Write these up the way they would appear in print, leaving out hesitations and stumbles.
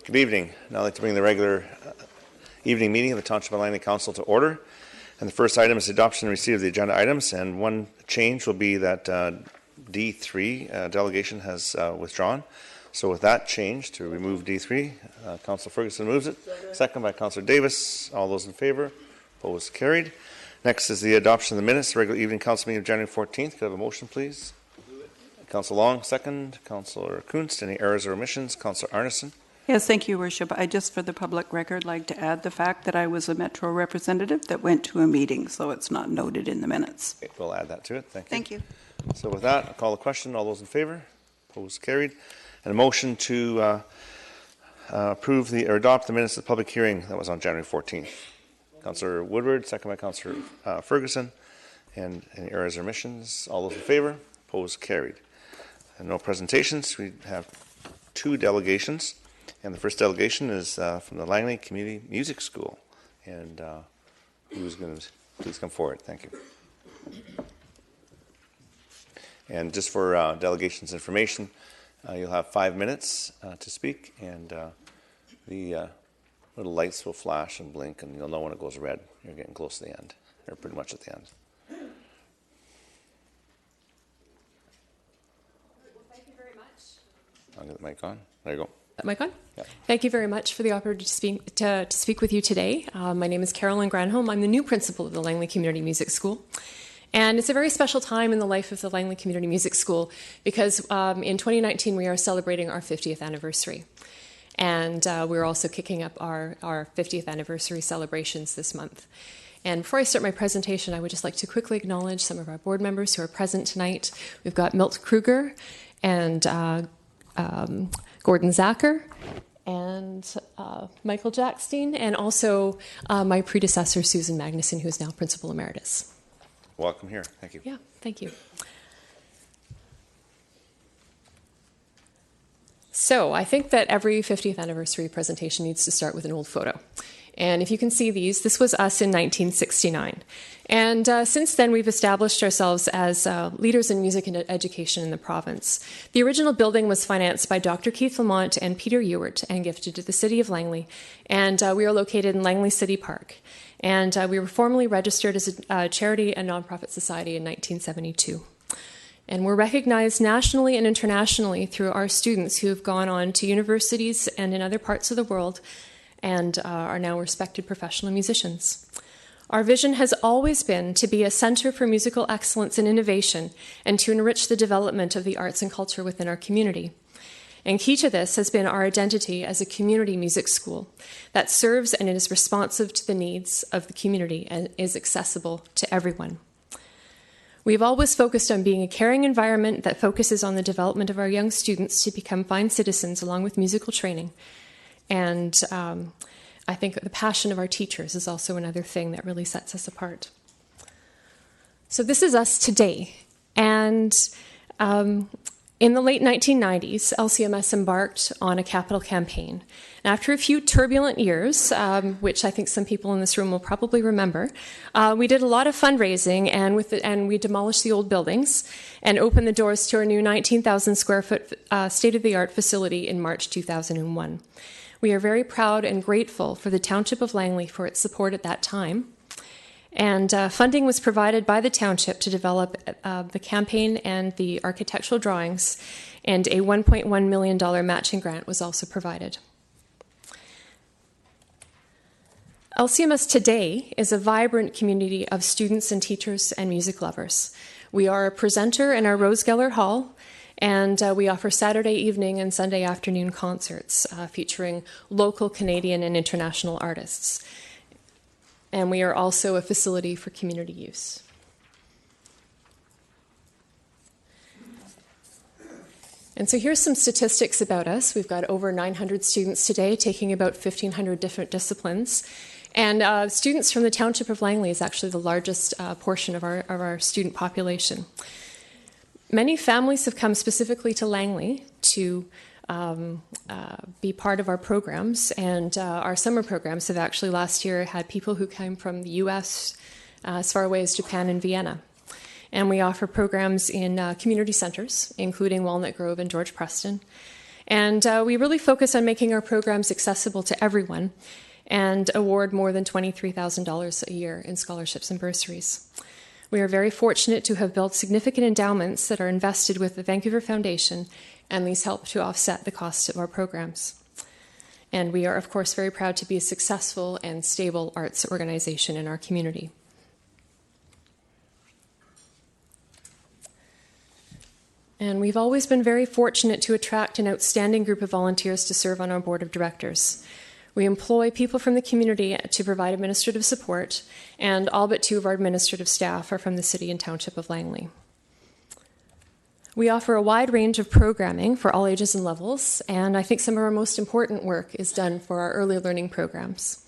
Good evening. Now I'd like to bring the regular evening meeting of the Township of Langley Council to order. And the first item is adoption and receipt of the agenda items. And one change will be that D3 delegation has withdrawn. So with that change to remove D3, Councillor Ferguson moves it. Second by Councillor Davis. All those in favour? Opposed? Carried. Next is the adoption of the minutes, the regular evening council meeting of January 14th. Could I have a motion, please? Councillor Long, second. Councillor Kunst. Any errors or omissions? Councillor Arneson. Yes, thank you, Worship. I just, for the public record, like to add the fact that I was a Metro representative that went to a meeting, so it's not noted in the minutes. Okay, we'll add that to it. Thank you. Thank you. So with that, I'll call the question. All those in favour? Opposed? Carried. And a motion to approve or adopt the minutes of the public hearing that was on January 14th. Councillor Woodward, second by Councillor Ferguson. And any errors or omissions? All those in favour? Opposed? Carried. And no presentations. We have two delegations. And the first delegation is from the Langley Community Music School. And who's going to please come forward? Thank you. And just for delegation's information, you'll have 5 minutes to speak, and the little lights will flash and blink, and you'll know when it goes red. You're getting close to the end. You're pretty much at the end. Well, thank you very much. I'll get the mic on. There you go. Mic on? Yeah. Thank you very much for the opportunity to speak with you today. My name is Carolyn Granholm. I'm the new principal of the Langley Community Music School. And it's a very special time in the life of the Langley Community Music School because in 2019 we are celebrating our 50th anniversary. And we're also kicking up our 50th anniversary celebrations this month. And before I start my presentation, I would just like to quickly acknowledge some of our board members who are present tonight. We've got Milt Kruger and Gordon Zacher and Michael Jackstein, and also my predecessor, Susan Magnuson, who is now Principal Emeritus. Welcome here. Thank you. Yeah, thank you. So I think that every 50th anniversary presentation needs to start with an old photo. And if you can see these, this was us in 1969. And since then, we've established ourselves as leaders in music and education in the province. The original building was financed by Dr. Keith Lamont and Peter Ewart and gifted to the City of Langley. And we are located in Langley City Park. And we were formally registered as a charity and nonprofit society in 1972. And we're recognized nationally and internationally through our students who have gone on to universities and in other parts of the world and are now respected professional musicians. Our vision has always been to be a center for musical excellence and innovation and to enrich the development of the arts and culture within our community. And key to this has been our identity as a community music school that serves and is responsive to the needs of the community and is accessible to everyone. We've always focused on being a caring environment that focuses on the development of our young students to become fine citizens along with musical training. And I think the passion of our teachers is also another thing that really sets us apart. So this is us today. And in the late 1990s, LCMS embarked on a capital campaign. And after a few turbulent years, which I think some people in this room will probably remember, we did a lot of fundraising and we demolished the old buildings and opened the doors to our new 19,000 square foot state-of-the-art facility in March 2001. We are very proud and grateful for the Township of Langley for its support at that time. And funding was provided by the township to develop the campaign and the architectural drawings, and a $1.1 million matching grant was also provided. LCMS today is a vibrant community of students and teachers and music lovers. We are a presenter in our Rose Geller Hall, and we offer Saturday evening and Sunday afternoon concerts featuring local, Canadian, and international artists. And we are also a facility for community use. And so here's some statistics about us. We've got over 900 students today taking about 1,500 different disciplines. And students from the Township of Langley is actually the largest portion of our student population. Many families have come specifically to Langley to be part of our programs, and our summer programs have actually last year had people who came from the US as far away as Japan and Vienna. And we offer programs in community centers, including Walnut Grove and George Preston. And we really focus on making our programs accessible to everyone and award more than $23,000 a year in scholarships and bursaries. We are very fortunate to have built significant endowments that are invested with the Vancouver Foundation, and these help to offset the cost of our programs. And we are, of course, very proud to be a successful and stable arts organization in our community. And we've always been very fortunate to attract an outstanding group of volunteers to serve on our board of directors. We employ people from the community to provide administrative support, and all but 2 of our administrative staff are from the City and Township of Langley. We offer a wide range of programming for all ages and levels, and I think some of our most important work is done for our early learning programs.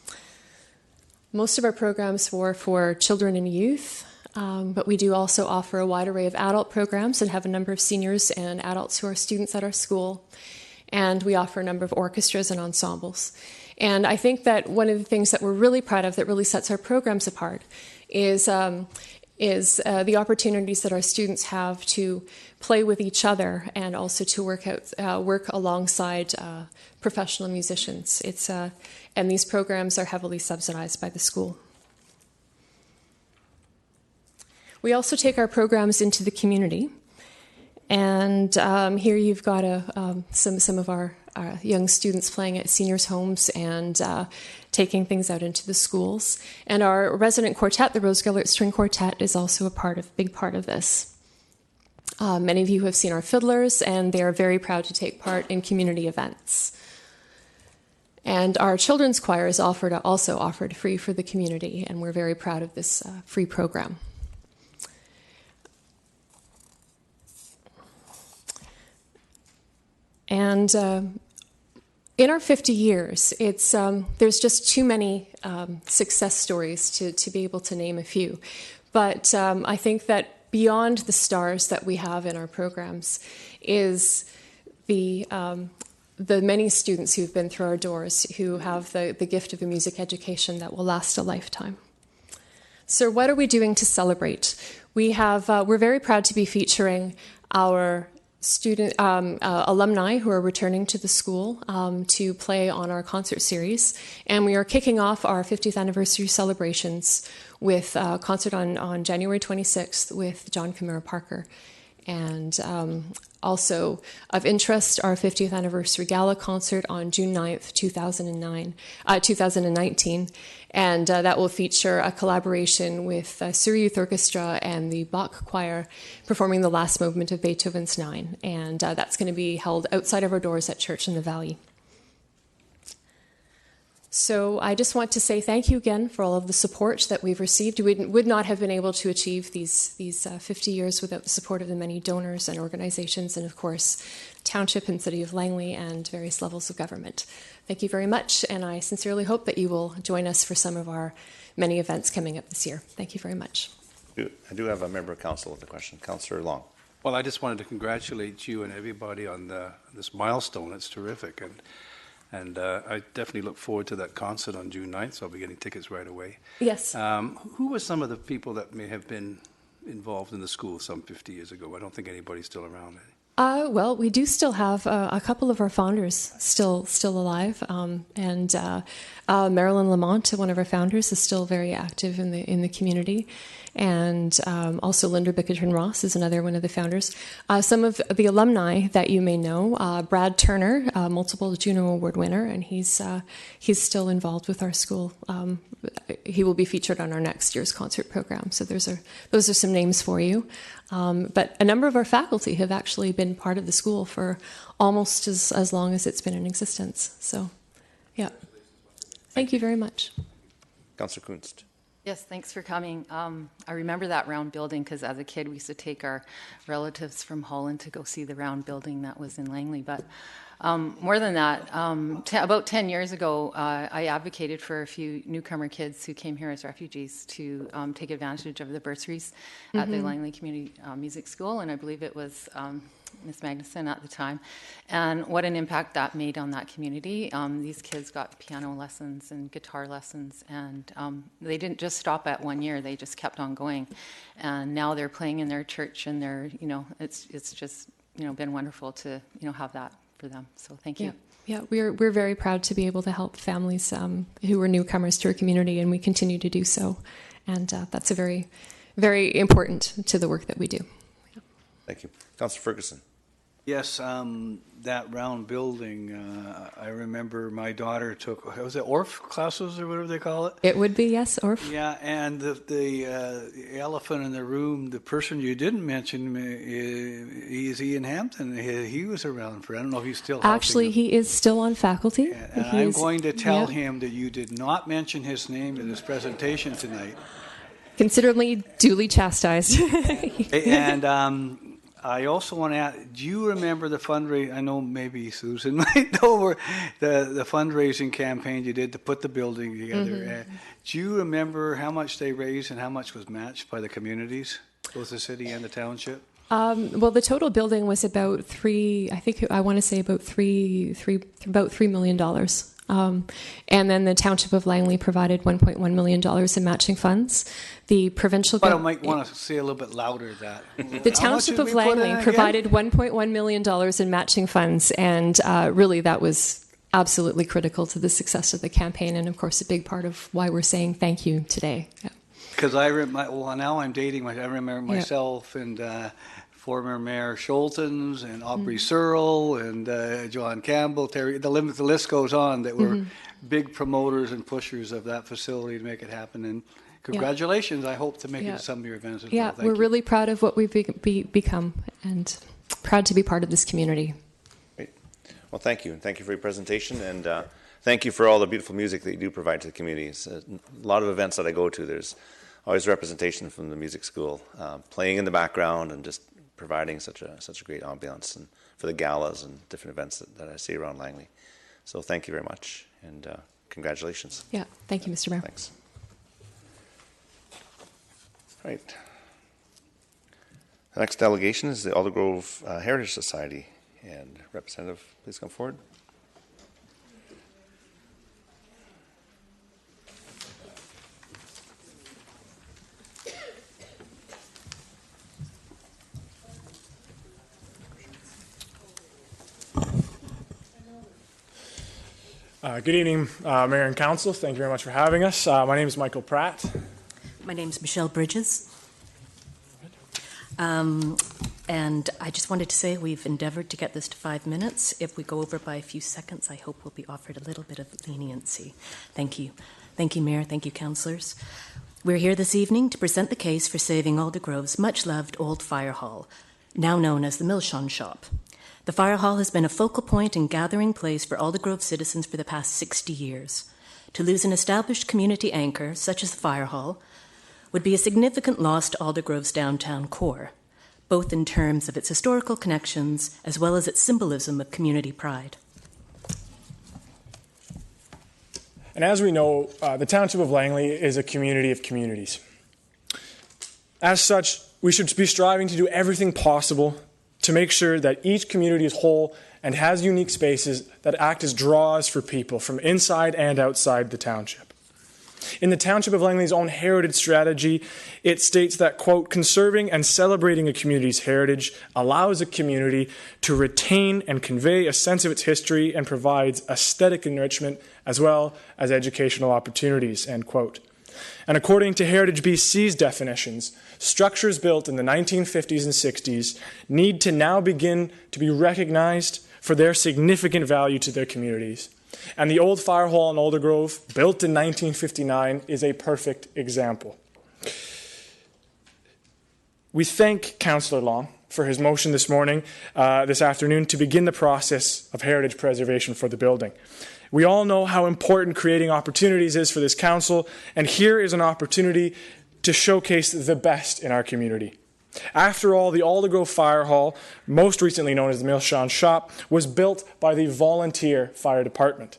Most of our programs were for children and youth, but we do also offer a wide array of adult programs and have a number of seniors and adults who are students at our school. And we offer a number of orchestras and ensembles. And I think that one of the things that we're really proud of that really sets our programs apart is the opportunities that our students have to play with each other and also to work alongside professional musicians. And these programs are heavily subsidized by the school. We also take our programs into the community, and here you've got some of our young students playing at seniors' homes and taking things out into the schools. And our resident quartet, the Rose Gellert String Quartet, is also a big part of this. Many of you have seen our fiddlers, and they are very proud to take part in community events. And our children's choir is also offered free for the community, and we're very proud of this free program. And in our 50 years, there's just too many success stories to be able to name a few. But I think that beyond the stars that we have in our programs is the many students who've been through our doors who have the gift of a music education that will last a lifetime. So what are we doing to celebrate? We're very proud to be featuring our alumni who are returning to the school to play on our concert series. And we are kicking off our 50th anniversary celebrations with a concert on January 26th with John Camara Parker. And also of interest, our 50th anniversary gala concert on June 9th, 2019. And that will feature a collaboration with Surrey Youth Orchestra and the Bach Choir performing the last movement of Beethoven's Nine. And that's going to be held outside of our doors at Church in the Valley. So I just want to say thank you again for all of the support that we've received. We would not have been able to achieve these 50 years without the support of the many donors and organizations, and of course, Township and City of Langley and various levels of government. Thank you very much, and I sincerely hope that you will join us for some of our many events coming up this year. Thank you very much. I do have a member of council with a question. Councillor Long. Well, I just wanted to congratulate you and everybody on this milestone. It's terrific. And I definitely look forward to that concert on June 9th, so I'll be getting tickets right away. Yes. Who were some of the people that may have been involved in the school some 50 years ago? I don't think anybody's still around. Well, we do still have a couple of our founders still alive, and Marilyn Lamont, one of our founders, is still very active in the community, and also Linda Bickerton Ross is another one of the founders. Some of the alumni that you may know, Brad Turner, multiple Juno Award winner, and he's still involved with our school. He will be featured on our next year's concert program. So those are some names for you. But a number of our faculty have actually been part of the school for almost as long as it's been in existence. So, yeah. Thank you very much. Councillor Kunst. Yes, thanks for coming. I remember that round building because as a kid we used to take our relatives from Holland to go see the round building that was in Langley. But more than that, about 10 years ago, I advocated for a few newcomer kids who came here as refugees to take advantage of the bursaries at the Langley Community Music School, and I believe it was Miss Magnuson at the time, and what an impact that made on that community. These kids got piano lessons and guitar lessons, and they didn't just stop at 1 year, they just kept on going, and now they're playing in their church, and it's just been wonderful to have that for them. So thank you. Yeah, we're very proud to be able to help families who are newcomers to our community, and we continue to do so. And that's a very, very important to the work that we do. Thank you. Councillor Ferguson. Yes, that round building, I remember my daughter took, was it ORF classes or whatever they call it? It would be, yes, ORF. Yeah, and the elephant in the room, the person you didn't mention, is Ian Hampton. He was around for, I don't know if he's still Actually, he is still on faculty. And I'm going to tell him that you did not mention his name in his presentation tonight. Considerably duly chastised. And I also want to ask, do you remember the fundraising? I know maybe Susan might know where the fundraising campaign you did to put the building together. Do you remember how much they raised and how much was matched by the communities, both the city and the township? Well, the total building was about about $3 million. And then the Township of Langley provided $1.1 million in matching funds. The provincial But I might want to say a little bit louder that. The Township of Langley provided $1.1 million in matching funds, and really that was absolutely critical to the success of the campaign, and of course a big part of why we're saying thank you today. Because now I'm dating I remember myself and former Mayor Scholtens and Aubrey Searle and John Campbell, Terry. The list goes on that were big promoters and pushers of that facility to make it happen. And congratulations! I hope to make it to some of your events as well. Yeah, we're really proud of what we've become and proud to be part of this community. Great. Well, thank you. And thank you for your presentation. And thank you for all the beautiful music that you do provide to the communities. A lot of events that I go to, there's always representation from the music school playing in the background and just providing such a great ambiance and for the galas and different events that I see around Langley. So thank you very much, and congratulations. Yeah, thank you, Mr. Mayor. Thanks. Right. The next delegation is the Aldergrove Heritage Society, and Representative, please come forward. Good evening, Mayor and Council. Thank you very much for having us. My name is Michael Pratt. My name is Michelle Bridges. And I just wanted to say we've endeavored to get this to 5 minutes. If we go over by a few seconds, I hope we'll be offered a little bit of leniency. Thank you. Thank you, Mayor. Thank you, councillors. We're here this evening to present the case for saving Aldergrove's much-loved old fire hall, now known as the Milshon Shop. The fire hall has been a focal point and gathering place for Aldergrove citizens for the past 60 years. To lose an established community anchor, such as the fire hall, would be a significant loss to Aldergrove's downtown core, both in terms of its historical connections as well as its symbolism of community pride. And as we know, the Township of Langley is a community of communities. As such, we should be striving to do everything possible to make sure that each community is whole and has unique spaces that act as draws for people from inside and outside the township. In the Township of Langley's own heritage strategy, it states that, quote, conserving and celebrating a community's heritage allows a community to retain and convey a sense of its history and provides aesthetic enrichment as well as educational opportunities, end quote. And according to Heritage BC's definitions, structures built in the 1950s and 60s need to now begin to be recognized for their significant value to their communities. And the old fire hall in Aldergrove, built in 1959, is a perfect example. We thank Councillor Long for his motion this afternoon, to begin the process of heritage preservation for the building. We all know how important creating opportunities is for this council, and here is an opportunity to showcase the best in our community. After all, the Aldergrove Fire Hall, most recently known as the Milshon Shop, was built by the volunteer fire department.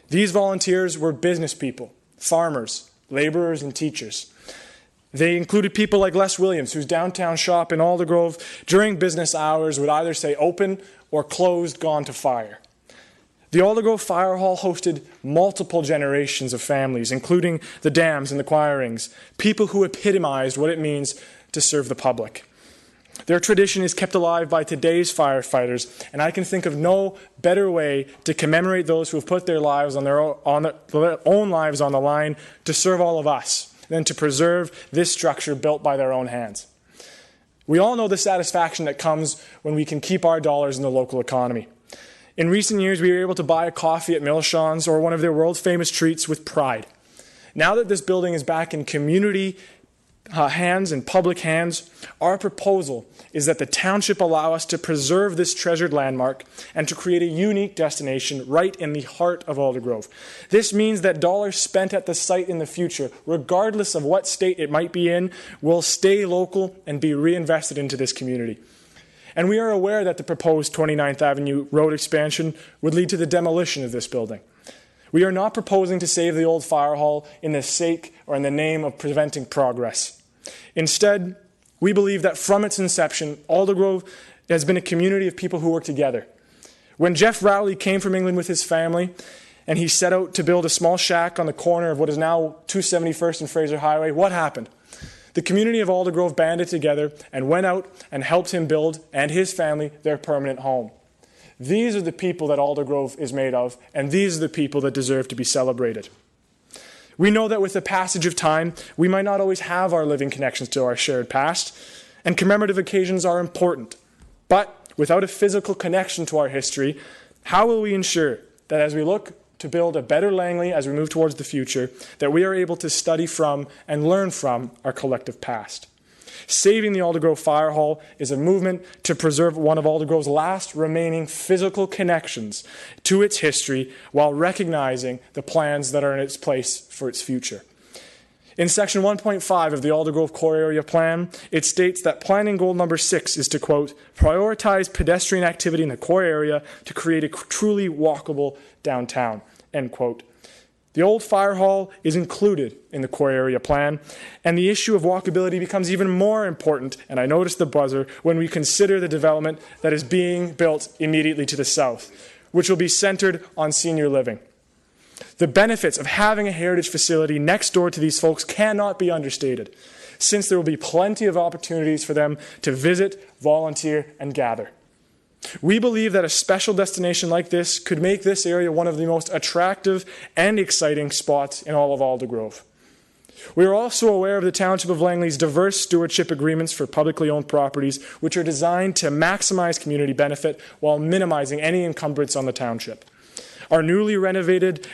These volunteers were business people, farmers, laborers, and teachers. They included people like Les Williams, whose downtown shop in Aldergrove during business hours would either say open or closed, gone to fire. The Aldergrove Fire Hall hosted multiple generations of families, including the Dams and the Quirings, people who epitomized what it means to serve the public. Their tradition is kept alive by today's firefighters, and I can think of no better way to commemorate those who have put their lives on their own lives on the line to serve all of us than to preserve this structure built by their own hands. We all know the satisfaction that comes when we can keep our dollars in the local economy. In recent years, we were able to buy a coffee at Milchon's or one of their world-famous treats with pride. Now that this building is back in community hands and public hands, our proposal is that the township allow us to preserve this treasured landmark and to create a unique destination right in the heart of Aldergrove. This means that dollars spent at the site in the future, regardless of what state it might be in, will stay local and be reinvested into this community. And we are aware that the proposed 29th Avenue road expansion would lead to the demolition of this building. We are not proposing to save the old fire hall in the sake or in the name of preventing progress. Instead, we believe that from its inception, Aldergrove has been a community of people who work together. When Jeff Rowley came from England with his family, and he set out to build a small shack on the corner of what is now 271st and Fraser Highway, what happened? The community of Aldergrove banded together and went out and helped him build, and his family, their permanent home. These are the people that Aldergrove is made of, and these are the people that deserve to be celebrated. We know that with the passage of time, we might not always have our living connections to our shared past, and commemorative occasions are important. But without a physical connection to our history, how will we ensure that as we look to build a better Langley as we move towards the future, that we are able to study from and learn from our collective past? Saving the Aldergrove Fire Hall is a movement to preserve one of Aldergrove's last remaining physical connections to its history while recognizing the plans that are in its place for its future. In Section 1.5 of the Aldergrove Core Area Plan, it states that planning goal number 6 is to, quote, prioritize pedestrian activity in the core area to create a truly walkable downtown, end quote. The old fire hall is included in the core area plan, and the issue of walkability becomes even more important, and I noticed the buzzer, when we consider the development that is being built immediately to the south, which will be centered on senior living. The benefits of having a heritage facility next door to these folks cannot be understated, since there will be plenty of opportunities for them to visit, volunteer, and gather. We believe that a special destination like this could make this area one of the most attractive and exciting spots in all of Aldergrove. We are also aware of the Township of Langley's diverse stewardship agreements for publicly owned properties, which are designed to maximize community benefit while minimizing any encumbrance on the township. Our newly revamped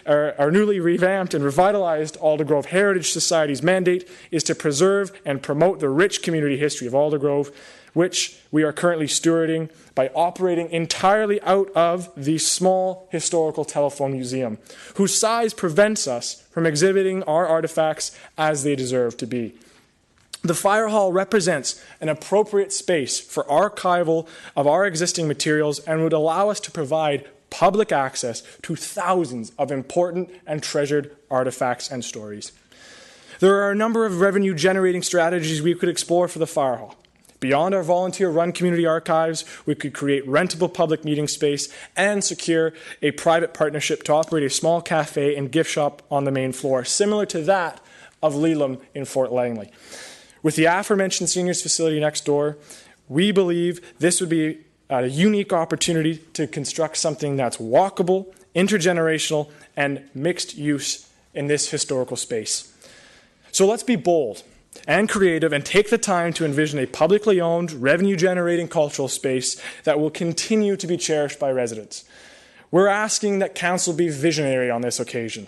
and revitalized Aldergrove Heritage Society's mandate is to preserve and promote the rich community history of Aldergrove, which we are currently stewarding by operating entirely out of the small historical telephone museum, whose size prevents us from exhibiting our artifacts as they deserve to be. The fire hall represents an appropriate space for archival of our existing materials and would allow us to provide public access to thousands of important and treasured artifacts and stories. There are a number of revenue-generating strategies we could explore for the fire hall. Beyond our volunteer-run community archives, we could create rentable public meeting space and secure a private partnership to operate a small cafe and gift shop on the main floor, similar to that of Leland in Fort Langley. With the aforementioned seniors facility next door, we believe this would be a unique opportunity to construct something that's walkable, intergenerational, and mixed use in this historical space. So let's be bold and creative and take the time to envision a publicly owned, revenue-generating cultural space that will continue to be cherished by residents. We're asking that council be visionary on this occasion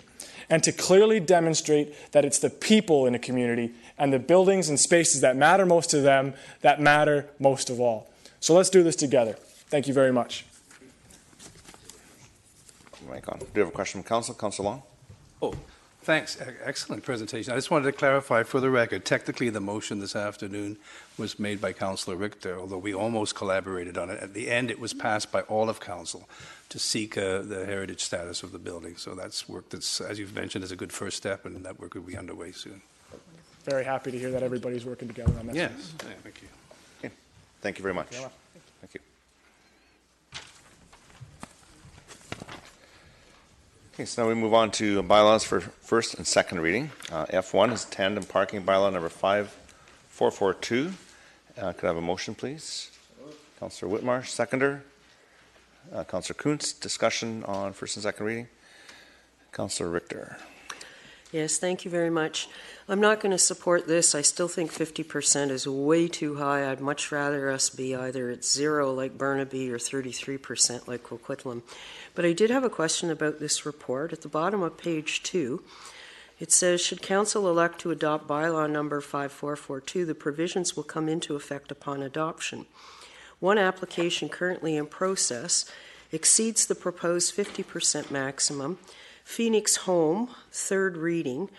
and to clearly demonstrate that it's the people in a community and the buildings and spaces that matter most to them that matter most of all. So let's do this together. Thank you very much. Mic on. Do you have a question from council? Councillor Long? Oh, thanks. Excellent presentation. I just wanted to clarify for the record, technically the motion this afternoon was made by Councillor Richter, although we almost collaborated on it. At the end, it was passed by all of council to seek the heritage status of the building. So that's work that's, as you've mentioned, is a good first step, and that work will be underway soon. Very happy to hear that everybody's working together on that. Yes, thank you. Okay. Thank you very much. Thank you. Okay, so now we move on to bylaws for first and second reading. F1 is tandem parking bylaw number 5442. Could I have a motion, please? Councillor Whitmarsh, seconder. Councillor Kuntz, discussion on first and second reading. Councillor Richter. Yes, thank you very much. I'm not going to support this. I still think 50% is way too high. I'd much rather us be either at 0 like Burnaby or 33% like Coquitlam. But I did have a question about this report. At the bottom of page 2, it says, should council elect to adopt bylaw number 5442, the provisions will come into effect upon adoption. One application currently in process exceeds the proposed 50% maximum. Phoenix Homes' third reading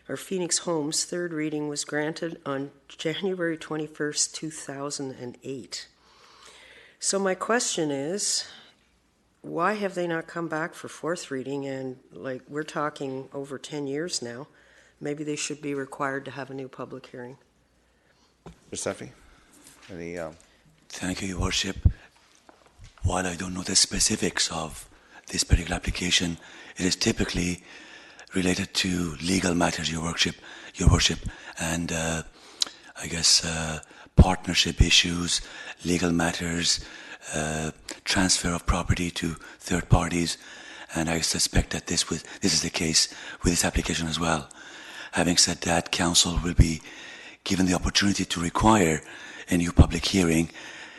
was granted on January 21st, 2008. So my question is, why have they not come back for fourth reading? And like, we're talking over 10 years now. Maybe they should be required to have a new public hearing. Mr. Seffi, any? Thank you, Your Worship. While I don't know the specifics of this particular application, it is typically related to legal matters, Your Worship, and I guess partnership issues, legal matters, transfer of property to third parties, and I suspect that this is the case with this application as well. Having said that, Council will be given the opportunity to require a new public hearing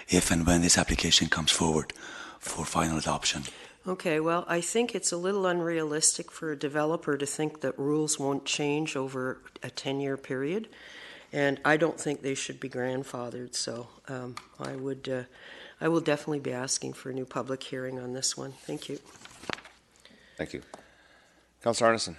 if and when this application comes forward for final adoption. Okay, well, I think it's a little unrealistic for a developer to think that rules won't change over a 10-year period, and I don't think they should be grandfathered, so I will definitely be asking for a new public hearing on this one. Thank you. Thank you. Councillor Arneson.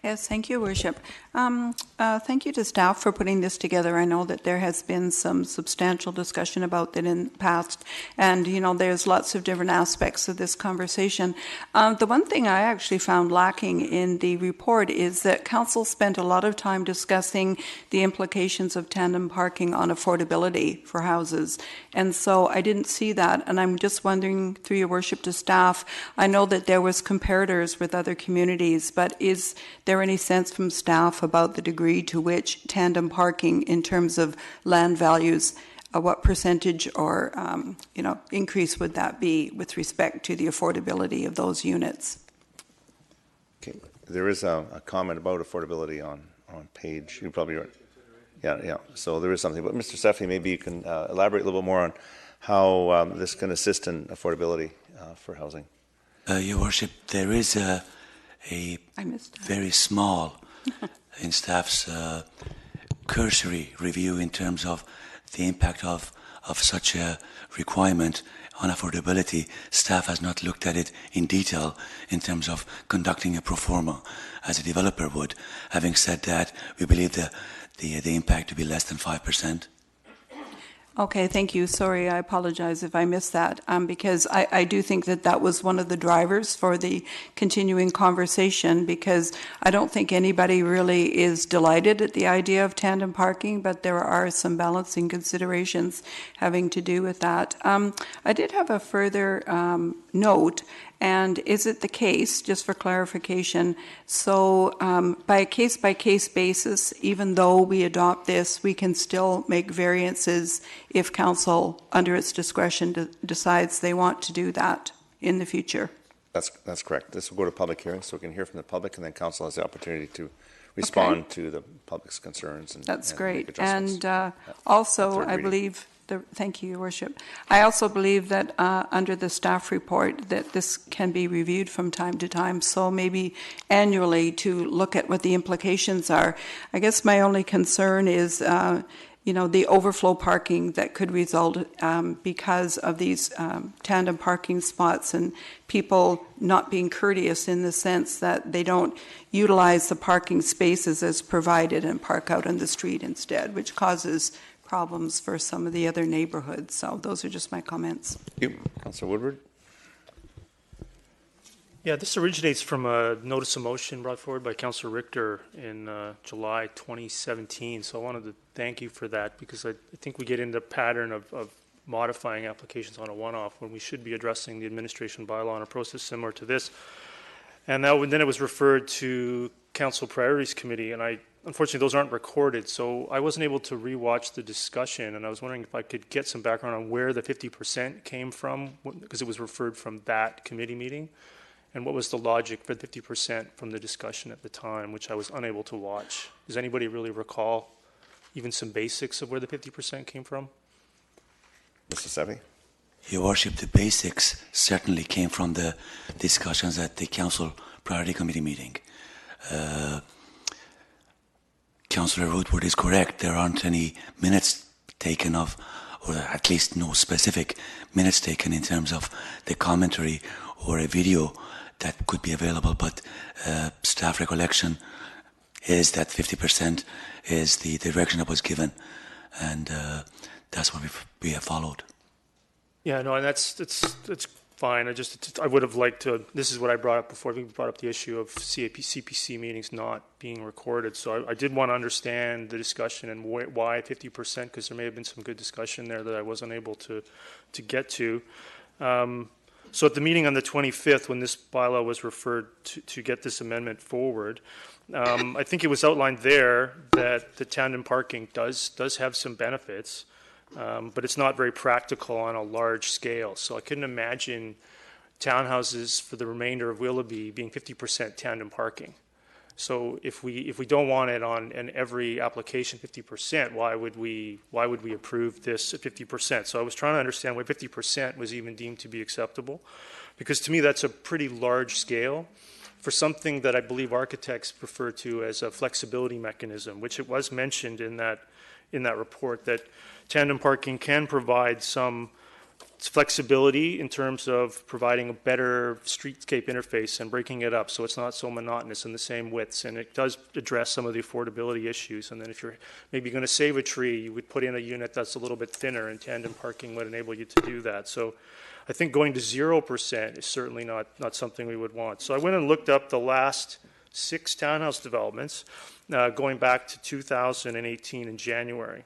Yes, thank you, Worship. Thank you to staff for putting this together. I know that there has been some substantial discussion about that in the past, and there's lots of different aspects of this conversation. The one thing I actually found lacking in the report is that Council spent a lot of time discussing the implications of tandem parking on affordability for houses, and so I didn't see that, and I'm just wondering, through your Worship, to staff, I know that there was comparators with other communities, but is there any sense from staff about the degree to which tandem parking in terms of land values, what percentage or increase would that be with respect to the affordability of those units? Okay, there is a comment about affordability on page. You probably are. Yeah. So there is something. But Mr. Seffi, maybe you can elaborate a little bit more on how this can assist in affordability for housing. Your Worship, there is a very small, in staff's cursory review in terms of the impact of such a requirement on affordability. Staff has not looked at it in detail in terms of conducting a pro forma as a developer would. Having said that, we believe the impact to be less than 5%. Okay, thank you. Sorry, I apologize if I missed that, because I do think that was one of the drivers for the continuing conversation, because I don't think anybody really is delighted at the idea of tandem parking, but there are some balancing considerations having to do with that. I did have a further note, and is it the case, just for clarification, so by a case-by-case basis, even though we adopt this, we can still make variances if Council, under its discretion, decides they want to do that in the future? That's correct. This will go to public hearing, so we can hear from the public, and then Council has the opportunity to respond to the public's concerns. That's great. And Also, I believe... Thank you, Your Worship. I also believe that under the staff report that this can be reviewed from time to time, so maybe annually to look at what the implications are. I guess my only concern is, the overflow parking that could result because of these tandem parking spots and people not being courteous in the sense that they don't utilize the parking spaces as provided and park out on the street instead, which causes problems for some of the other neighborhoods. So those are just my comments. Thank you. Councillor Woodward. Yeah, this originates from a notice of motion brought forward by Councillor Richter in July 2017. So I wanted to thank you for that, because I think we get into the pattern of modifying applications on a one-off when we should be addressing the administration bylaw in a process similar to this. And then it was referred to Council Priorities Committee, and I unfortunately, those aren't recorded, so I wasn't able to rewatch the discussion, and I was wondering if I could get some background on where the 50% came from, because it was referred from that committee meeting, and what was the logic for 50% from the discussion at the time, which I was unable to watch. Does anybody really recall even some basics of where the 50% came from? Mr. Sevi? Your Worship, the basics certainly came from the discussions at the Council Priority Committee meeting. Councillor Woodward is correct. There aren't any minutes taken of, or at least no specific minutes taken in terms of the commentary or a video that could be available, but staff recollection is that 50% is the direction that was given, and that's what we have followed. Yeah, no, and that's fine. I would have liked to. This is what I brought up before. We brought up the issue of CPC meetings not being recorded. So I did want to understand the discussion and why 50%, because there may have been some good discussion there that I wasn't able to get to. So at the meeting on the 25th, when this bylaw was referred to get this amendment forward, I think it was outlined there that the tandem parking does have some benefits. But it's not very practical on a large scale. So I couldn't imagine townhouses for the remainder of Willoughby being 50% tandem parking. So if we don't want it on in every application 50%, why would we approve this at 50%? So I was trying to understand why 50% was even deemed to be acceptable, because to me that's a pretty large scale for something that I believe architects refer to as a flexibility mechanism, which it was mentioned in that report that tandem parking can provide some flexibility in terms of providing a better streetscape interface and breaking it up so it's not so monotonous in the same widths, and it does address some of the affordability issues. And then if you're maybe going to save a tree, you would put in a unit that's a little bit thinner, and tandem parking would enable you to do that. So I think going to 0% is certainly not something we would want. So I went and looked up the last 6 townhouse developments going back to 2018 in January.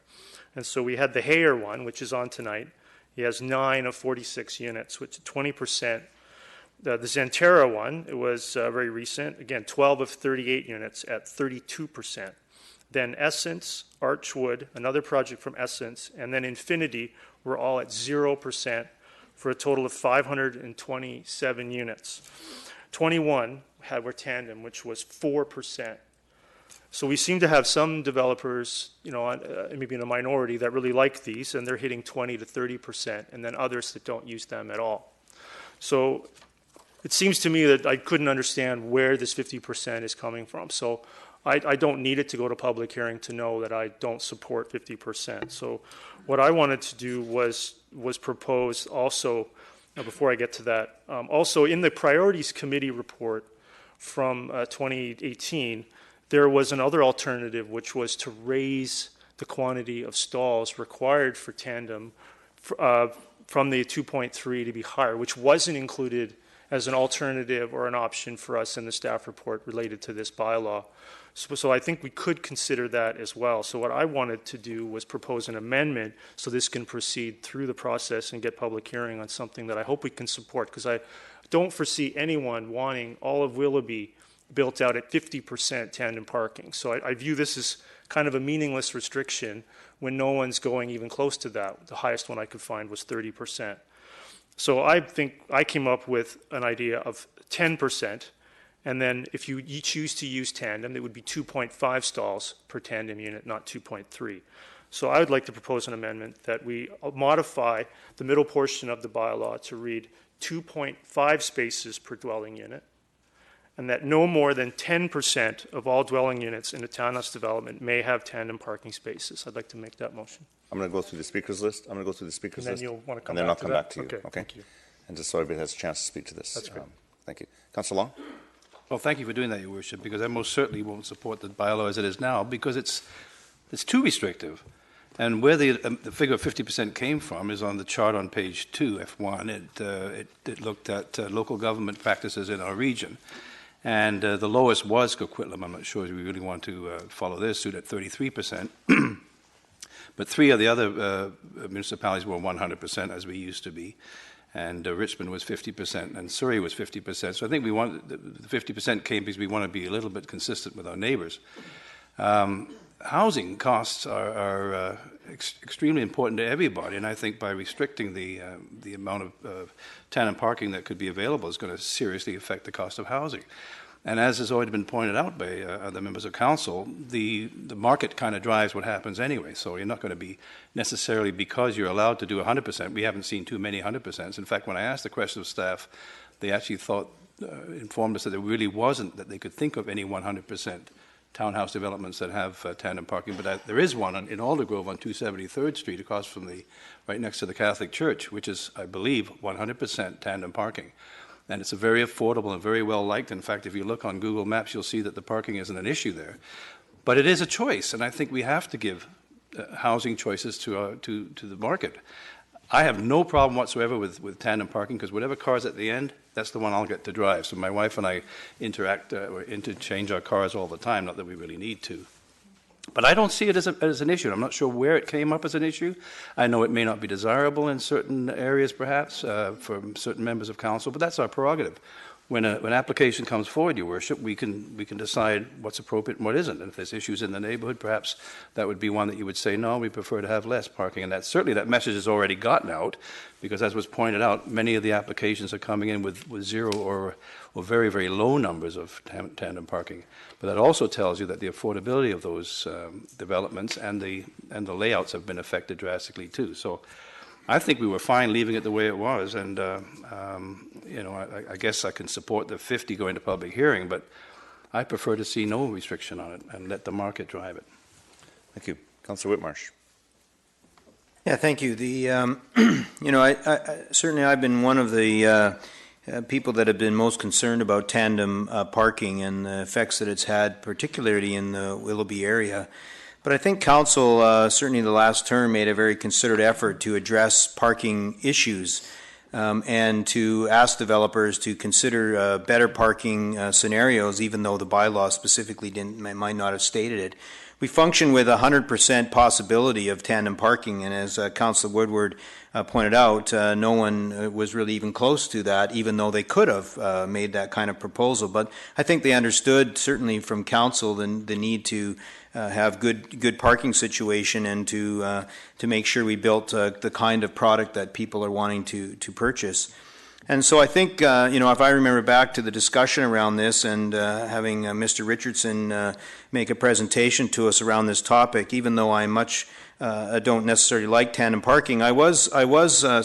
And so we had the Hayer one, which is on tonight. He has 9 of 46 units, which is 20%. The Xanterra one, it was very recent. Again, 12 of 38 units at 32%. Then Essence, Archwood, another project from Essence, and then Infinity were all at 0% for a total of 527 units. 21 were tandem, which was 4%. So we seem to have some developers, maybe in a minority, that really like these, and they're hitting 20 to 30%, and then others that don't use them at all. So it seems to me that I couldn't understand where this 50% is coming from. So I don't need it to go to public hearing to know that I don't support 50%. So what I wanted to do was propose also, before I get to that, also in the Priorities Committee report from 2018, there was another alternative, which was to raise the quantity of stalls required for tandem from the 2.3 to be higher, which wasn't included as an alternative or an option for us in the staff report related to this bylaw. So I think we could consider that as well. So what I wanted to do was propose an amendment so this can proceed through the process and get public hearing on something that I hope we can support, because I don't foresee anyone wanting all of Willoughby built out at 50% tandem parking. So I view this as kind of a meaningless restriction when no one's going even close to that. The highest one I could find was 30%. So I think I came up with an idea of 10%, and then if you choose to use tandem, it would be 2.5 stalls per tandem unit, not 2.3. So I would like to propose an amendment that we modify the middle portion of the bylaw to read 2.5 spaces per dwelling unit, and that no more than 10% of all dwelling units in a townhouse development may have tandem parking spaces. I'd like to make that motion. I'm going to go through the speakers list. And then you'll want to come and then back I'll to come that? back to you. Okay, Okay. thank you. And just so everybody has a chance to speak to this. That's great. Thank you. Councillor Long? Well, thank you for doing that, Your Worship, because I most certainly won't support the bylaw as it is now, because it's too restrictive. And where the figure of 50% came from is on the chart on page 2, F1. It looked at local government practices in our region. And the lowest was Coquitlam. I'm not sure if we really want to follow their suit at 33%. But 3 of the other municipalities were 100%, as we used to be. And Richmond was 50%, and Surrey was 50%. So I think the 50% came because we want to be a little bit consistent with our neighbours. Housing costs are extremely important to everybody, and I think by restricting the amount of tandem parking that could be available is going to seriously affect the cost of housing. And as has already been pointed out by other members of council, the market kind of drives what happens anyway. So you're not going to be necessarily, because you're allowed to do 100%. We haven't seen too many 100%. In fact, when I asked the question of staff, they actually informed us that there really wasn't, that they could think of any 100% townhouse developments that have tandem parking. But there is one in Aldergrove on 273rd Street, across from right next to the Catholic Church, which is, I believe, 100% tandem parking. And it's a very affordable and very well liked. In fact, if you look on Google Maps, you'll see that the parking isn't an issue there. But it is a choice, and I think we have to give housing choices to the market. I have no problem whatsoever with tandem parking, because whatever car's at the end, that's the one I'll get to drive. So my wife and I interchange our cars all the time, not that we really need to. But I don't see it as an issue. I'm not sure where it came up as an issue. I know it may not be desirable in certain areas, perhaps, for certain members of council, but that's our prerogative. When an application comes forward, Your Worship, we can decide what's appropriate and what isn't. And if there's issues in the neighborhood, perhaps that would be one that you would say, no, we prefer to have less parking. And certainly that message has already gotten out, because as was pointed out, many of the applications are coming in with zero or very, very low numbers of tandem parking. But that also tells you that the affordability of those developments and the layouts have been affected drastically too. So I think we were fine leaving it the way it was, and I guess I can support the 50 going to public hearing, but I prefer to see no restriction on it and let the market drive it. Thank you. Councillor Whitmarsh. Yeah, thank you. Certainly I've been one of the people that have been most concerned about tandem parking and the effects that it's had, particularly in the Willoughby area. But I think council, certainly the last term, made a very considered effort to address parking issues and to ask developers to consider better parking scenarios, even though the bylaws specifically might not have stated it. We function with 100% possibility of tandem parking, and as Councillor Woodward pointed out, no one was really even close to that, even though they could have made that kind of proposal. But I think they understood, certainly from council, the need to have good parking situation and to make sure we built the kind of product that people are wanting to purchase. And so I think, if I remember back to the discussion around this and having Mr. Richardson make a presentation to us around this topic, even though I don't necessarily like tandem parking, I was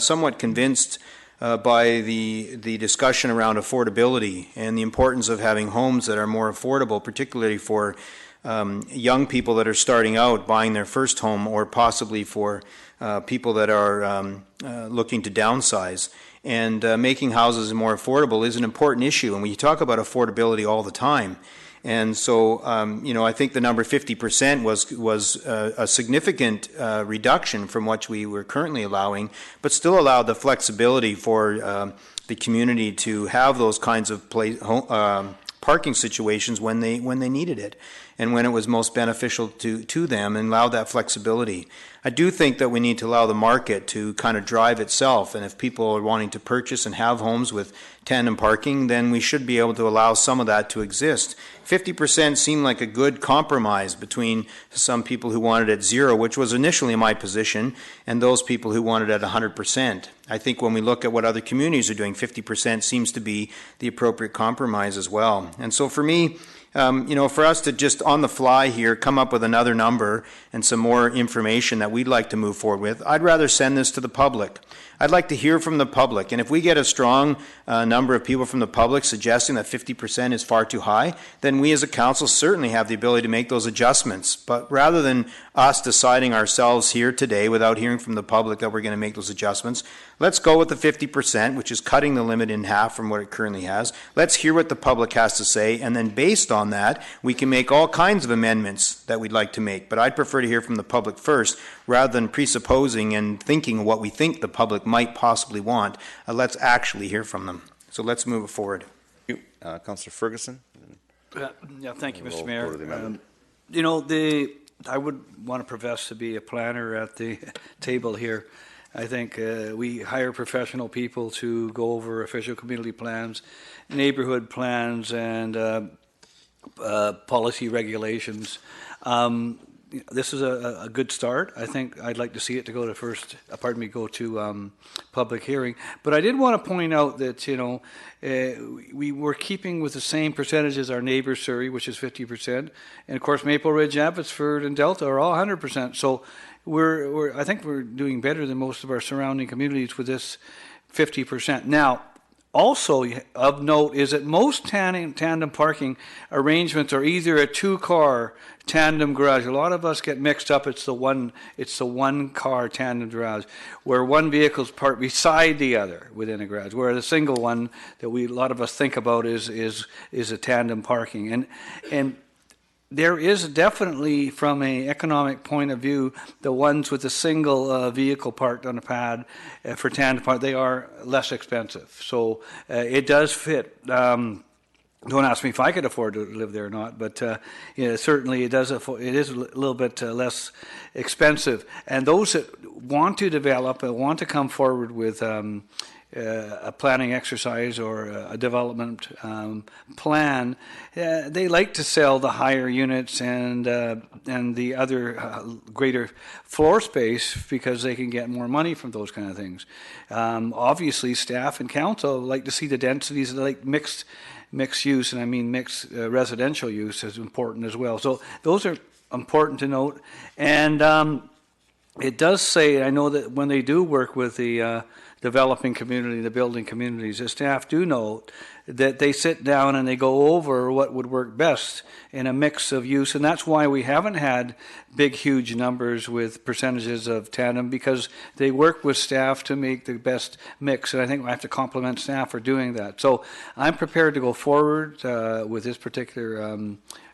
somewhat convinced by the discussion around affordability and the importance of having homes that are more affordable, particularly for young people that are starting out buying their first home, or possibly for people that are looking to downsize. And making houses more affordable is an important issue, and we talk about affordability all the time. And so, I think the number 50% was a significant reduction from what we were currently allowing, but still allowed the flexibility for the community to have those kinds of parking situations when they needed it and when it was most beneficial to them, and allow that flexibility. I do think that we need to allow the market to kind of drive itself, and if people are wanting to purchase and have homes with tandem parking, then we should be able to allow some of that to exist. 50% seemed like a good compromise between some people who wanted it at zero, which was initially my position, and those people who wanted it at 100%. I think when we look at what other communities are doing, 50% seems to be the appropriate compromise as well. And so for me, for us to just on the fly here come up with another number and some more information that we'd like to move forward with, I'd rather send this to the public. I'd like to hear from the public, and if we get a strong number of people from the public suggesting that 50% is far too high, then we as a council certainly have the ability to make those adjustments. But rather than us deciding ourselves here today without hearing from the public that we're going to make those adjustments, let's go with the 50%, which is cutting the limit in half from what it currently has. Let's hear what the public has to say, and then based on that, we can make all kinds of amendments that we'd like to make. But I'd prefer to hear from the public first, rather than presupposing and thinking what we think the public might possibly want. Let's actually hear from them. So let's move it forward. Thank you. Councillor Ferguson. Thank you, Mr. Mayor. I would want to profess to be a planner at the table here. I think we hire professional people to go over official community plans, neighborhood plans, and policy regulations. This is a good start. I think I'd like to see it to go to go to public hearing. But I did want to point out that, we were keeping with the same percentage as our neighbor Surrey, which is 50%. And of course, Maple Ridge, Abbotsford, and Delta are all 100%. So I think we're doing better than most of our surrounding communities with this 50%. Now, also of note is that most tandem parking arrangements are either a 2-car tandem garage. A lot of us get mixed up. It's the one car tandem garage where one vehicle is parked beside the other within a garage. Where the single one that a lot of us think about is a tandem parking. And there is definitely, from an economic point of view, the ones with a single vehicle parked on a pad for tandem park, they are less expensive. So it does fit. Don't ask me if I could afford to live there or not, but certainly it is a little bit less expensive. And those that want to develop and want to come forward with a planning exercise or a development plan, they like to sell the higher units and the other greater floor space because they can get more money from those kind of things. Obviously, staff and council like to see the densities, they like mixed use, and I mean mixed residential use is important as well. So those are important to note. And it does say, I know that when they do work with the developing community, the building communities, the staff do note that they sit down and they go over what would work best in a mix of use. And that's why we haven't had big, huge numbers with percentages of tandem, because they work with staff to make the best mix. And I think I have to compliment staff for doing that. So I'm prepared to go forward with this particular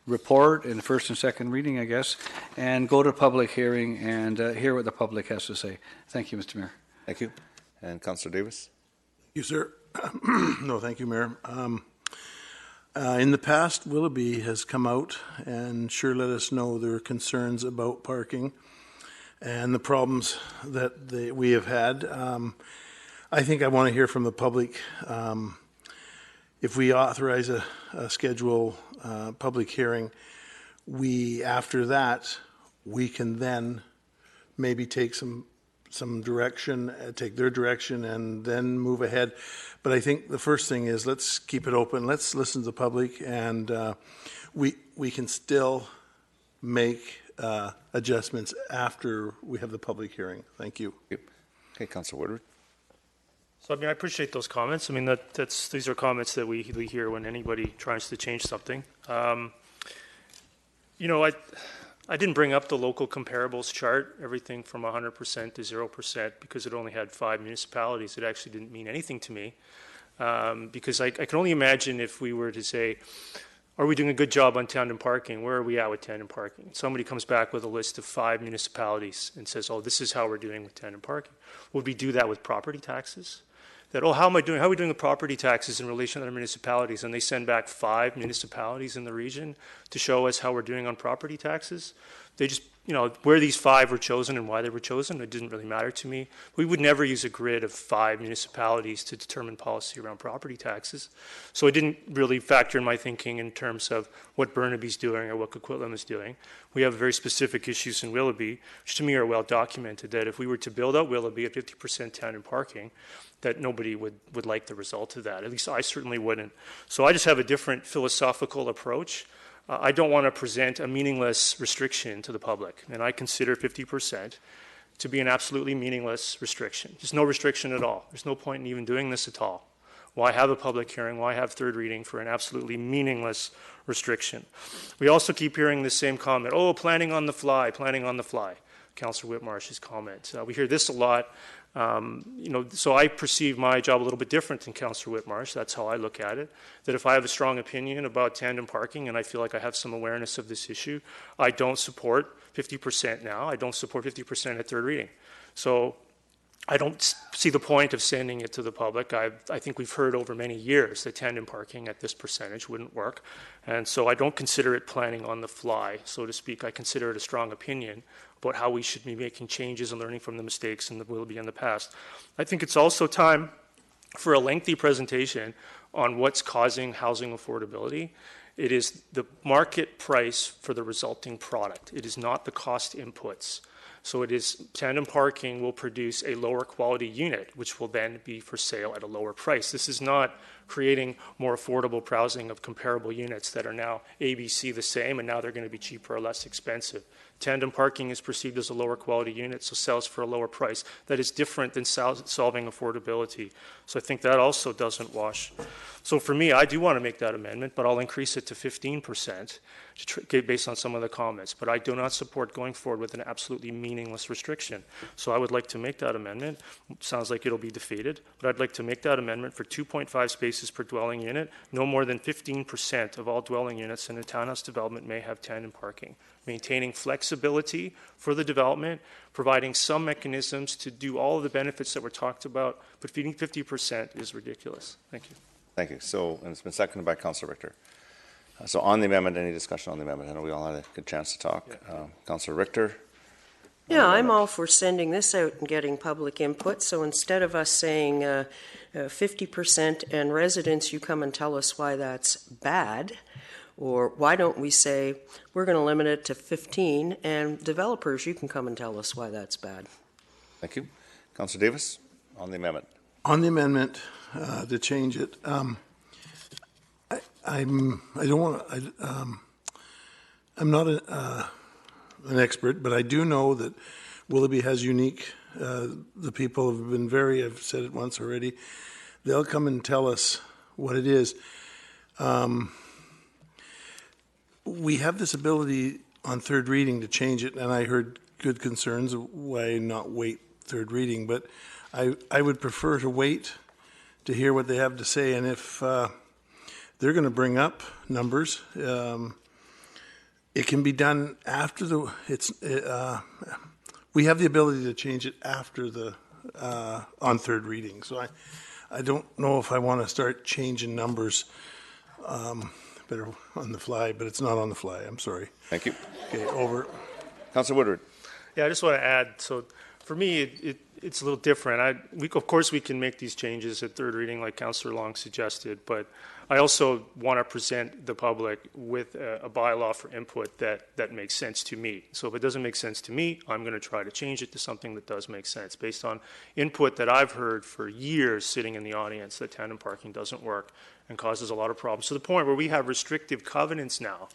report in the first and second reading, I guess, and go to public hearing and hear what the public has to say. Thank you, Mr. Mayor. Thank you. And Councillor Davis. Thank you, sir. No, thank you, Mayor. In the past, Willoughby has come out and sure let us know their concerns about parking and the problems that we have had. I think I want to hear from the public. If we authorize a schedule public hearing, after that, we can then maybe take some direction, take their direction, and then move ahead. But I think the first thing is let's keep it open. Let's listen to the public, and we can still make adjustments after we have the public hearing. Thank you. Okay, Councillor Woodward. So, I appreciate those comments. These are comments that we hear when anybody tries to change something. I didn't bring up the local comparables chart, everything from 100% to 0%, because it only had 5 municipalities. It actually didn't mean anything to me, because I can only imagine if we were to say, are we doing a good job on tandem parking? Where are we at with tandem parking? Somebody comes back with a list of 5 municipalities and says, oh, this is how we're doing with tandem parking. Would we do that with property taxes? That, oh, how are we doing the property taxes in relation to other municipalities? And they send back 5 municipalities in the region to show us how we're doing on property taxes. They just, where these 5 were chosen and why they were chosen, it didn't really matter to me. We would never use a grid of 5 municipalities to determine policy around property taxes. So it didn't really factor in my thinking in terms of what Burnaby's doing or what Coquitlam is doing. We have very specific issues in Willoughby, which to me are well documented, that if we were to build out Willoughby at 50% tandem parking, that nobody would like the result of that. At least I certainly wouldn't. So I just have a different philosophical approach. I don't want to present a meaningless restriction to the public, and I consider 50% to be an absolutely meaningless restriction. There's no restriction at all. There's no point in even doing this at all. Why have a public hearing? Why have third reading for an absolutely meaningless restriction? We also keep hearing the same comment, oh, planning on the fly, Councillor Whitmarsh's comment. We hear this a lot. So I perceive my job a little bit different than Councillor Whitmarsh. That's how I look at it. That if I have a strong opinion about tandem parking and I feel like I have some awareness of this issue, I don't support 50% now. I don't support 50% at third reading. So I don't see the point of sending it to the public. I think we've heard over many years that tandem parking at this percentage wouldn't work. And so I don't consider it planning on the fly, so to speak. I consider it a strong opinion about how we should be making changes and learning from the mistakes and the Willoughby in the past. I think it's also time for a lengthy presentation on what's causing housing affordability. It is the market price for the resulting product. It is not the cost inputs. So it is tandem parking will produce a lower quality unit, which will then be for sale at a lower price. This is not creating more affordable housing of comparable units that are now ABC the same, and now they're going to be cheaper or less expensive. Tandem parking is perceived as a lower quality unit, so sells for a lower price. That is different than solving affordability. So I think that also doesn't wash. So for me, I do want to make that amendment, but I'll increase it to 15% based on some of the comments. But I do not support going forward with an absolutely meaningless restriction. So I would like to make that amendment. Sounds like it'll be defeated, but I'd like to make that amendment for 2.5 spaces per dwelling unit. No more than 15% of all dwelling units in a townhouse development may have tandem parking. Maintaining flexibility for the development, providing some mechanisms to do all of the benefits that were talked about, but feeding 50% is ridiculous. Thank you. Thank you. So, and it's been seconded by Councillor Richter. So on the amendment, any discussion on the amendment? I know we all had a good chance to talk. Councillor Richter? Yeah, I'm all for sending this out and getting public input. So instead of us saying 50% and residents, you come and tell us why that's bad, or why don't we say we're going to limit it to 15 and developers, you can come and tell us why that's bad. Thank you. Councillor Davis, on the amendment. On the amendment to change it, I'm not an expert, but I do know that Willoughby has unique. The people have been I've said it once already. They'll come and tell us what it is. We have this ability on third reading to change it, and I heard good concerns of why not wait third reading, but I would prefer to wait to hear what they have to say, and if they're going to bring up numbers, it can be done after we have the ability to change it after the on third reading. So I don't know if I want to start changing numbers better on the fly, but it's not on the fly. I'm sorry. Thank you. Okay, over. Councillor Woodward. Yeah, I just want to add, so for me, it's a little different. Of course, we can make these changes at third reading like Councillor Long suggested, but I also want to present the public with a bylaw for input that makes sense to me. So if it doesn't make sense to me, I'm going to try to change it to something that does make sense based on input that I've heard for years sitting in the audience that tandem parking doesn't work and causes a lot of problems, to the point where we have restrictive covenants now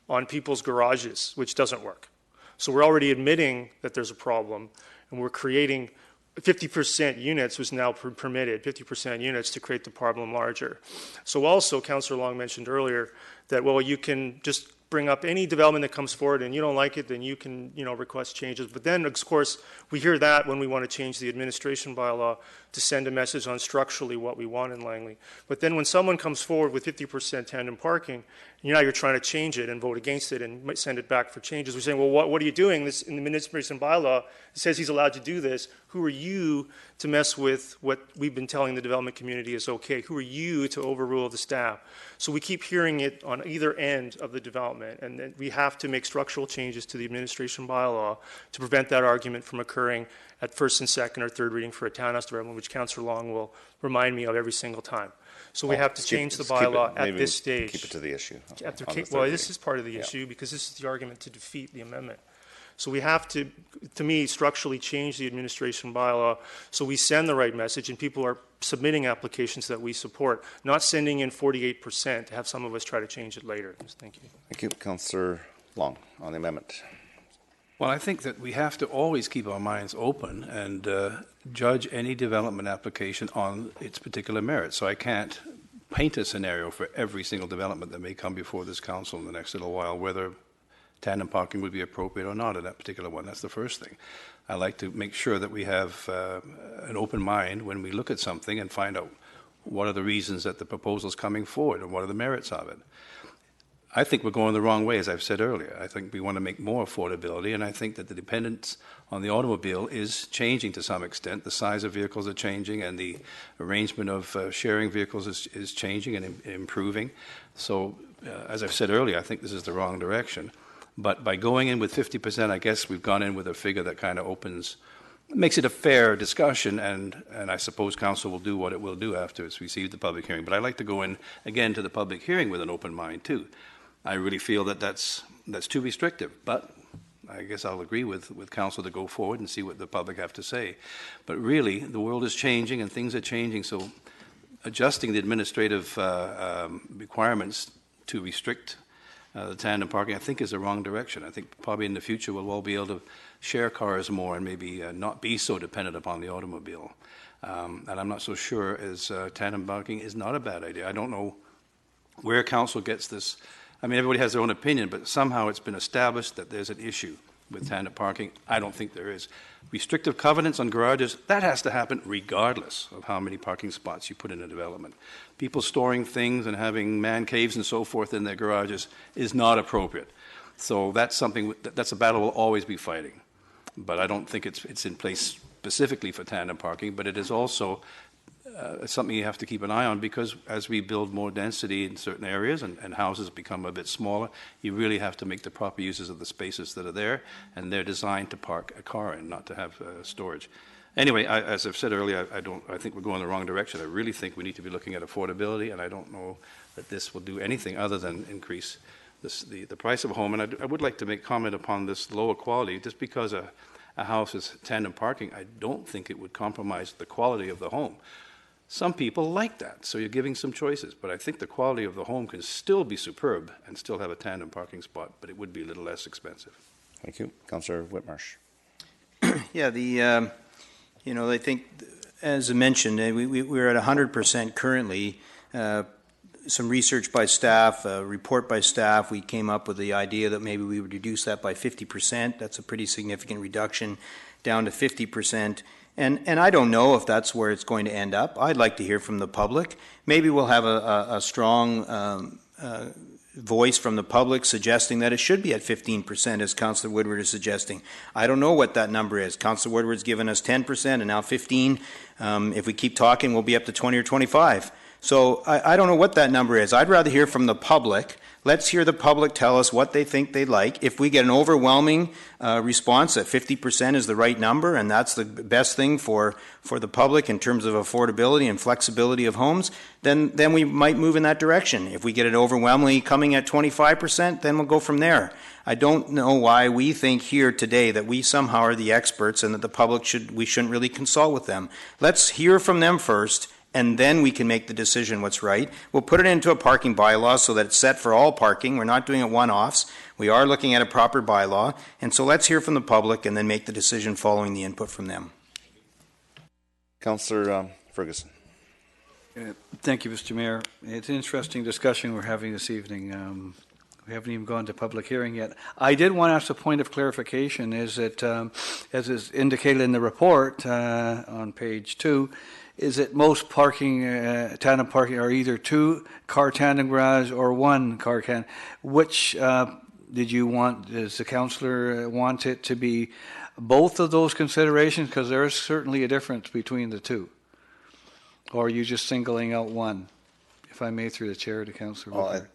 on people's garages, which doesn't work. So we're already admitting that there's a problem, and we're creating 50% units was now permitted, 50% units, to create the problem larger. So also, Councillor Long mentioned earlier that, well, you can just bring up any development that comes forward and you don't like it, then you can, request changes. But then, of course, we hear that when we want to change the administration bylaw to send a message on structurally what we want in Langley. But then when someone comes forward with 50% tandem parking, now you're trying to change it and vote against it and send it back for changes. We're saying, well, what are you doing? This in the administration bylaw, it says he's allowed to do this. Who are you to mess with what we've been telling the development community is okay? Who are you to overrule the staff? So we keep hearing it on either end of the development, and then we have to make structural changes to the administration bylaw to prevent that argument from occurring at first and second or third reading for a townhouse development, which Councillor Long will remind me of every single time. So we have to change the bylaw at this stage. Keep it to the issue. Well, this is part of the issue because this is the argument to defeat the amendment. So we have to me, structurally change the administration bylaw so we send the right message and people are submitting applications that we support, not sending in 48% to have some of us try to change it later. Thank you. Thank you. Councillor Long on the amendment. Well, I think that we have to always keep our minds open and judge any development application on its particular merits. So I can't paint a scenario for every single development that may come before this council in the next little while, whether tandem parking would be appropriate or not in that particular one. That's the first thing. I like to make sure that we have an open mind when we look at something and find out what are the reasons that the proposal is coming forward and what are the merits of it. I think we're going the wrong way, as I've said earlier. I think we want to make more affordability, and I think that the dependence on the automobile is changing to some extent. The size of vehicles are changing, and the arrangement of sharing vehicles is changing and improving. So, as I've said earlier, I think this is the wrong direction. But by going in with 50%, I guess we've gone in with a figure that kind of opens makes it a fair discussion, and I suppose council will do what it will do after it's received the public hearing. But I'd like to go in again to the public hearing with an open mind too. I really feel that that's too restrictive, but I guess I'll agree with council to go forward and see what the public have to say. But really, the world is changing and things are changing, so adjusting the administrative requirements to restrict the tandem parking, I think, is the wrong direction. I think probably in the future we'll all be able to share cars more and maybe not be so dependent upon the automobile. And I'm not so sure as tandem parking is not a bad idea. I don't know where council gets this. I mean, everybody has their own opinion, but somehow it's been established that there's an issue with tandem parking. I don't think there is. Restrictive covenants on garages, that has to happen regardless of how many parking spots you put in a development. People storing things and having man caves and so forth in their garages is not appropriate. So that's something, that's a battle we'll always be fighting. But I don't think it's in place specifically for tandem parking, but it is also something you have to keep an eye on, because as we build more density in certain areas and houses become a bit smaller, you really have to make the proper uses of the spaces that are there, and they're designed to park a car in, not to have storage. Anyway, as I've said earlier, I think we're going the wrong direction. I really think we need to be looking at affordability, and I don't know that this will do anything other than increase the price of a home. And I would like to make comment upon this lower quality. Just because a house is tandem parking, I don't think it would compromise the quality of the home. Some people like that, so you're giving some choices, but I think the quality of the home can still be superb and still have a tandem parking spot, but it would be a little less expensive. Thank you. Councillor Whitmarsh. Yeah, I think, as I mentioned, we're at 100% currently. Some research by staff, a report by staff, we came up with the idea that maybe we would reduce that by 50%. That's a pretty significant reduction, down to 50%. And I don't know if that's where it's going to end up. I'd like to hear from the public. Maybe we'll have a strong voice from the public suggesting that it should be at 15%, as Councillor Woodward is suggesting. I don't know what that number is. Councillor Woodward's given us 10% and now 15%. If we keep talking, we'll be up to 20 or 25. So I don't know what that number is. I'd rather hear from the public. Let's hear the public tell us what they think they'd like. If we get an overwhelming response that 50% is the right number and that's the best thing for the public in terms of affordability and flexibility of homes, then we might move in that direction. If we get it overwhelmingly coming at 25%, then we'll go from there. I don't know why we think here today that we somehow are the experts and that the public we shouldn't really consult with them. Let's hear from them first, and then we can make the decision what's right. We'll put it into a parking bylaw so that it's set for all parking. We're not doing it one-offs. We are looking at a proper bylaw. And so let's hear from the public and then make the decision following the input from them. Councillor Ferguson. Thank you, Mr. Mayor. It's an interesting discussion we're having this evening. We haven't even gone to public hearing yet. I did want to ask a point of clarification, is that, as is indicated in the report on page 2, is that most parking, tandem parking, are either 2-car tandem garage or 1-car tandem. Which did you want, does the councillor want it to be both of those considerations? Because there is certainly a difference between the two. Or are you just singling out one? If I may, through the chair to Councillor Whitmer. I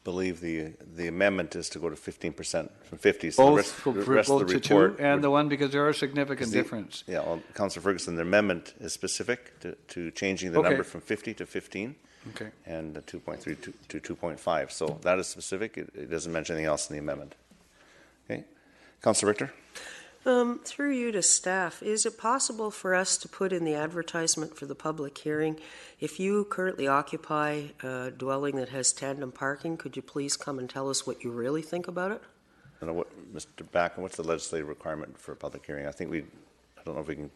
believe the amendment is to go to 15% from 50. So both the rest of the report, 2 and the 1, because there are significant difference. Yeah, well, Councillor Ferguson, the amendment is specific to changing the number from 50 to 15. Okay. And 2.3 to 2.5. So that is specific. It doesn't mention anything else in the amendment. Okay. Councillor Richter. Through you to staff, is it possible for us to put in the advertisement for the public hearing, if you currently occupy a dwelling that has tandem parking, could you please come and tell us what you really think about it? I don't know what, Mr. Backen, what's the legislative requirement for a public hearing? I don't know if we can.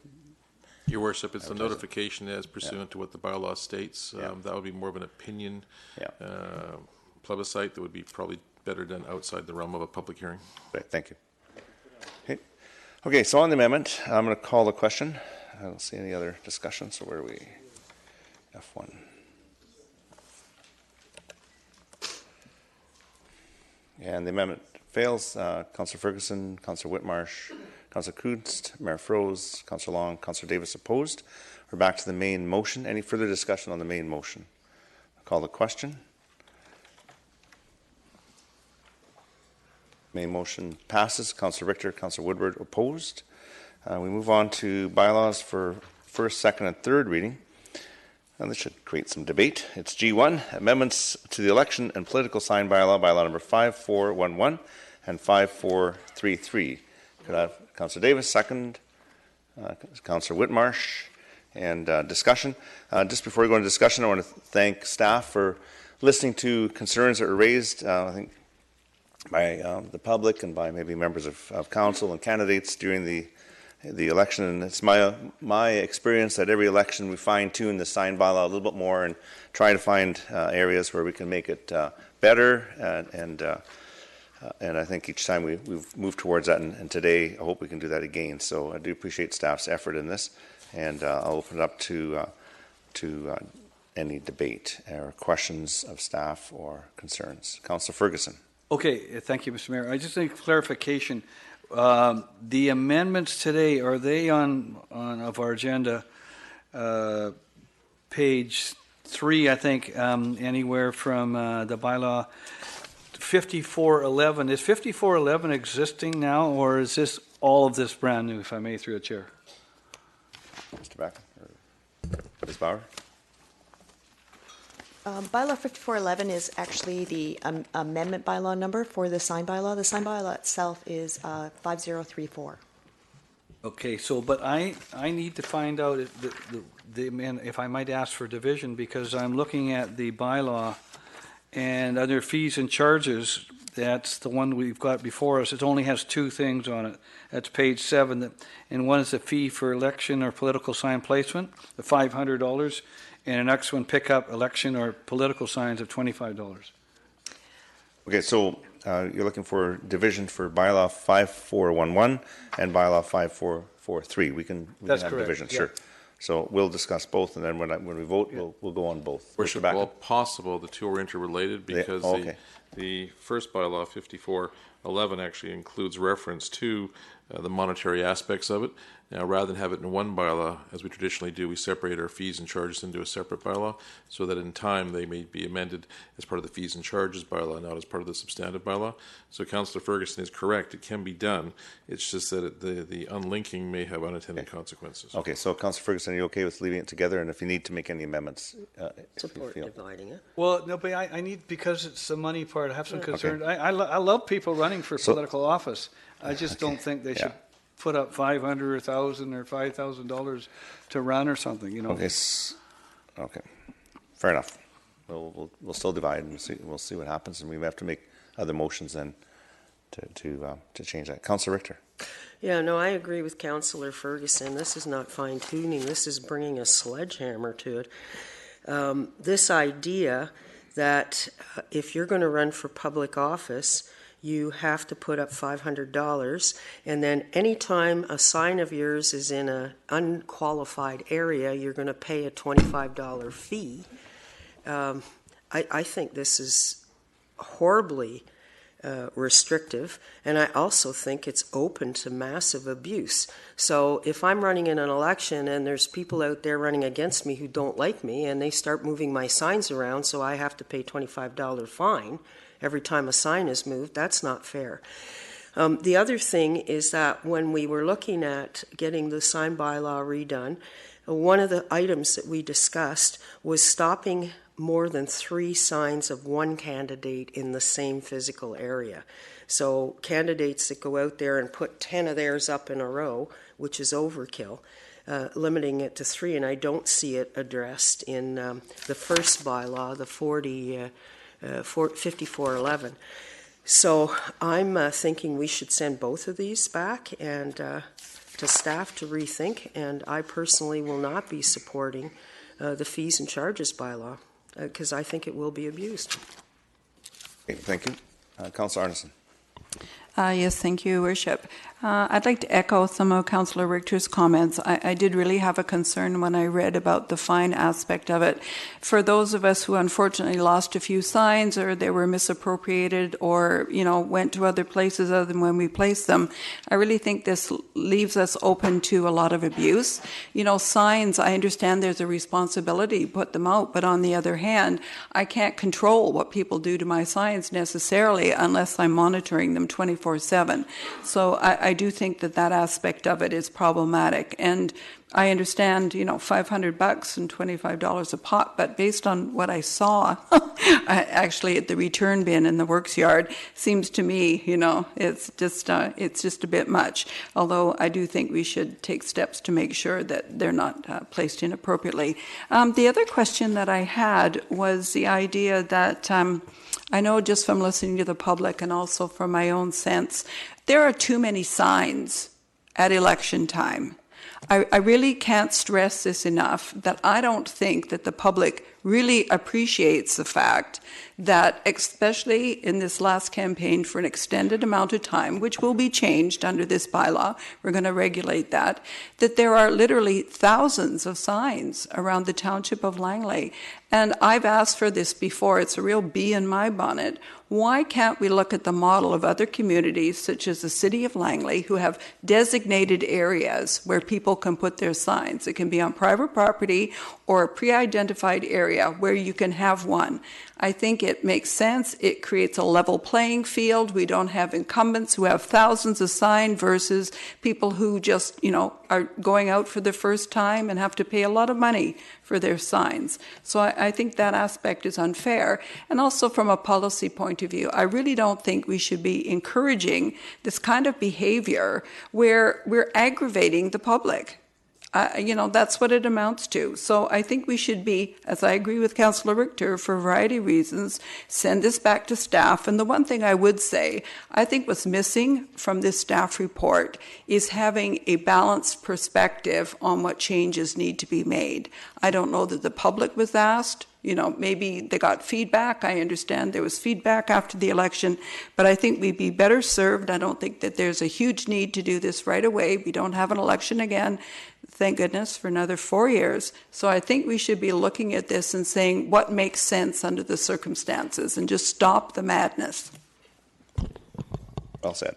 Your Worship, it's the notification as pursuant to what the bylaw states. That would be more of an opinion plebiscite that would be probably better done outside the realm of a public hearing. Great, thank you. Okay, so on the amendment, I'm going to call the question. I don't see any other discussion, so where are we? F1. And the amendment fails. Councillor Ferguson, Councillor Whitmarsh, Councillor Kunst, Mayor Froese, Councillor Long, Councillor Davis opposed. We're back to the main motion. Any further discussion on the main motion? I'll call the question. Main motion passes. Councillor Richter, Councillor Woodward opposed. We move on to bylaws for first, second, and third reading. And this should create some debate. It's G1, amendments to the election and political sign bylaw, bylaw number 5411 and 5433. Could I have Councillor Davis second, Councillor Whitmarsh, and discussion. Just before we go into discussion, I want to thank staff for listening to concerns that were raised, I think, by the public and by maybe members of council and candidates during the election. And it's my experience that every election we fine-tune the sign bylaw a little bit more and try to find areas where we can make it better. And I think each time we've moved towards that. And today, I hope we can do that again. So I do appreciate staff's effort in this. And I'll open it up to any debate or questions of staff or concerns. Councillor Ferguson. Okay, thank you, Mr. Mayor. I just need clarification. The amendments today, are they on of our agenda, page 3, I think, anywhere from the bylaw 5411. Is 5411 existing now, or is this all of this brand new, if I may, through a chair? Mr. Backer or Ms. Bauer? Bylaw 5411 is actually the amendment bylaw number for the sign bylaw. The sign bylaw itself is 5034. Okay, so, but I need to find out if I might ask for division, because I'm looking at the bylaw, and under fees and charges, that's the one we've got before us. It only has 2 things on it. That's page 7, and one is the fee for election or political sign placement, the $500, and the next one, pick up election or political signs of $25. Okay, so you're looking for division for bylaw 5411 and bylaw 5443. We can have correct. division, Yeah. sure. So we'll discuss both, and then when we vote, we'll go on both. Worship, well, possible, the two are interrelated because the first bylaw, 5411, actually includes reference to the monetary aspects of it. Now, rather than have it in one bylaw, as we traditionally do, we separate our fees and charges into a separate bylaw so that in time they may be amended as part of the fees and charges bylaw, not as part of the substantive bylaw. So Councillor Ferguson is correct. It can be done. It's just that the unlinking may have unintended consequences. Okay, so Councillor Ferguson, are you okay with leaving it together? And if you need to make any amendments, Support dividing it. Well, no, but I need, because it's the money part, I have some concern. Okay. I love people running for political office. I just don't think they should put up $500 or $1,000 or $5,000 to run or something, you know. Okay, okay, fair enough. We'll still divide and we'll see what happens, and we have to make other motions then to change that. Councillor Richter. Yeah, no, I agree with Councillor Ferguson. This is not fine tuning. This is bringing a sledgehammer to it. This idea that if you're going to run for public office, you have to put up $500, and then anytime a sign of yours is in an unqualified area, you're going to pay a $25 fee. I think this is horribly restrictive, and I also think it's open to massive abuse. So if I'm running in an election and there's people out there running against me who don't like me, and they start moving my signs around so I have to pay $25 fine every time a sign is moved, that's not fair. The other thing is that when we were looking at getting the sign bylaw redone, one of the items that we discussed was stopping more than 3 signs of one candidate in the same physical area. So candidates that go out there and put 10 of theirs up in a row, which is overkill, limiting it to 3, and I don't see it addressed in the first bylaw, the 5411. So I'm thinking we should send both of these back and to staff to rethink, and I personally will not be supporting the fees and charges bylaw because I think it will be abused. Okay, thank you. Councillor Arneson. Yes, thank you, Worship. I'd like to echo some of Councillor Richter's comments. I did really have a concern when I read about the fine aspect of it. For those of us who unfortunately lost a few signs, or they were misappropriated, or went to other places other than when we placed them, I really think this leaves us open to a lot of abuse. Signs, I understand there's a responsibility to put them out, but on the other hand, I can't control what people do to my signs necessarily unless I'm monitoring them 24/7. 24/7. So I do think that that aspect of it is problematic. And I understand, $500 and $25 a pot, but based on what I saw, actually at the return bin in the works yard, seems to me, it's just a bit much. Although I do think we should take steps to make sure that they're not placed inappropriately. The other question that I had was the idea that I know just from listening to the public and also from my own sense, there are too many signs at election time. I really can't stress this enough, that I don't think that the public really appreciates the fact that, especially in this last campaign for an extended amount of time, which will be changed under this bylaw, we're going to regulate that there are literally thousands of signs around the township of Langley. And I've asked for this before, it's a real bee in my bonnet. Why can't we look at the model of other communities, such as the city of Langley, who have designated areas where people can put their signs? It can be on private property or a pre-identified area where you can have one. I think it makes sense. It creates a level playing field. We don't have incumbents who have thousands of signs versus people who just, are going out for the first time and have to pay a lot of money for their signs. So I think that aspect is unfair. And also from a policy point of view, I really don't think we should be encouraging this kind of behavior where we're aggravating the public. That's what it amounts to. So I think we should be, as I agree with Councillor Richter, for a variety of reasons, send this back to staff. And the one thing I would say, I think what's missing from this staff report is having a balanced perspective on what changes need to be made. I don't know that the public was asked. Maybe they got feedback. I understand there was feedback after the election, but I think we'd be better served. I don't think that there's a huge need to do this right away. We don't have an election again, thank goodness, for another 4 years. So I think we should be looking at this and saying what makes sense under the circumstances and just stop the madness. Well said.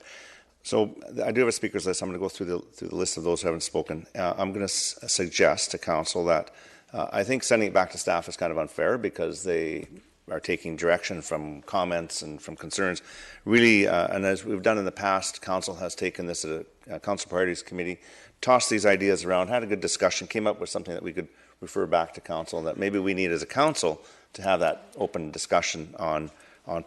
So I do have a speakers list. I'm going to go through the list of those who haven't spoken. I'm going to suggest to council that I think sending it back to staff is kind of unfair because they are taking direction from comments and from concerns. Really, and as we've done in the past, council has taken this at a council priorities committee, tossed these ideas around, had a good discussion, came up with something that we could refer back to council, that maybe we need as a council to have that open discussion on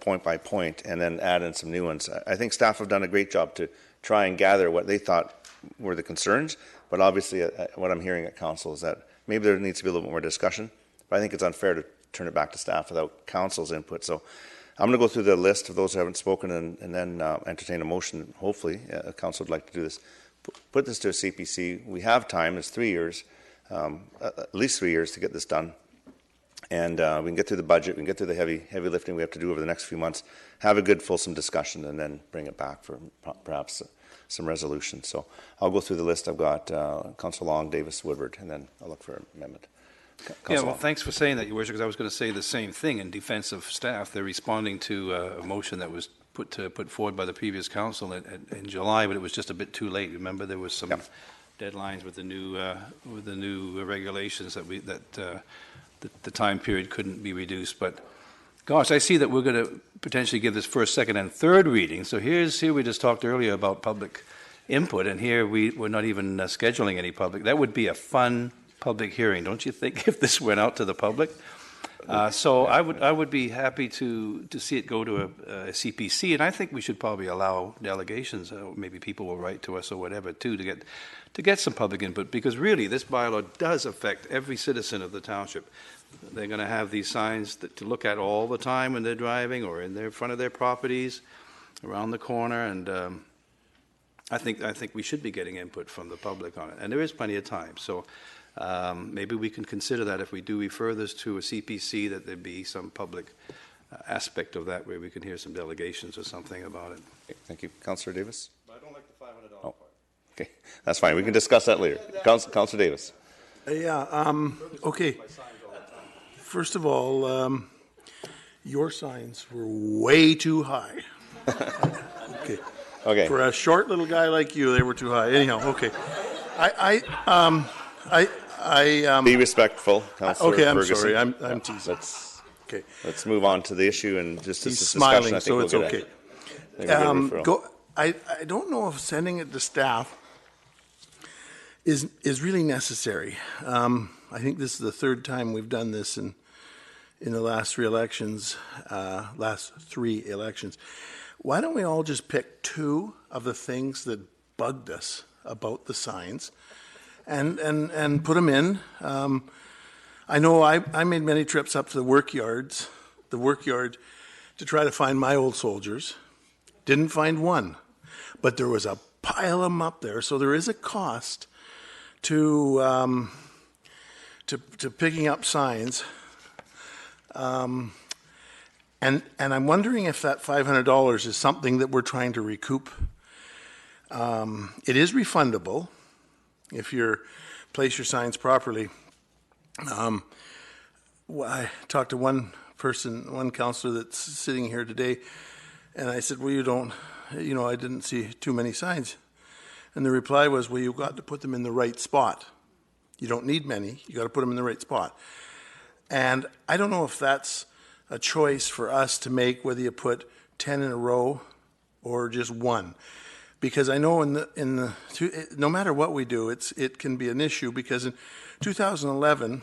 point by point and then add in some new ones. I think staff have done a great job to try and gather what they thought were the concerns, but obviously what I'm hearing at council is that maybe there needs to be a little bit more discussion, but I think it's unfair to turn it back to staff without council's input. So I'm going to go through the list of those who haven't spoken and then entertain a motion. Hopefully, council would like to do this. Put this to a CPC. We have time. It's 3 years, at least 3 years to get this done. And we can get through the budget. We can get through the heavy lifting we have to do over the next few months, have a good fulsome discussion, and then bring it back for perhaps some resolution. So I'll go through the list. I've got Councillor Long, Davis, Woodward, and then I'll look for an amendment. Thanks for saying that, Your Worship, because I was going to say the same thing in defense of staff. They're responding to a motion that was put forward by the previous council in July, but it was just a bit too late. Remember, there was some deadlines with the new regulations that the time period couldn't be reduced. But gosh, I see that we're going to potentially give this first, second, and third reading. So here we just talked earlier about public input, and here we're not even scheduling any public. That would be a fun public hearing, don't you think, if this went out to the public? So I would be happy to see it go to a CPC, and I think we should probably allow delegations. Maybe people will write to us or whatever too to get some public input, because really this bylaw does affect every citizen of the township. They're going to have these signs to look at all the time when they're driving or in front of their properties, around the corner, and I think we should be getting input from the public on it, and there is plenty of time. So. Maybe we can consider that if we do refer this to a CPC, that there be some public aspect of that where we can hear some delegations or something about it. Okay, thank you. Councillor Davis? But I don't like the $500 part. Okay, that's fine. We can discuss that later. Councillor Davis. Okay. First of all, your signs were way too high. Okay. For a short little guy like you, they were too high. Anyhow, okay. Be respectful, Councillor Okay, I'm Ferguson. sorry. I'm teasing. Let's move on to the issue and just He's this smiling, discussion. I think so it's okay. I don't know if sending it to staff is really necessary. I think this is the third time we've done this in the last three elections. Why don't we all just pick two of the things that bugged us about the signs and put them in? I know I made many trips up to the workyard to try to find my old soldiers. Didn't find one, but there was a pile of them up there. So there is a cost to picking up signs. And I'm wondering if that $500 is something that we're trying to recoup. It is refundable if you place your signs properly. I talked to one councillor that's sitting here today, and I said, well, I didn't see too many signs. And the reply was, well, you've got to put them in the right spot. You don't need many, you got to put them in the right spot. And I don't know if that's a choice for us to make, whether you put 10 in a row or just one. Because I know no matter what we do, it can be an issue, because in 2011,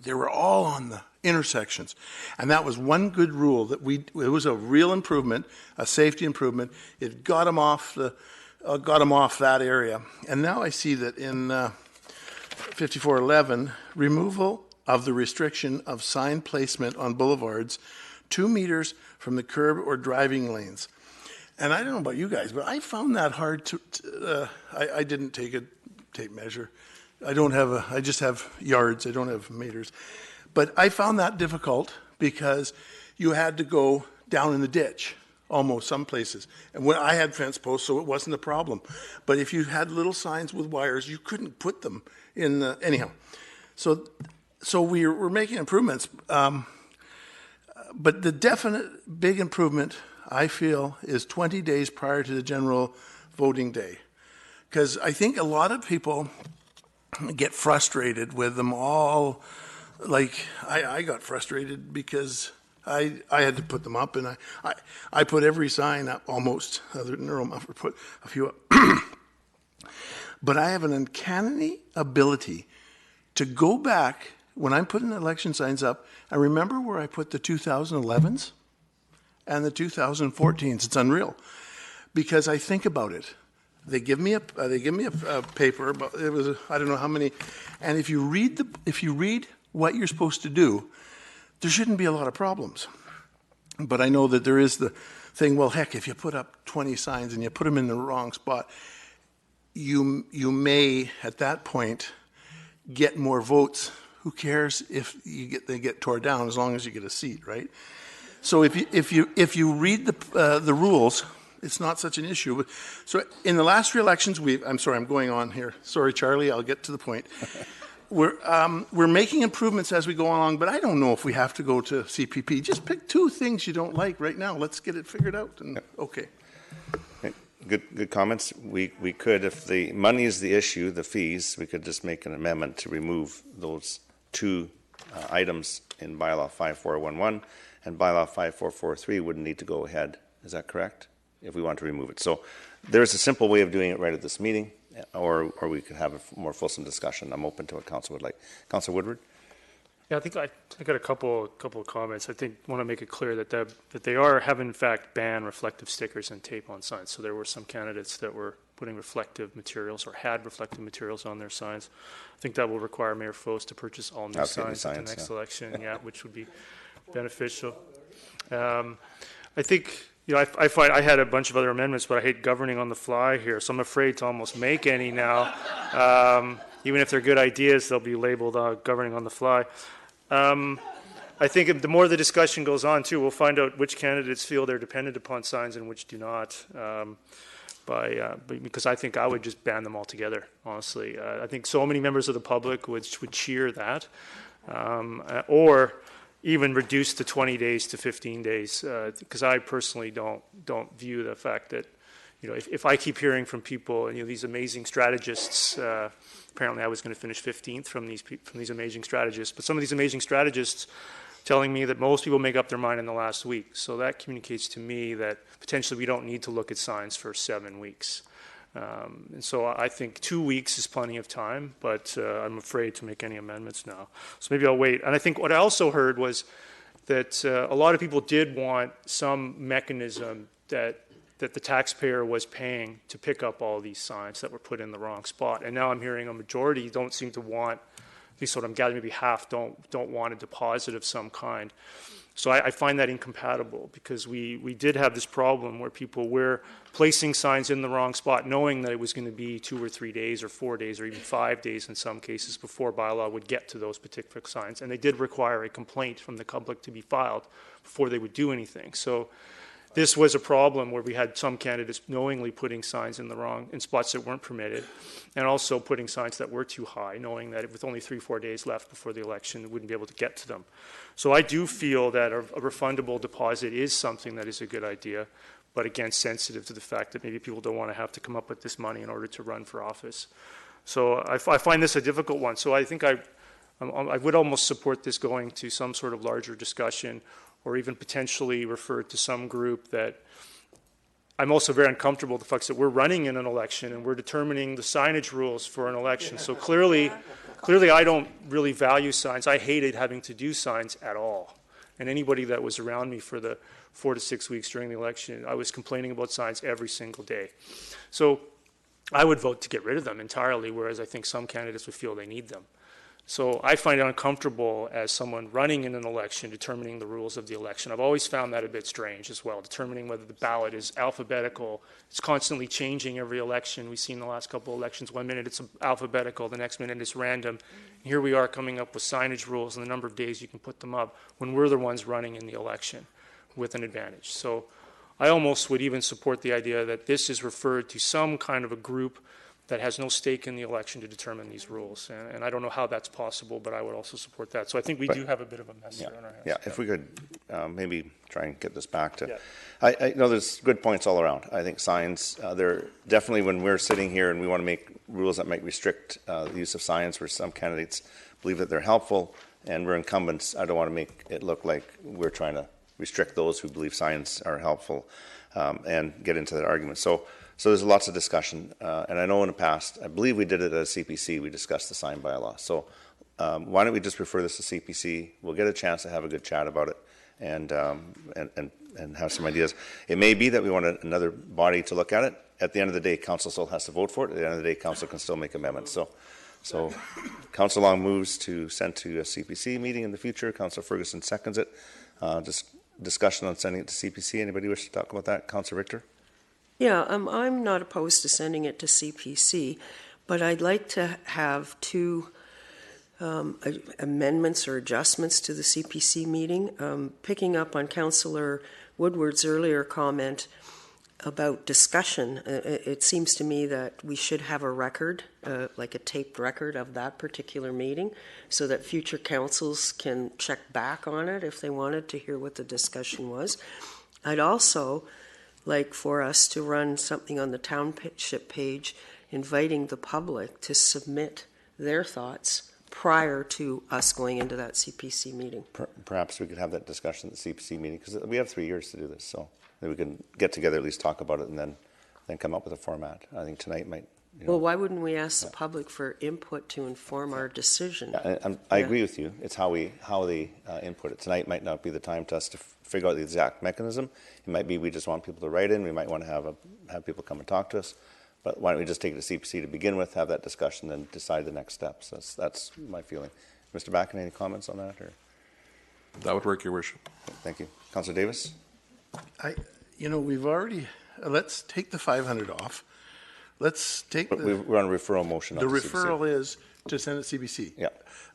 they were all on the intersections. And that was one good rule, that it was a real improvement, a safety improvement. It got them off that area. And now I see that in 5411, removal of the restriction of sign placement on boulevards 2 meters from the curb or driving lanes. And I don't know about you guys, but I found that hard I didn't take a tape measure. I just have yards, I don't have meters. But I found that difficult because you had to go down in the ditch, almost some places. And when I had fence posts, so it wasn't a problem. But if you had little signs with wires, you couldn't put them in anyhow. So we're making improvements, but the definite big improvement, I feel, is 20 days prior to the general voting day. Because I think a lot of people get frustrated with them all. Like, I got frustrated because I had to put them up, and I put every sign up almost, other than Earl Muffer put a few up. But I have an uncanny ability to go back when I'm putting election signs up, I remember where I put the 2011s and the 2014s. It's unreal, because I think about it. They give me a paper, but it was I don't know how many, and if you read what you're supposed to do, there shouldn't be a lot of problems. But I know that there is the thing. Well, heck, if you put up 20 signs and you put them in the wrong spot, you may at that point get more votes. Who cares if they get tore down, as long as you get a seat, right? So if you read the rules, it's not such an issue. So in the last three elections, I'm sorry, I'm going on here. Sorry, Charlie, I'll get to the point. We're making improvements as we go along, but I don't know if we have to go to CPP. Just pick two things you don't like right now. Let's get it figured out. And okay. Good comments. We could, if the money is the issue, the fees, we could just make an amendment to remove those two items in bylaw 5411, and bylaw 5443 wouldn't need to go ahead. Is that correct? If we want to remove it. So there's a simple way of doing it right at this meeting, or we could have a more fulsome discussion. I'm open to what Council would like. Councillor Woodward? Yeah, I think I got a couple of comments. I want to make it clear that they have in fact banned reflective stickers and tape on signs. So there were some candidates that were putting reflective materials or had reflective materials on their signs. I think that will require Mayor Foss to purchase all new signs at the next election, which would be beneficial. I think, I find I had a bunch of other amendments, but I hate governing on the fly here, so I'm afraid to almost make any now. Even if they're good ideas, they'll be labeled governing on the fly. I think the more the discussion goes on, too, we'll find out which candidates feel they're dependent upon signs and which do not. Because I think I would just ban them altogether, honestly. I think so many members of the public would cheer that, or even reduce the 20 days to 15 days, because I personally don't view the fact that, if I keep hearing from people, these amazing strategists. Apparently, I was going to finish 15th from these amazing strategists, but some of these amazing strategists telling me that most people make up their mind in the last week. So that communicates to me that potentially we don't need to look at signs for 7 weeks. And so I think 2 weeks is plenty of time, but I'm afraid to make any amendments now. So maybe I'll wait. And I think what I also heard was that a lot of people did want some mechanism that the taxpayer was paying to pick up all these signs that were put in the wrong spot. And now I'm hearing a majority don't seem to want, at least what I'm gathering, maybe half don't want a deposit of some kind. So I find that incompatible, because we did have this problem where people were placing signs in the wrong spot, knowing that it was going to be 2 or 3 days or 4 days or even 5 days in some cases before bylaw would get to those particular signs. And they did require a complaint from the public to be filed before they would do anything. So this was a problem where we had some candidates knowingly putting signs in spots that weren't permitted, and also putting signs that were too high, knowing that with only 3-4 days left before the election, they wouldn't be able to get to them. So I do feel that a refundable deposit is something that is a good idea, but again, sensitive to the fact that maybe people don't want to have to come up with this money in order to run for office. So I find this a difficult one. So I think I would almost support this going to some sort of larger discussion, or even potentially refer to some group that I'm also very uncomfortable with the fact that we're running in an election and we're determining the signage rules for an election. So clearly I don't really value signs. I hated having to do signs at all. And anybody that was around me for the 4 to 6 weeks during the election, I was complaining about signs every single day. So I would vote to get rid of them entirely, whereas I think some candidates would feel they need them. So I find it uncomfortable as someone running in an election, determining the rules of the election. I've always found that a bit strange as well, determining whether the ballot is alphabetical. It's constantly changing every election. We've seen the last couple of elections. 1 minute it's alphabetical, the next minute it's random. And here we are coming up with signage rules and the number of days you can put them up when we're the ones running in the election with an advantage. So I almost would even support the idea that this is referred to some kind of a group that has no stake in the election to determine these rules. And I don't know how that's possible, but I would also support that. So I think we do have a bit of a mess here on our hands. Yeah, if we could maybe try and get this back to... I know there's good points all around. I think signs, they're definitely, when we're sitting here and we want to make rules that might restrict the use of signs, where some candidates believe that they're helpful, and we're incumbents, I don't want to make it look like we're trying to restrict those who believe signs are helpful and get into that argument. So there's lots of discussion, and I know in the past, I believe we did it at CPC, we discussed the sign bylaw. So why don't we just refer this to CPC? We'll get a chance to have a good chat about it and have some ideas. It may be that we want another body to look at it. At the end of the day, council still has to vote for it. At the end of the day, council can still make amendments. So Councillor Long moves to send to a CPC meeting in the future. Councillor Ferguson seconds it. Just discussion on sending it to CPC. Anybody wish to talk about that? Councillor Richter? Yeah, I'm not opposed to sending it to CPC, but I'd like to have 2 amendments or adjustments to the CPC meeting. Picking up on Councillor Woodward's earlier comment about discussion, it seems to me that we should have a record, like a taped record of that particular meeting, so that future councils can check back on it if they wanted to hear what the discussion was. I'd also like for us to run something on the township page inviting the public to submit their thoughts prior to us going into that CPC meeting. Perhaps we could have that discussion at the CPC meeting, because we have 3 years to do this, so maybe we can get together, at least talk about it, and then come up with a format. I think tonight might... Well, why wouldn't we ask the public for input to inform our decision? Yeah, I agree with you. It's how they input it. Tonight might not be the time to us to figure out the exact mechanism. It might be we just want people to write in. We might want to have people come and talk to us. But why don't we just take it to CPC to begin with, have that discussion, and decide the next steps? That's my feeling. Mr. Backen, any comments on that? Or? That would work, Your Worship. Thank you. Councillor Davis? We've already... let's take the 500 off. Let's take we're on a referral motion. The referral is to send it to CBC. Yeah.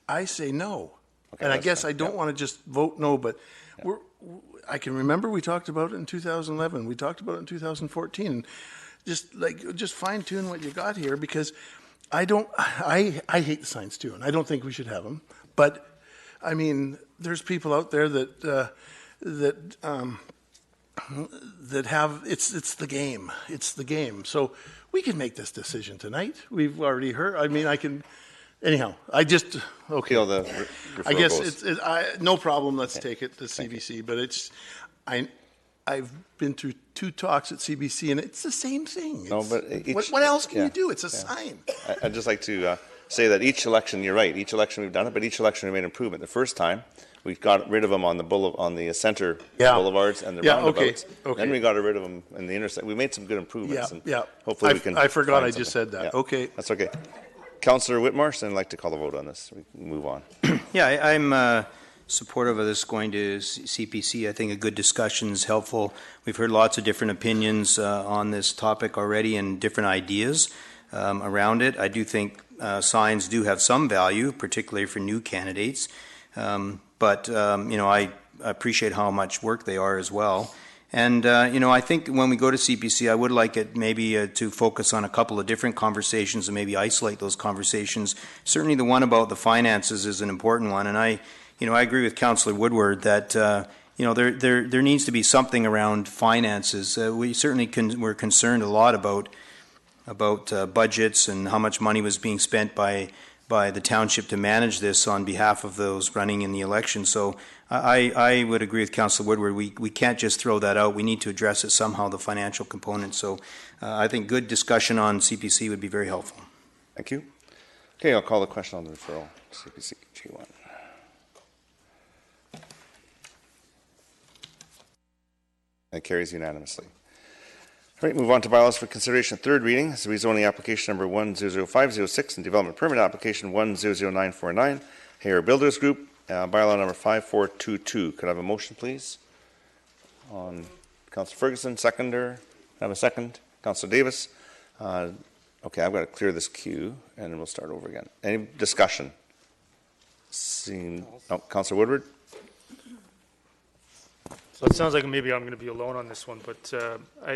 I say no. Okay, and I guess fine. I don't want to just vote no, but I can remember we talked about it in 2011. We talked about it in 2014. Just fine tune what you got here, because I hate the signs too, and I don't think we should have them. But I mean, there's people out there that have it's the game. It's the game. So we can make this decision tonight. We've already heard. I mean, anyhow, I just, okay. Feel the I guess referral no problem, let's take it to CBC, but I've been through 2 talks at CBC, and it's the same thing. No, but what else can you do? It's a sign. I'd just like to say that each election, you're right, each election we've done it, but each election we made improvement. The first time, we got rid of them on the center boulevards and the roundabouts. Okay. Then we got rid of them in the intersect. We made some good improvements. Yeah. Hopefully we can. I forgot I find just something. said that. Yeah. Okay. That's okay. Councillor Whitmore, so I'd like to call the vote on this. We can move on. Yeah, I'm supportive of this going to CPC. I think a good discussion is helpful. We've heard lots of different opinions on this topic already and different ideas around it. I do think signs do have some value, particularly for new candidates. But I appreciate how much work they are as well. And, I think when we go to CPC, I would like it maybe to focus on a couple of different conversations and maybe isolate those conversations. Certainly the one about the finances is an important one. And I agree with Councillor Woodward that, there needs to be something around finances. We certainly we're concerned a lot about budgets and how much money was being spent by the township to manage this on behalf of those running in the election. So I would agree with Councillor Woodward. We can't just throw that out. We need to address it somehow, the financial component. So I think good discussion on CPC would be very helpful. Thank you. Okay, I'll call the question on the referral. CPC G1. That carries unanimously. All right, move on to bylaws for consideration. Third reading is rezoning application number 100506 and development permit application 100949. Hayer Builders Group, bylaw number 5422. Could I have a motion, please? On Councillor Ferguson, seconder. Can I have a second? Councillor Davis. Okay, I've got to clear this queue, and then we'll start over again. Any discussion? Seeing, Councillor Woodward. So it sounds like maybe I'm going to be alone on this one, but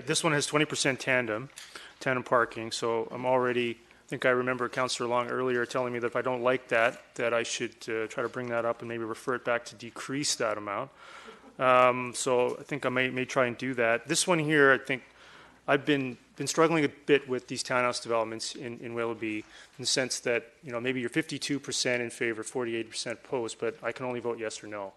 this one has 20% tandem parking. So I'm already, I think I remember Councillor Long earlier telling me that if I don't like that I should try to bring that up and maybe refer it back to decrease that amount. So I think I may try and do that. This one here, I think I've been struggling a bit with these townhouse developments in Willoughby in the sense that, maybe you're 52% in favor, 48% opposed, but I can only vote yes or no.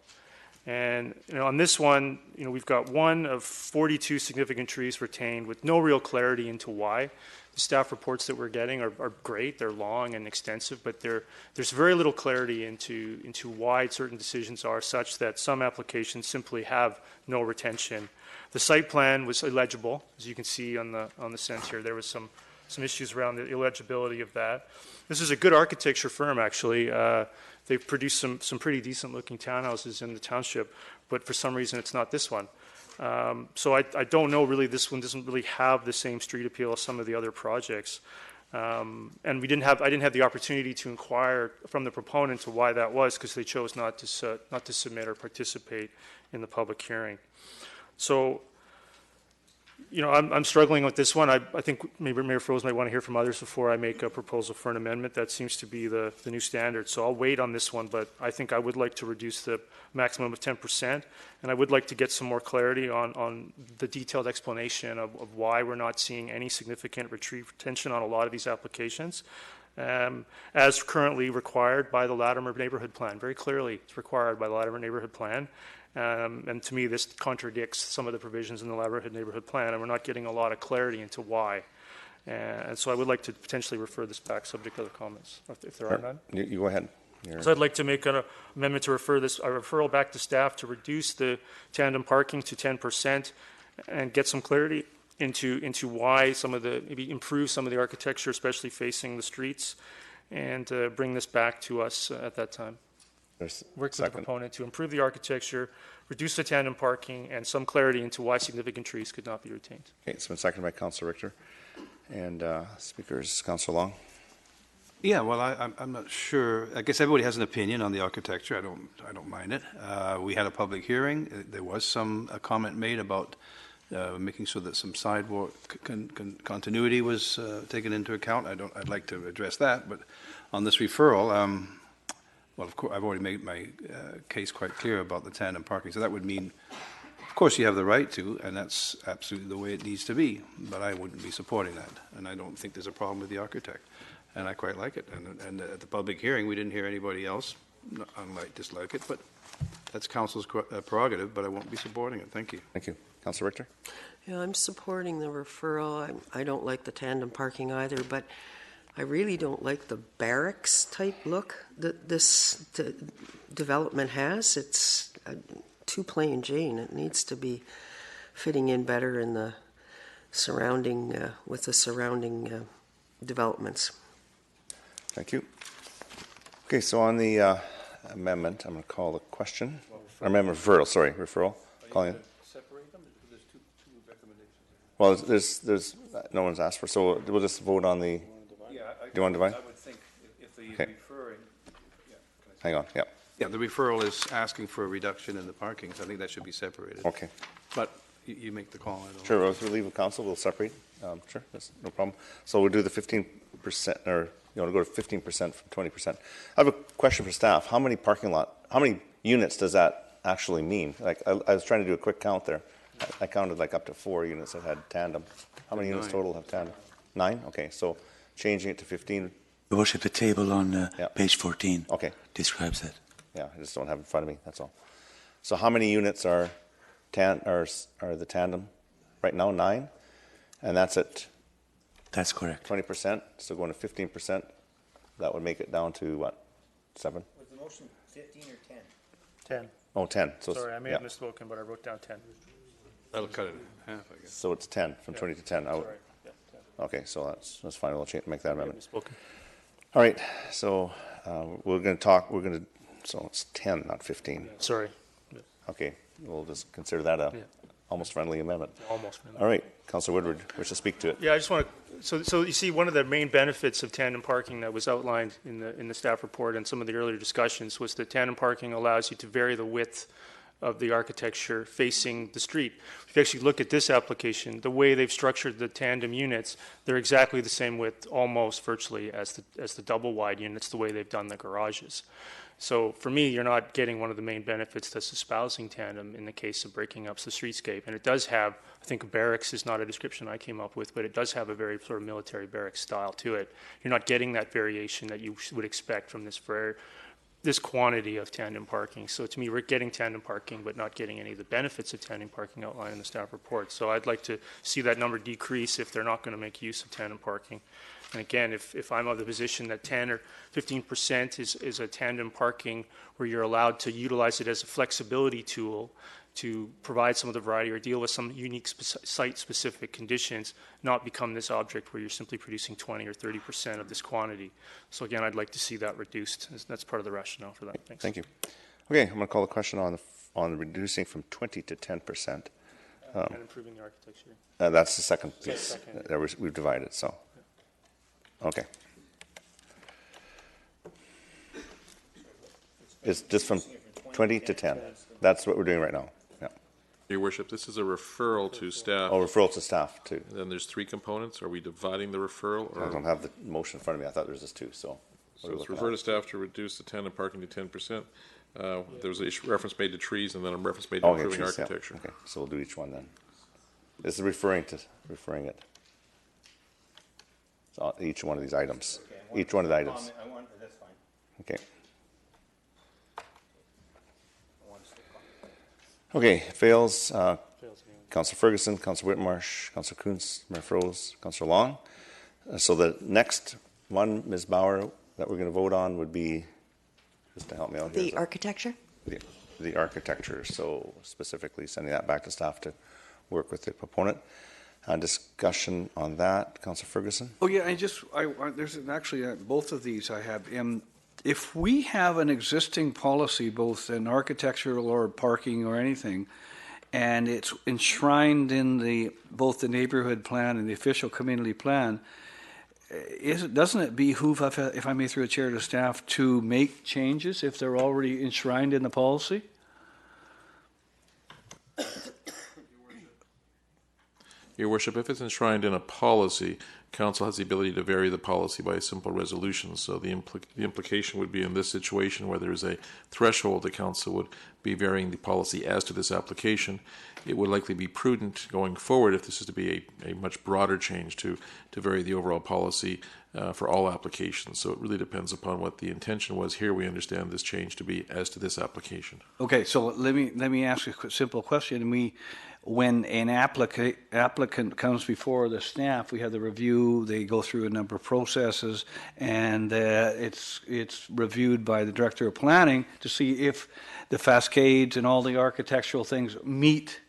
And on this one, we've got one of 42 significant trees retained with no real clarity into why. The staff reports that we're getting are great. They're long and extensive, but there's very little clarity into why certain decisions are such that some applications simply have no retention. The site plan was illegible, as you can see on the sense here. There was some issues around the illegibility of that. This is a good architecture firm, actually. They've produced some pretty decent-looking townhouses in the township, but for some reason it's not this one. So I don't know, really, this one doesn't really have the same street appeal as some of the other projects. And I didn't have the opportunity to inquire from the proponent to why that was, because they chose not to submit or participate in the public hearing. So, I'm struggling with this one. I think maybe Mayor Froese might want to hear from others before I make a proposal for an amendment. That seems to be the new standard. So I'll wait on this one, but I think I would like to reduce the maximum of 10%, and I would like to get some more clarity on the detailed explanation of why we're not seeing any significant retention on a lot of these applications, as currently required by the Latimer Neighborhood Plan. Very clearly, it's required by the Latimer Neighborhood Plan. And to me, this contradicts some of the provisions in the Latimer Neighborhood Plan, and we're not getting a lot of clarity into why. And so I would like to potentially refer this back, subject to other comments, if there are none. You go ahead. So I'd like to make an amendment to refer this, a referral back to staff to reduce the tandem parking to 10% and get some clarity into why maybe improve some of the architecture, especially facing the streets, and bring this back to us at that time. Work with the proponent to improve the architecture, reduce the tandem parking, and some clarity into why significant trees could not be retained. Okay, it's been seconded by Councillor Richter. And speakers, Councillor Long. Yeah, well, I'm not sure. I guess everybody has an opinion on the architecture. I don't mind it. We had a public hearing. There was some comment made about making sure that some sidewalk continuity was taken into account. I'd like to address that, but on this referral. Well, of course, I've already made my case quite clear about the tandem parking. So that would mean, of course, you have the right to, and that's absolutely the way it needs to be. But I wouldn't be supporting that, and I don't think there's a problem with the architect. and I quite like it. And at the public hearing, we didn't hear anybody else dislike it, but that's council's prerogative, but I won't be supporting it. Thank you. Thank you. Councillor Richter? Yeah, I'm supporting the referral. I don't like the tandem parking either, but I really don't like the barracks type look that this development has. It's too plain Jane. It needs to be fitting in better in the surrounding, with the surrounding developments. Thank you. Okay, so on the amendment, I'm going to call the question. Amendment referral. Calling it. Separate them? There's two recommendations. Well, there's no one's asked for, so we'll just vote on the. Yeah, do you want to divide? I would think if the referring. Yeah, hang on. Yeah. Yeah, the referral is asking for a reduction in the parking, so I think that should be separated. Okay. But you make the call. I don't Sure. Well, if we leave with council, we'll separate. Sure, that's no problem. So we'll do the 15%, or you want to go to 15% from 20%. I have a question for staff. How many units does that actually mean? Like, I was trying to do a quick count there. I counted like up to 4 units that had tandem. How many units total have tandem? 9? Okay, so changing it to 15. Your Worship, the table on page 14 describes it. Yeah, I just don't have it in front of me, that's all. So how many units are the tandem right now? 9? And that's at? That's correct. 20%, so going to 15%, that would make it down to what, 7? Was the motion 15 or 10? 10. Oh, 10. So sorry, I may have misspoken, but I wrote down 10. That'll cut it in half, I guess. So it's 10, from 20 to 10. Sorry. Yeah, 10. Okay, so that's fine. We'll make that amendment. All right, so so it's 10, not 15. Sorry. Okay, we'll just consider that a almost friendly amendment. Almost friendly. All right, Councillor Woodward, wish to speak to it. Yeah, I just want to. So you see, one of the main benefits of tandem parking that was outlined in the staff report and some of the earlier discussions was that tandem parking allows you to vary the width of the architecture facing the street. If you actually look at this application, the way they've structured the tandem units, they're exactly the same width, almost virtually, as the double wide units, the way they've done the garages. So for me, you're not getting one of the main benefits that's espousing tandem in the case of breaking up the streetscape. And it does have, I think barracks is not a description I came up with, but it does have a very sort of military barracks style to it. You're not getting that variation that you would expect from this quantity of tandem parking. So to me, we're getting tandem parking, but not getting any of the benefits of tandem parking outlined in the staff report. So I'd like to see that number decrease if they're not going to make use of tandem parking. And again, if I'm of the position that 10 or 15% is a tandem parking where you're allowed to utilize it as a flexibility tool to provide some of the variety or deal with some unique site-specific conditions, not become this object where you're simply producing 20 or 30% of this quantity. So again, I'd like to see that reduced. That's part of the rationale for that. Thanks. Thank you. Okay, I'm going to call the question on reducing from 20 to 10%. And improving the architecture. That's the second piece that we've divided, so. Okay. It's just from 20 to 10. That's what we're doing right now. Yeah. Your Worship, this is a referral to staff. Oh, referral to staff too. And then there's 3 components. Are we dividing the referral? Or? I don't have the motion in front of me. I thought there was just 2. So it's refer to staff to reduce the tandem parking to 10%. There was a reference made to trees, and then a reference made to improving architecture. Yeah. Okay, so we'll do each one then. This is referring it. So each one of these items. Okay, each one of the items. That's fine. Okay. Okay, fails. Councillor Ferguson, Councillor Whitmarsh, Councillor Kuntz, Mayor Froese, Councillor Long. So the next one, Ms. Bauer, that we're going to vote on would be, just to help me out here. The architecture? The architecture. So specifically sending that back to staff to work with the proponent. Discussion on that, Councillor Ferguson. Oh yeah, there's actually both of these I have. If we have an existing policy, both in architectural or parking or anything, and it's enshrined in both the neighborhood plan and the official community plan, doesn't it behoove, if I may through a chair to staff, to make changes if they're already enshrined in the policy? Your Worship, if it's enshrined in a policy, Council has the ability to vary the policy by a simple resolution. So the implication would be in this situation where there is a threshold, the Council would be varying the policy as to this application. It would likely be prudent going forward, if this is to be a much broader change, to vary the overall policy for all applications. So it really depends upon what the intention was. Here we understand this change to be as to this application. Okay, so let me ask a simple question. When an applicant comes before the staff, we have the review, they go through a number of processes, and it's reviewed by the Director of Planning to see if the facades and all the architectural things meet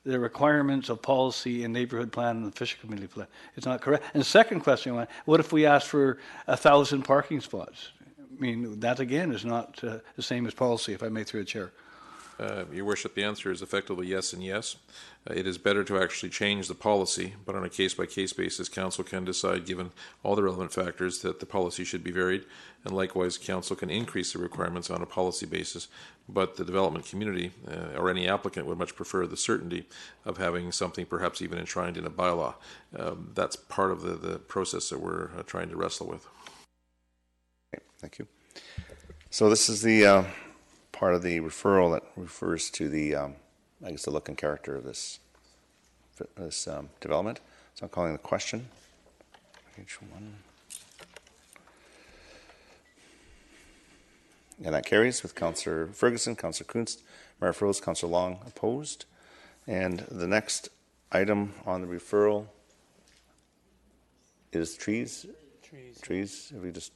the requirements of policy and neighborhood plan and the Fisher Committee plan. It's not correct. And the second question, what if we ask for 1,000 parking spots? I mean, that again is not the same as policy, if I may through the chair. Your Worship, the answer is effectively yes and yes. It is better to actually change the policy, but on a case-by-case basis, Council can decide, given all the relevant factors, that the policy should be varied, and likewise, Council can increase the requirements on a policy basis, but the development community, or any applicant, would much prefer the certainty of having something perhaps even enshrined in a bylaw. That's part of the process that we're trying to wrestle with. Okay, thank you. So this is the part of the referral that refers to the, I guess, the look and character of this development. So I'm calling the question. Page 1. And that carries with Councillor Ferguson, Councillor Kunst, Mayor Froese, Councillor Long opposed. And the next item on the referral is trees. Trees. If we just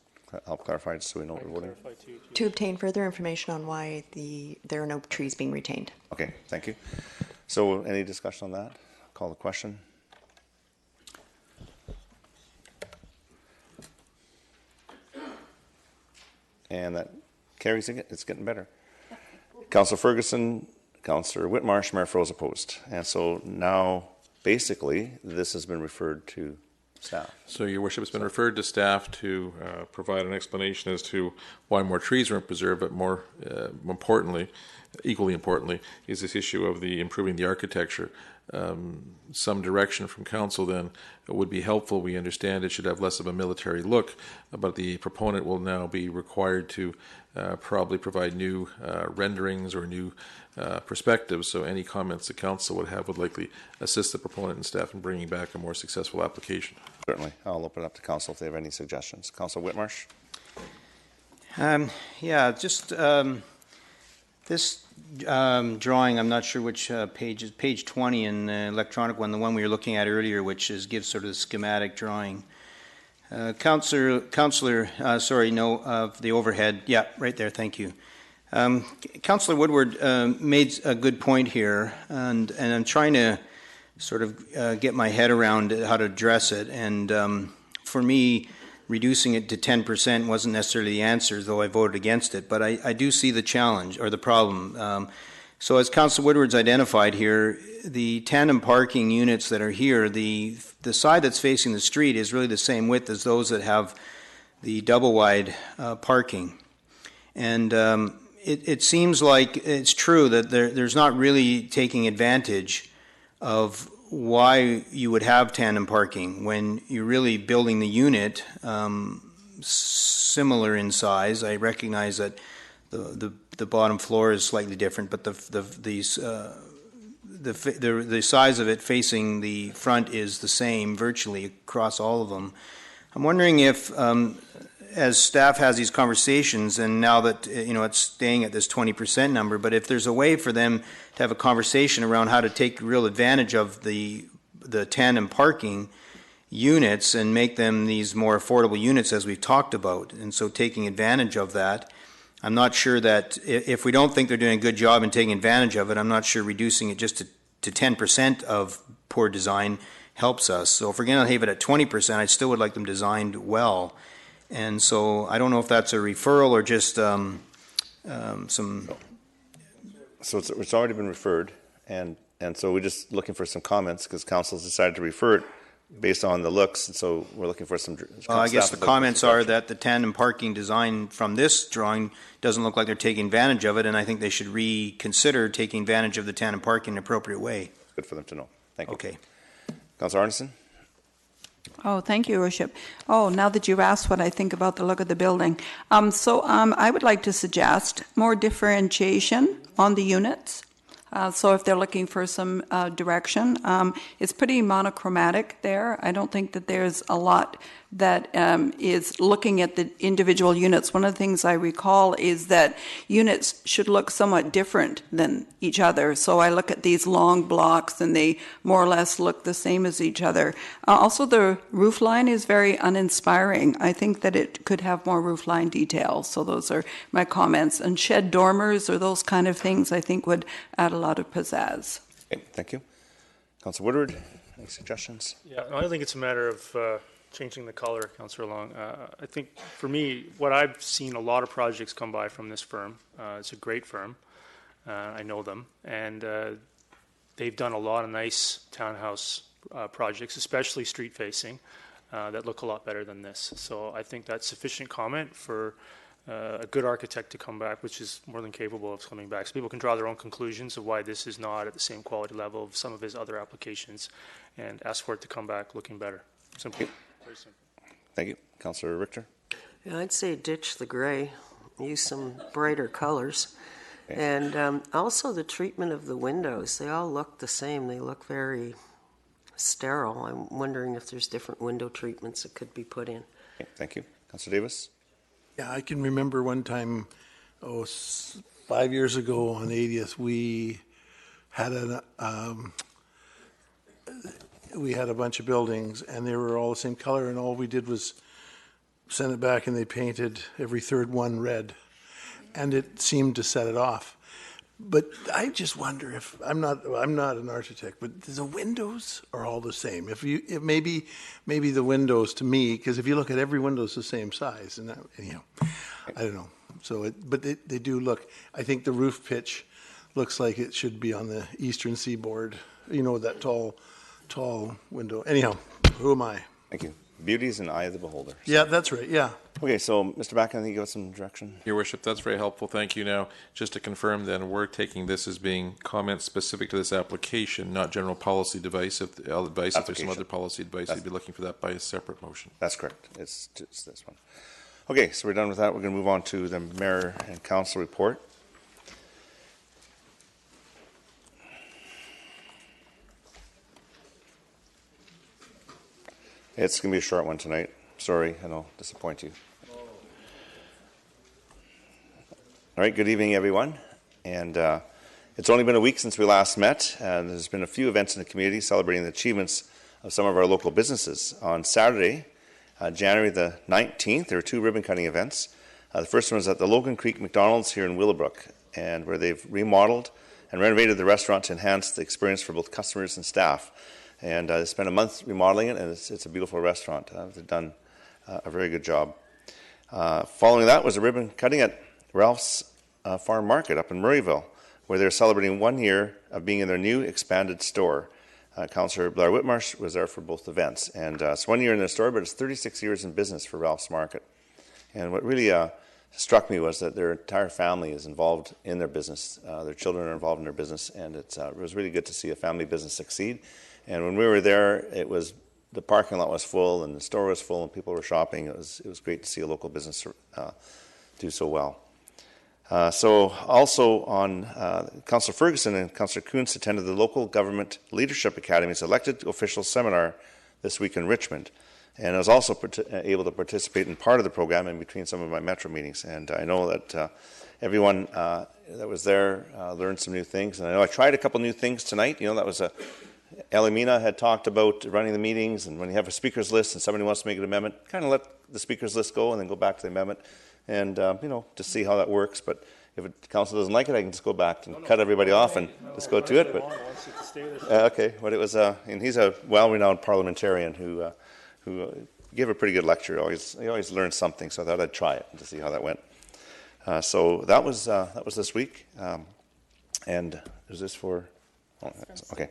help clarify, just so we know what we're voting. To obtain further information on why there are no trees being retained. Okay, thank you. So any discussion on that? Call the question. And that carries it. It's getting better. Councillor Ferguson, Councillor Whitmarsh, Mayor Froese opposed. And so now, basically, this has been referred to staff. So, Your Worship, it's been referred to staff to provide an explanation as to why more trees weren't preserved, but more importantly, equally importantly, is this issue of the improving the architecture. Some direction from Council then would be helpful. We understand it should have less of a military look, but the proponent will now be required to probably provide new renderings or new perspectives. So any comments the Council would have would likely assist the proponent and staff in bringing back a more successful application. Certainly. I'll open it up to Council if they have any suggestions. Councillor Whitmarsh? This drawing, I'm not sure which page is, page 20 in the electronic one, the one we were looking at earlier, which gives sort of the schematic drawing. Councillor, the overhead. Yeah, right there, thank you. Councillor Woodward made a good point here, and I'm trying to sort of get my head around how to address it. And for me, reducing it to 10% wasn't necessarily the answer, though I voted against it. But I do see the challenge or the problem. So as Councillor Woodward's identified here, the tandem parking units that are here, the side that's facing the street is really the same width as those that have the double wide parking. And it seems like it's true that there's not really taking advantage of why you would have tandem parking when you're really building the unit similar in size. I recognize that the bottom floor is slightly different, but the size of it facing the front is the same virtually across all of them. I'm wondering if, as staff has these conversations, and now that it's staying at this 20% number, but if there's a way for them to have a conversation around how to take real advantage of the tandem parking units and make them these more affordable units as we've talked about, and so taking advantage of that. I'm not sure that if we don't think they're doing a good job in taking advantage of it, I'm not sure reducing it just to 10% of poor design helps us. So if we're going to have it at 20%, I still would like them designed well. And so I don't know if that's a referral or just some. So it's already been referred, and so we're just looking for some comments because Council's decided to refer it based on the looks, and so we're looking for some. I guess the comments are that the tandem parking design from this drawing doesn't look like they're taking advantage of it, and I think they should reconsider taking advantage of the tandem parking in an appropriate way. Good for them to know. Thank you. Okay. Councillor Arneson? Oh, thank you, Your Worship. Oh, now that you've asked what I think about the look of the building. I would like to suggest more differentiation on the units. So if they're looking for some direction, it's pretty monochromatic there. I don't think that there's a lot that is looking at the individual units. One of the things I recall is that units should look somewhat different than each other. So I look at these long blocks and they more or less look the same as each other. Also, the roof line is very uninspiring. I think that it could have more roof line details. So those are my comments. And shed dormers or those kind of things I think would add a lot of pizzazz. Okay, thank you. Councillor Woodward, any suggestions? Yeah, I think it's a matter of changing the color, Councillor Long. I think for me, what I've seen a lot of projects come by from this firm. It's a great firm. I know them. And they've done a lot of nice townhouse projects, especially street facing, that look a lot better than this. So I think that's sufficient comment for a good architect to come back, which is more than capable of coming back. So people can draw their own conclusions of why this is not at the same quality level of some of his other applications and ask for it to come back looking better. Simple. Very simple. Thank you. Councillor Richter? Yeah, I'd say ditch the gray, use some brighter colors. Okay. And also the treatment of the windows. They all look the same. They look very sterile. I'm wondering if there's different window treatments that could be put in. Okay, thank you. Councillor Davis? Yeah, I can remember one time, 5 years ago on 80th, we had a bunch of buildings and they were all the same color, and all we did was send it back and they painted every third one red, and it seemed to set it off. But I just wonder if I'm not an architect, but the windows are all the same. If maybe the windows to me, because if you look at every window, it's the same size, and anyhow, I don't know. So, but they do look. I think the roof pitch looks like it should be on the eastern seaboard. You know, that tall window. Anyhow, who am I? Thank you. Beauty is in the eye of the beholder. So. Yeah, that's right. Yeah. Okay, so Mr. Back, I think you got some direction. Your Worship, that's very helpful. Thank you. Now, just to confirm, then we're taking this as being comments specific to this application, not general policy advice. If there's some other policy advice, you'd be looking for that by a separate motion. That's correct. It's just this one. Okay, so we're done with that. We're going to move on to the Mayor and Council report. It's going to be a short one tonight. Sorry, and I'll disappoint you. All right, good evening, everyone. And it's only been a week since we last met, and there's been a few events in the community celebrating the achievements of some of our local businesses. On Saturday, January the 19th, there were two ribbon-cutting events. The first one was at the Logan Creek McDonald's here in Willowbrook, and where they've remodeled and renovated the restaurant to enhance the experience for both customers and staff. And they spent a month remodeling it, and it's a beautiful restaurant. They've done a very good job. Following that was a ribbon cutting at Ralph's Farm Market up in Murrayville, where they're celebrating 1 year of being in their new expanded store. Councillor Blair Whitmarsh was there for both events. And it's 1 year in their store, but it's 36 years in business for Ralph's Market. And what really struck me was that their entire family is involved in their business. Their children are involved in their business, and it was really good to see a family business succeed. And when we were there, the parking lot was full and the store was full and people were shopping. It was great to see a local business do so well. So also on Councillor Ferguson and Councillor Kuntz attended the Local Government Leadership Academy's Elected Officials Seminar this week in Richmond. And I was also able to participate in part of the program in between some of my Metro meetings. And I know that everyone that was there learned some new things. And I know I tried a couple new things tonight. You know, that was Elimina had talked about running the meetings, and when you have a speaker's list and somebody wants to make an amendment, kind of let the speaker's list go and then go back to the amendment and, to see how that works. But if the council doesn't like it, I can just go back and cut everybody off and just go to it. But okay, but it was, and he's a well-renowned parliamentarian who gave a pretty good lecture. He always learns something, so I thought I'd try it to see how that went. So that was this week, and is this for? Oh, okay.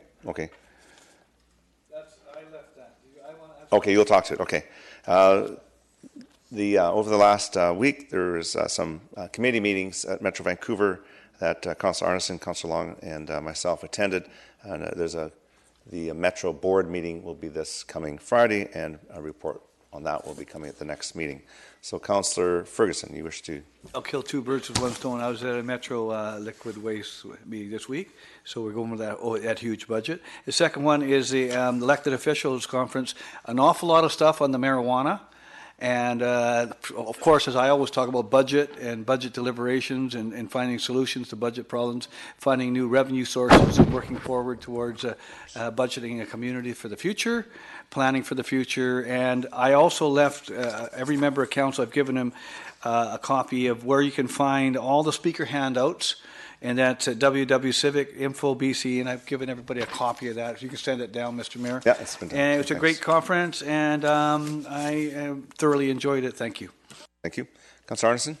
Okay, you'll talk to it. Okay. Over the last week, there was some committee meetings at Metro Vancouver that Councillor Arneson, Councillor Long, and myself attended. And there's a The Metro Board meeting will be this coming Friday, and a report on that will be coming at the next meeting. So, Councillor Ferguson, you wish to? I'll kill two birds with one stone. I was at a Metro liquid waste meeting this week, so we're going with that huge budget. The second one is the elected officials conference. An awful lot of stuff on the marijuana. And of course, as I always talk about budget and budget deliberations and finding solutions to budget problems, finding new revenue sources and working forward towards budgeting a community for the future, planning for the future. And I also left every member of council, I've given them a copy of where you can find all the speaker handouts. And that's at www.civicinfo.bc, and I've given everybody a copy of that. If you can send it down, Mr. Mayor. Yeah, it's been done. And it was a great conference, and I thoroughly enjoyed it. Thank you. Thank you. Councillor Arneson?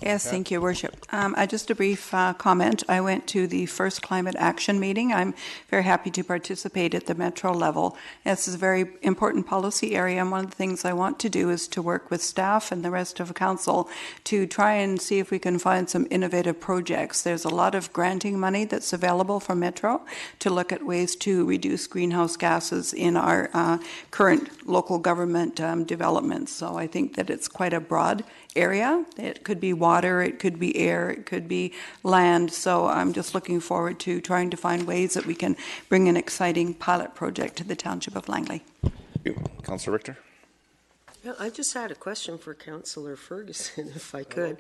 Yes, thank you, Worship. Just a brief comment. I went to the first climate action meeting. I'm very happy to participate at the Metro level. This is a very important policy area, and one of the things I want to do is to work with staff and the rest of council to try and see if we can find some innovative projects. There's a lot of granting money that's available from Metro to look at ways to reduce greenhouse gases in our current local government developments. So I think that it's quite a broad area. It could be water, it could be air, it could be land. So I'm just looking forward to trying to find ways that we can bring an exciting pilot project to the Township of Langley. Thank you. Councillor Richter? Yeah, I just had a question for Councillor Ferguson, if I could.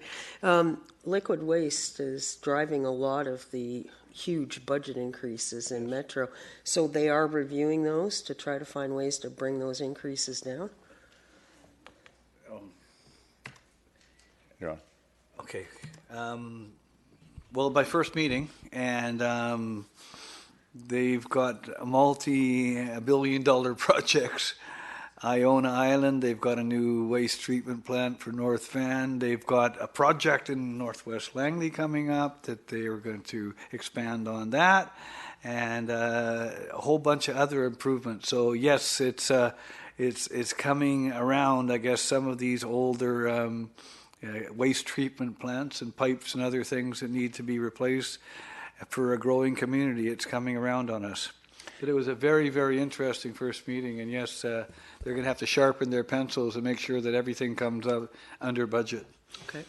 Liquid waste is driving a lot of the huge budget increases in Metro. So they are reviewing those to try to find ways to bring those increases down? You're on. Okay. Well, my first meeting, and they've got multi-billion-dollar projects. Iona Island, they've got a new waste treatment plant for North Van. They've got a project in Northwest Langley coming up that they are going to expand on that, and a whole bunch of other improvements. So yes, it's coming around. I guess some of these older waste treatment plants and pipes and other things that need to be replaced for a growing community. It's coming around on us. But it was a very, very interesting first meeting, and yes, they're going to have to sharpen their pencils and make sure that everything comes out under budget. Okay.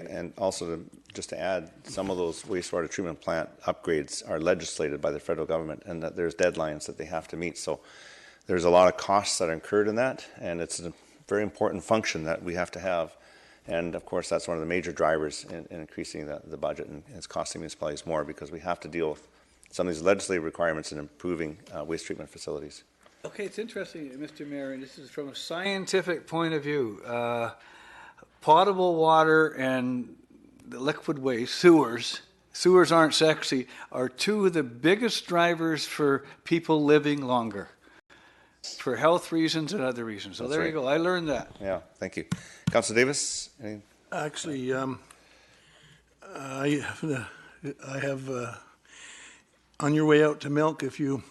And also, just to add, some of those wastewater treatment plant upgrades are legislated by the federal government, and that there's deadlines that they have to meet. So there's a lot of costs that are incurred in that, and it's a very important function that we have to have. And of course, that's one of the major drivers in increasing the budget, and it's costing municipalities more because we have to deal with some of these legislative requirements in improving waste treatment facilities. Okay, it's interesting, Mr. Mayor, and this is from a scientific point of view. Potable water and the liquid waste, sewers aren't sexy, are two of the biggest drivers for people living longer, for health reasons and other reasons. So That's there right. you go. I learned that. Yeah, thank you. Councillor Davis? Actually, I have on your way out to milk, if you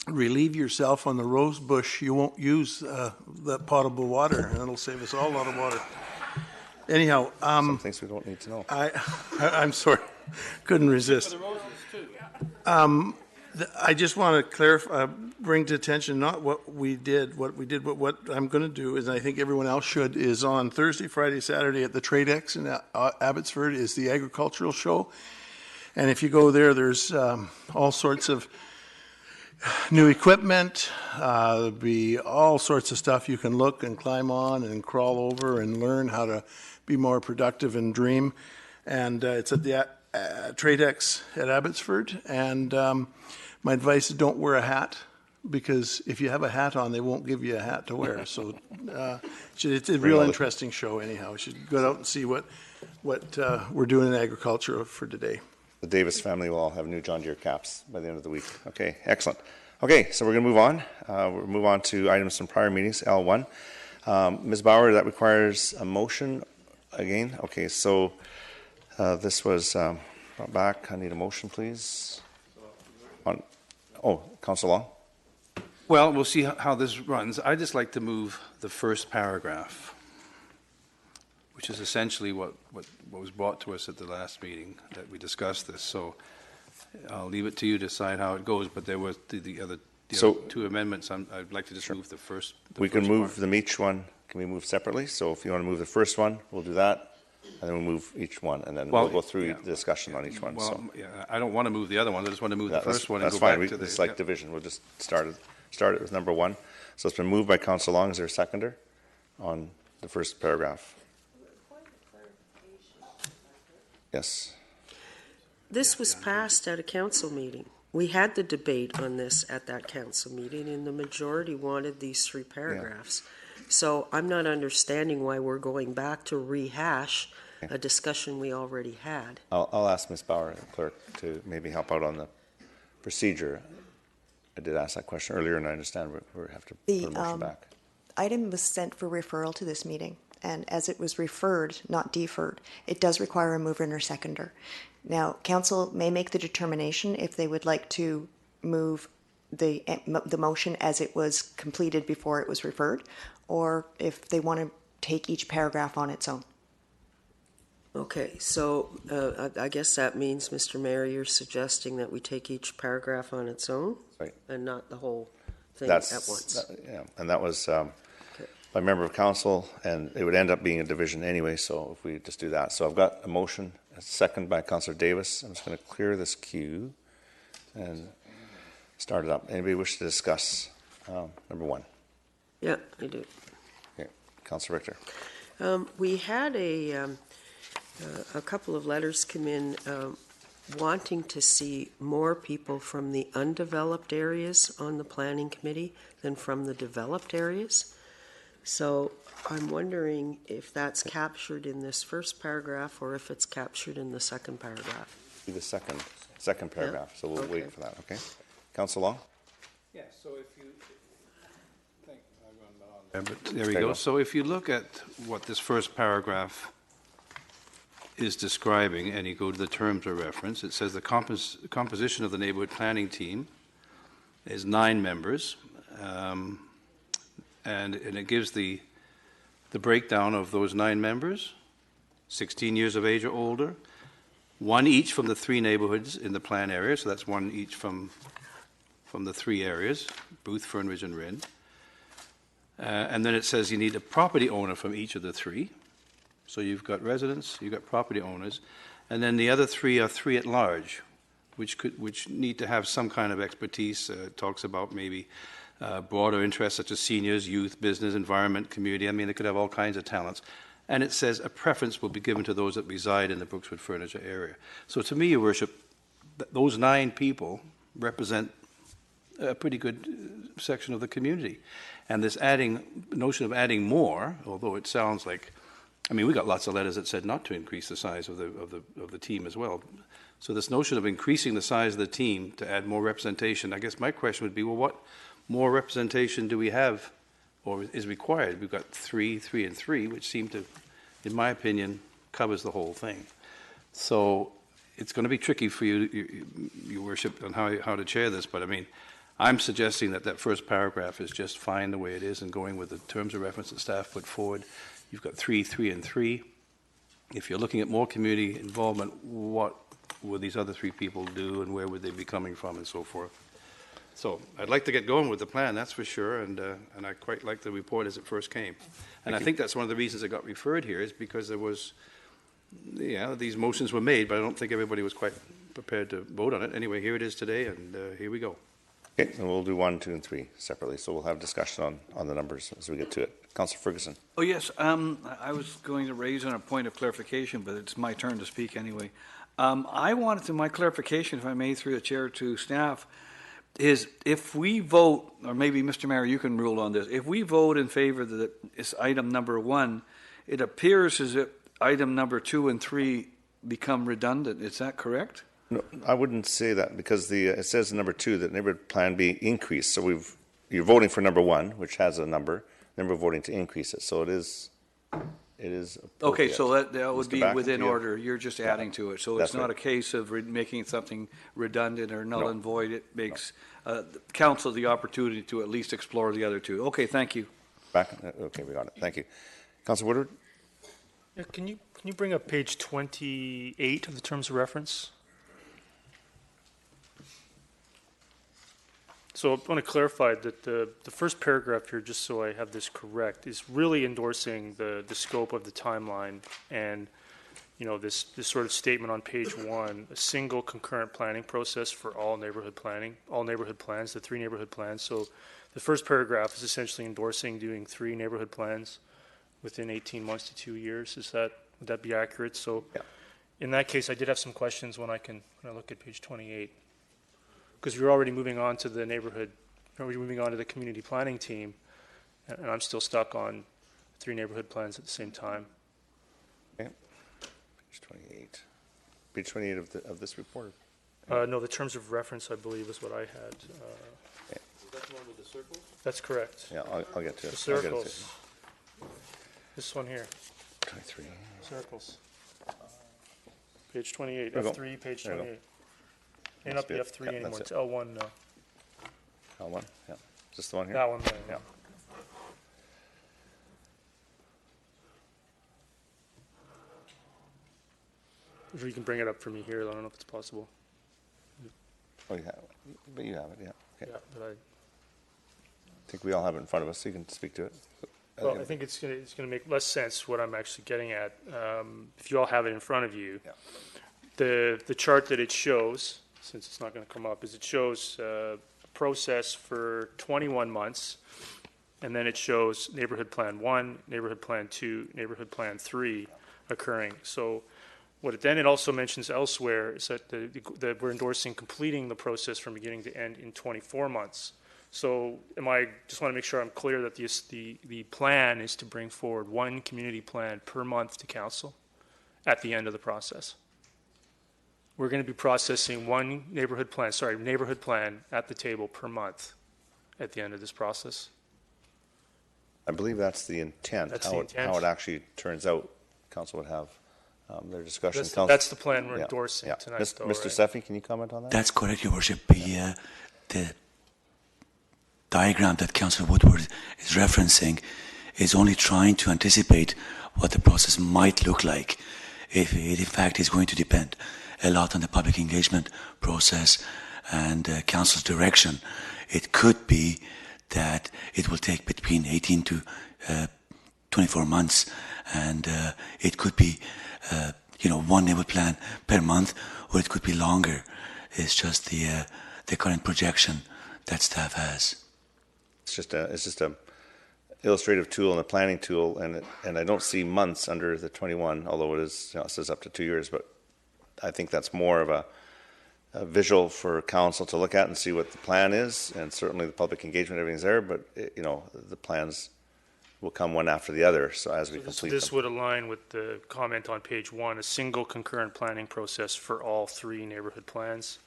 relieve yourself on the rose bush, you won't use that potable water, and it'll save us all a lot of water. Anyhow, some things we don't need to know. I'm sorry, couldn't resist. I just want to clarify, bring to attention not what we did, but what I'm going to do is, I think everyone else should, is on Thursday, Friday, Saturday at the Tradex in Abbotsford is the agricultural show. And if you go there, there's all sorts of new equipment. There'll be all sorts of stuff you can look and climb on and crawl over and learn how to be more productive and dream. And it's at the Tradex at Abbotsford. And my advice is don't wear a hat, because if you have a hat on, they won't give you a hat to wear. So it's a real interesting show anyhow. You should go out and see what we're doing in agriculture for today. The Davis family will all have new John Deere caps by the end of the week. Okay, excellent. Okay, so we're going to move on. We'll move on to items from prior meetings, L1. Ms. Bauer, that requires a motion again. Okay, so this was brought back. I need a motion, please. Councillor Long. Well, we'll see how this runs. I'd just like to move the first paragraph, which is essentially what was brought to us at the last meeting that we discussed this. So I'll leave it to you to decide how it goes, but there was the other two amendments, I'd like to just move the first. We can move them each one. Can we move separately? So if you want to move the first one, we'll do that, and then we'll move each one, and then we'll go through the discussion on each one. Well, so. yeah, I don't want to move the other ones. I just want to move the first one and that's go fine. back to the... It's like division. We'll just start it with number one. So it's been moved by Councillor Long. Is there a seconder on the first paragraph? Yes. This was passed at a council meeting. We had the debate on this at that council meeting, and the majority wanted these 3 paragraphs. Yeah. So I'm not understanding why we're going back to rehash a discussion we already had. I'll ask Ms. Bauer, the clerk, to maybe help out on the procedure. I did ask that question earlier, and I understand we have to put a motion back. Item was sent for referral to this meeting, and as it was referred, not deferred, it does require a mover and a seconder. Now, council may make the determination if they would like to move the motion as it was completed before it was referred, or if they want to take each paragraph on its own. Okay, so I guess that means, Mr. Mayor, you're suggesting that we take each paragraph on its own, right, and not the whole thing at once. Yeah, and that was by a member of council, and it would end up being a division anyway, so if we just do that. So I've got a motion, a second by Councillor Davis. I'm just going to clear this queue and start it up. Anybody wish to discuss number one? Yeah, I do. Okay, Councillor Richter. We had a couple of letters come in wanting to see more people from the undeveloped areas on the planning committee than from the developed areas. So I'm wondering if that's captured in this first paragraph or if it's captured in the second paragraph. Be the second paragraph, so we'll wait for that, okay? Councillor Long? Yeah, so if you... But there we go. So if you look at what this first paragraph is describing, and you go to the terms of reference, it says the composition of the neighborhood planning team is 9 members, and it gives the breakdown of those 9 members, 16 years of age or older, 1 each from the 3 neighborhoods in the plan area, so that's 1 each from the 3 areas, Booth, Fernridge, and Rynn. And then it says you need a property owner from each of the 3. So you've got residents, you've got property owners, and then the other 3 are 3 at large, which need to have some kind of expertise. It talks about maybe broader interests such as seniors, youth, business, environment, community. I mean, they could have all kinds of talents. And it says a preference will be given to those that reside in the Brookswood Furniture area. So to me, Your Worship, those 9 people represent a pretty good section of the community. And this notion of adding more, although it sounds like, I mean, we got lots of letters that said not to increase the size of the team as well. So this notion of increasing the size of the team to add more representation, I guess my question would be, well, what more representation do we have or is required? We've got 3, 3, and 3, which seem to, in my opinion, covers the whole thing. So it's going to be tricky for you, Your Worship, on how to chair this, but I mean, I'm suggesting that first paragraph is just fine the way it is and going with the terms of reference that staff put forward. You've got 3, 3, and 3. If you're looking at more community involvement, what would these other 3 people do and where would they be coming from and so forth? So I'd like to get going with the plan, that's for sure, and I quite like the report as it first came. And I think that's one of the reasons it got referred here is because there was, these motions were made, but I don't think everybody was quite prepared to vote on it. Anyway, here it is today, and here we go. Okay, and we'll do 1, 2, and 3 separately, so we'll have discussion on the numbers as we get to it. Councillor Ferguson. Oh, yes. I was going to raise on a point of clarification, but it's my turn to speak anyway. I wanted to, my clarification, if I may, through the chair to staff, is if we vote, or maybe Mr. Mayor, you can rule on this, if we vote in favor that it's item number 1, it appears as if item number 2 and 3 become redundant. Is that correct? No, I wouldn't say that because it says in number 2 that neighborhood plan be increased. So you're voting for number 1, which has a number, then we're voting to increase it. So it is okay, so that would be within order. You're just adding to it. So it's not a case of making something redundant or null and void. It makes council the opportunity to at least explore the other 2. Okay, thank you. Okay, we got it. Thank you. Councillor Woodward? Yeah, can you bring up page 28 of the terms of reference? So I want to clarify that the first paragraph here, just so I have this correct, is really endorsing the scope of the timeline and, you know, this sort of statement on page 1, a single concurrent planning process for all neighborhood plans, the 3 neighborhood plans. So the first paragraph is essentially endorsing doing 3 neighborhood plans within 18 months to 2 years. Would that be accurate? So in that case, I did have some questions when I look at page 28. Because you're already moving on to the neighborhood, already moving on to the community planning team, and I'm still stuck on 3 neighborhood plans at the same time. Okay. Page 28. Page 28 of this report. No, the terms of reference, I believe, is what I had. Okay. Is that the one with the circles? That's correct. Yeah, I'll get to it. The circles. This one here. 23. Circles. Page 28, There we go. F3, page There we go. 28. May not be Must F3 be it. Yeah, anymore, that's it's it. L1 now. L1, yeah. Is this the one here? That one there, yeah. If you can bring it up for me here, I don't know if it's possible. Oh, you have it. But you have it, yeah. Okay. Yeah, but I think we all have it in front of us, so you can speak to it. Well, I think it's going to make less sense what I'm actually getting at. If you all have it in front of you, the chart that it shows, since it's not going to come up, is it shows a process for 21 months, and then it shows neighborhood plan 1, neighborhood plan 2, neighborhood plan 3 occurring. So what it also mentions elsewhere is that we're endorsing completing the process from beginning to end in 24 months. So just want to make sure I'm clear that the plan is to bring forward 1 community plan per month to council at the end of the process. We're going to be processing 1 neighborhood plan at the table per month at the end of this process. I believe that's the intent. That's how the intent. How it actually turns out, council would have their discussion. That's the plan we're endorsing tonight, though, Mr. right? Seffi, can you comment on that? That's correct, Your Worship. The diagram that Councillor Woodward is referencing is only trying to anticipate what the process might look like. If it in fact is going to depend a lot on the public engagement process and council's direction, it could be that it will take between 18 to 24 months, and it could be 1 neighborhood plan per month, or it could be longer. It's just the current projection that staff has. It's just a illustrative tool and a planning tool, and I don't see months under the 21, although it says up to 2 years, but I think that's more of a visual for council to look at and see what the plan is, and certainly the public engagement, everything's there, but the plans will come one after the other, so as we complete This them. would align with the comment on page 1, a single concurrent planning process for all 3 neighborhood plans.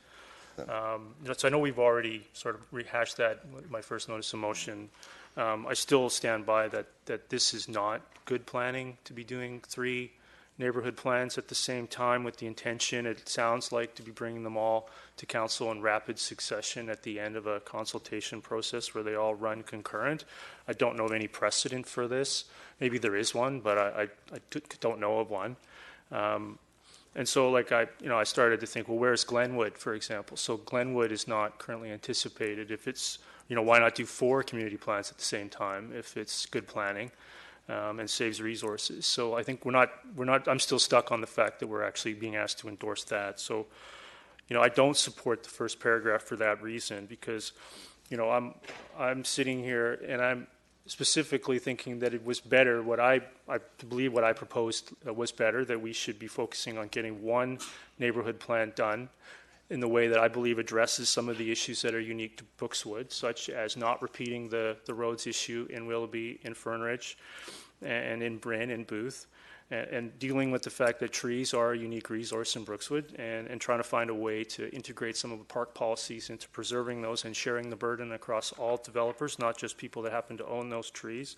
So I know we've already sort of rehashed that with my first notice of motion. I still stand by that this is not good planning to be doing 3 neighborhood plans at the same time with the intention, it sounds like, to be bringing them all to council in rapid succession at the end of a consultation process where they all run concurrent. I don't know of any precedent for this. Maybe there is one, but I don't know of one. And so, I started to think, well, where's Glenwood, for example? So Glenwood is not currently anticipated. If it's, why not do 4 community plans at the same time if it's good planning and saves resources? So I think I'm still stuck on the fact that we're actually being asked to endorse that. So, I don't support the first paragraph for that reason, because, I'm sitting here and I'm specifically thinking that it was better. I believe what I proposed was better, that we should be focusing on getting 1 neighborhood plan done in the way that I believe addresses some of the issues that are unique to Brookswood, such as not repeating the roads issue in Willoughby, in Fernridge, and in Bryn and Booth, and dealing with the fact that trees are a unique resource in Brookswood, and trying to find a way to integrate some of the park policies into preserving those and sharing the burden across all developers, not just people that happen to own those trees.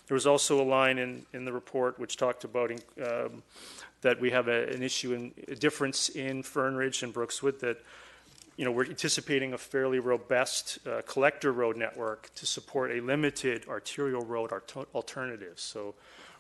There was also a line in the report which talked about that we have an issue, a difference in Fernridge and Brookswood, that we're anticipating a fairly robust collector road network to support a limited arterial road alternative. So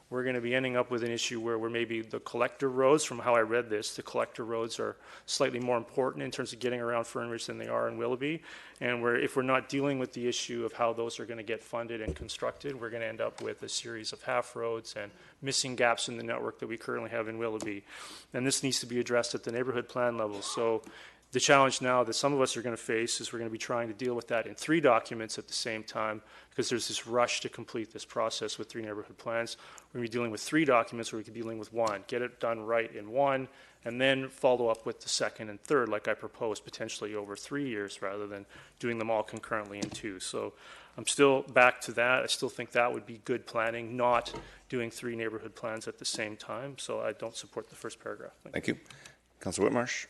we're going to be ending up with an issue where maybe the collector roads, from how I read this, the collector roads are slightly more important in terms of getting around Fernridge than they are in Willoughby. And if we're not dealing with the issue of how those are going to get funded and constructed, we're going to end up with a series of half roads and missing gaps in the network that we currently have in Willoughby. And this needs to be addressed at the neighborhood plan level. So the challenge now that some of us are going to face is we're going to be trying to deal with that in 3 documents at the same time, because there's this rush to complete this process with 3 neighborhood plans. We're going to be dealing with 3 documents, or we could be dealing with 1. Get it done right in 1, and then follow up with the 2nd and 3rd, like I proposed, potentially over 3 years rather than doing them all concurrently in 2. So I'm still back to that. I still think that would be good planning, not doing 3 neighborhood plans at the same time. So I don't support the first paragraph. Thank you. Councillor Whitmarsh.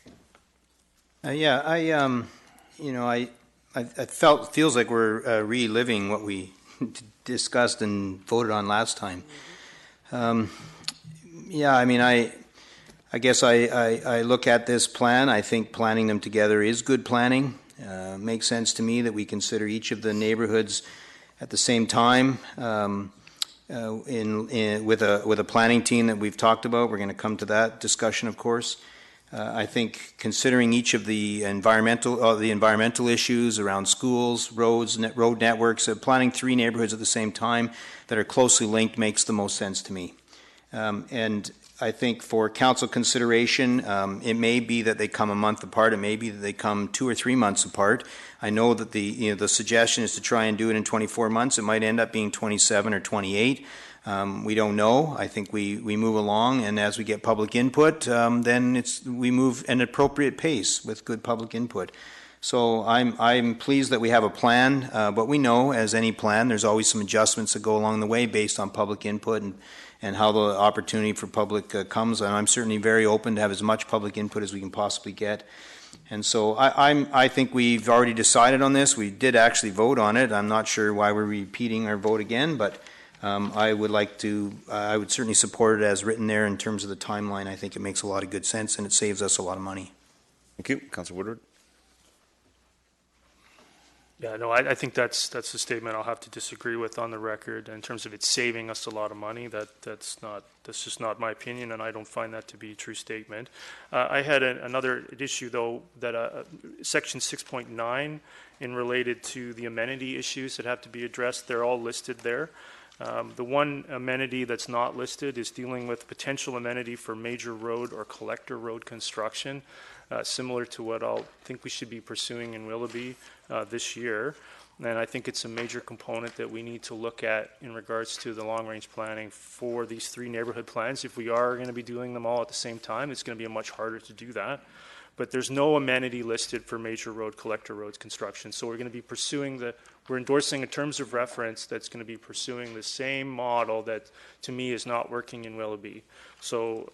Feels like we're reliving what we discussed and voted on last time. I guess I look at this plan. I think planning them together is good planning. Makes sense to me that we consider each of the neighborhoods at the same time with a planning team that we've talked about. We're going to come to that discussion, of course. I think considering each of the environmental issues around schools, roads, road networks, planning 3 neighborhoods at the same time that are closely linked makes the most sense to me. And I think for council consideration, it may be that they come a month apart. It may be that they come 2 or 3 months apart. I know that the suggestion is to try and do it in 24 months. It might end up being 27 or 28. We don't know. I think we move along, and as we get public input, then we move at an appropriate pace with good public input. So I'm pleased that we have a plan, but we know, as any plan, there's always some adjustments that go along the way based on public input and how the opportunity for public comes. And I'm certainly very open to have as much public input as we can possibly get. And so I think we've already decided on this. We did actually vote on it. I'm not sure why we're repeating our vote again, but I would certainly support it as written there in terms of the timeline. I think it makes a lot of good sense and it saves us a lot of money. Thank you. Councillor Woodward. Yeah, no, I think that's a statement I'll have to disagree with on the record in terms of it saving us a lot of money. That's just not my opinion, and I don't find that to be a true statement. I had another issue though, that section 6.9 in related to the amenity issues that have to be addressed. They're all listed there. The one amenity that's not listed is dealing with potential amenity for major road or collector road construction, similar to what I think we should be pursuing in Willoughby this year. And I think it's a major component that we need to look at in regards to the long-range planning for these 3 neighborhood plans. If we are going to be doing them all at the same time, it's going to be much harder to do that. But there's no amenity listed for major road collector roads construction. So we're going to be we're endorsing a terms of reference that's going to be pursuing the same model that to me is not working in Willoughby. So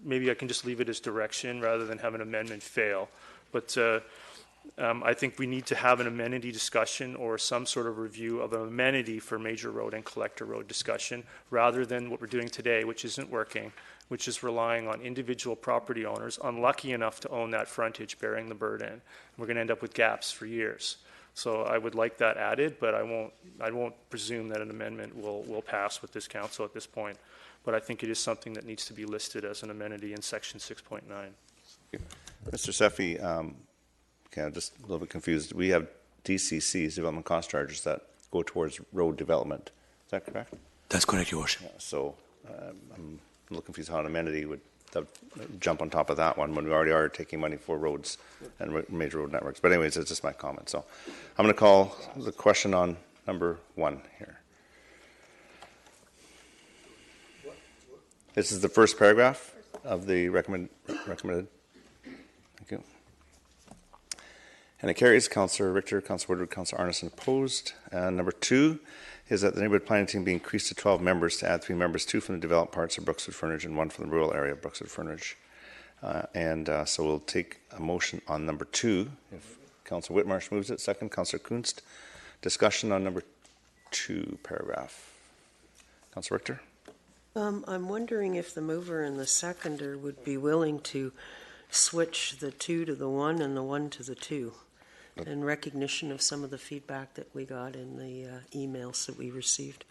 maybe I can just leave it as direction rather than have an amendment fail. But I think we need to have an amenity discussion or some sort of review of an amenity for major road and collector road discussion rather than what we're doing today, which isn't working, which is relying on individual property owners unlucky enough to own that frontage bearing the burden. We're going to end up with gaps for years. So I would like that added, but I won't presume that an amendment will pass with this council at this point. But I think it is something that needs to be listed as an amenity in section 6.9. Mr. Seffi, I'm just a little bit confused. We have DCCs, development cost charges, that go towards road development. Is that correct? That's correct, Your Worship. Yeah, so I'm a little confused how an amenity would jump on top of that one when we already are taking money for roads and major road networks. But anyways, it's just my comment. So I'm going to call the question on number 1 here. This is the first paragraph of the recommended. Thank you. And it carries. Councillor Richter, Councillor Woodward, Councillor Arneson opposed. And number 2 is that the neighborhood planning team be increased to 12 members to add 3 members, 2 from the developed parts of Brookswood Fernridge and 1 from the rural area of Brookswood Fernridge. So we'll take a motion on number 2. If Councillor Whitmarsh moves it, second. Councillor Kunst. Discussion on number 2 paragraph. Councillor Richter. I'm wondering if the mover and the seconder would be willing to switch the 2 to the 1 and the 1 to the 2. In recognition of some of the feedback that we got in the emails that we received.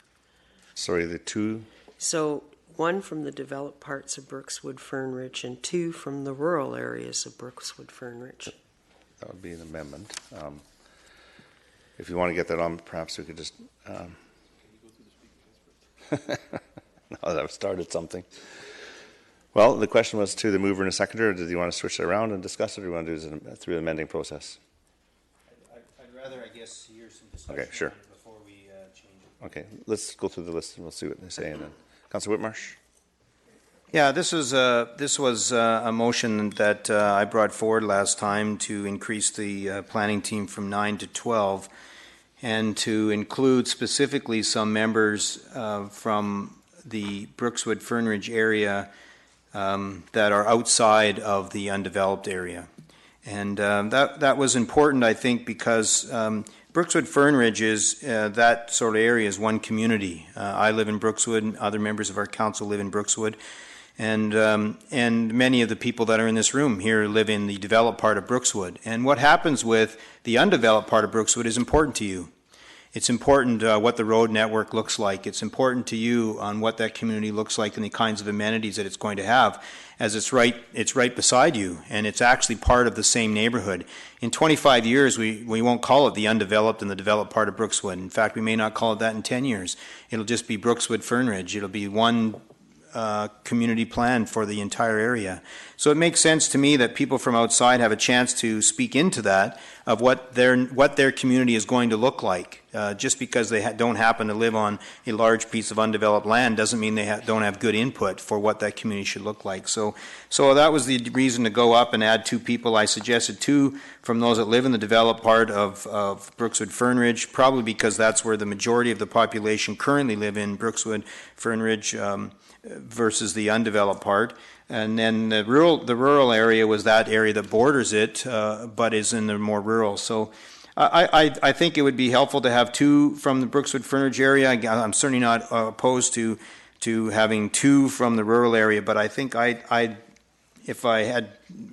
Sorry, the 2 So 1 from the developed parts of Brookswood, Fernridge, and 2 from the rural areas of Brookswood, Fernridge. That would be an amendment. If you want to get that on, perhaps we could just... now that I've started something. Well, the question was to the mover and a seconder. Did you want to switch it around and discuss it, or do you want to do it through the amending process? I'd rather, I guess, hear some discussion okay, sure. before we change it. Okay, let's go through the list and we'll see what they say. And then, Councillor Whitmarsh? Yeah, this was a motion that I brought forward last time to increase the planning team from 9 to 12, and to include specifically some members from the Brookswood Fernridge area that are outside of the undeveloped area. And that was important, I think, because Brookswood Fernridge is that sort of area is one community. I live in Brookswood, and other members of our council live in Brookswood. And many of the people that are in this room here live in the developed part of Brookswood. And what happens with the undeveloped part of Brookswood is important to you. It's important what the road network looks like. It's important to you on what that community looks like and the kinds of amenities that it's going to have, as it's right beside you, and it's actually part of the same neighborhood. In 25 years, we won't call it the undeveloped and the developed part of Brookswood. In fact, we may not call it that in 10 years. It'll just be Brookswood Fernridge. It'll be one community plan for the entire area. So it makes sense to me that people from outside have a chance to speak into that, of what their community is going to look like. Just because they don't happen to live on a large piece of undeveloped land doesn't mean they don't have good input for what that community should look like. So that was the reason to go up and add 2 people. I suggested 2 from those that live in the developed part of Brookswood Fernridge, probably because that's where the majority of the population currently live in Brookswood Fernridge versus the undeveloped part. And then the rural area was that area that borders it, but is in the more rural. So I think it would be helpful to have 2 from the Brookswood Fernridge area. I'm certainly not opposed to having 2 from the rural area, but I think I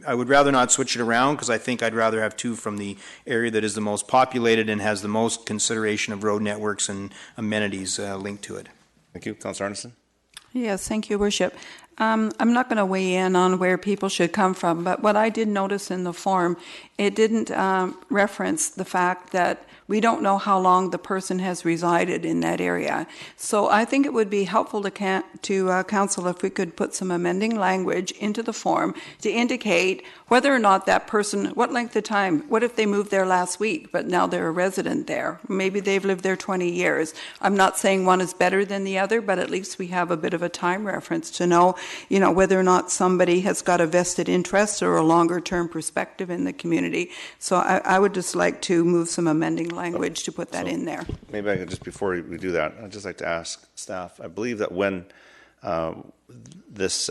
would rather not switch it around, because I think I'd rather have 2 from the area that is the most populated and has the most consideration of road networks and amenities linked to it. Thank you. Councillor Arneson? Yes, thank you, Worship. I'm not going to weigh in on where people should come from, but what I did notice in the form, it didn't reference the fact that we don't know how long the person has resided in that area. So I think it would be helpful to council if we could put some amending language into the form to indicate whether or not that person, what length of time, what if they moved there last week, but now they're a resident there? Maybe they've lived there 20 years. I'm not saying one is better than the other, but at least we have a bit of a time reference to know, whether or not somebody has got a vested interest or a longer term perspective in the community. So I would just like to move some amending language to put that in there. Maybe I could just, before we do that, I'd just like to ask staff, I believe that when this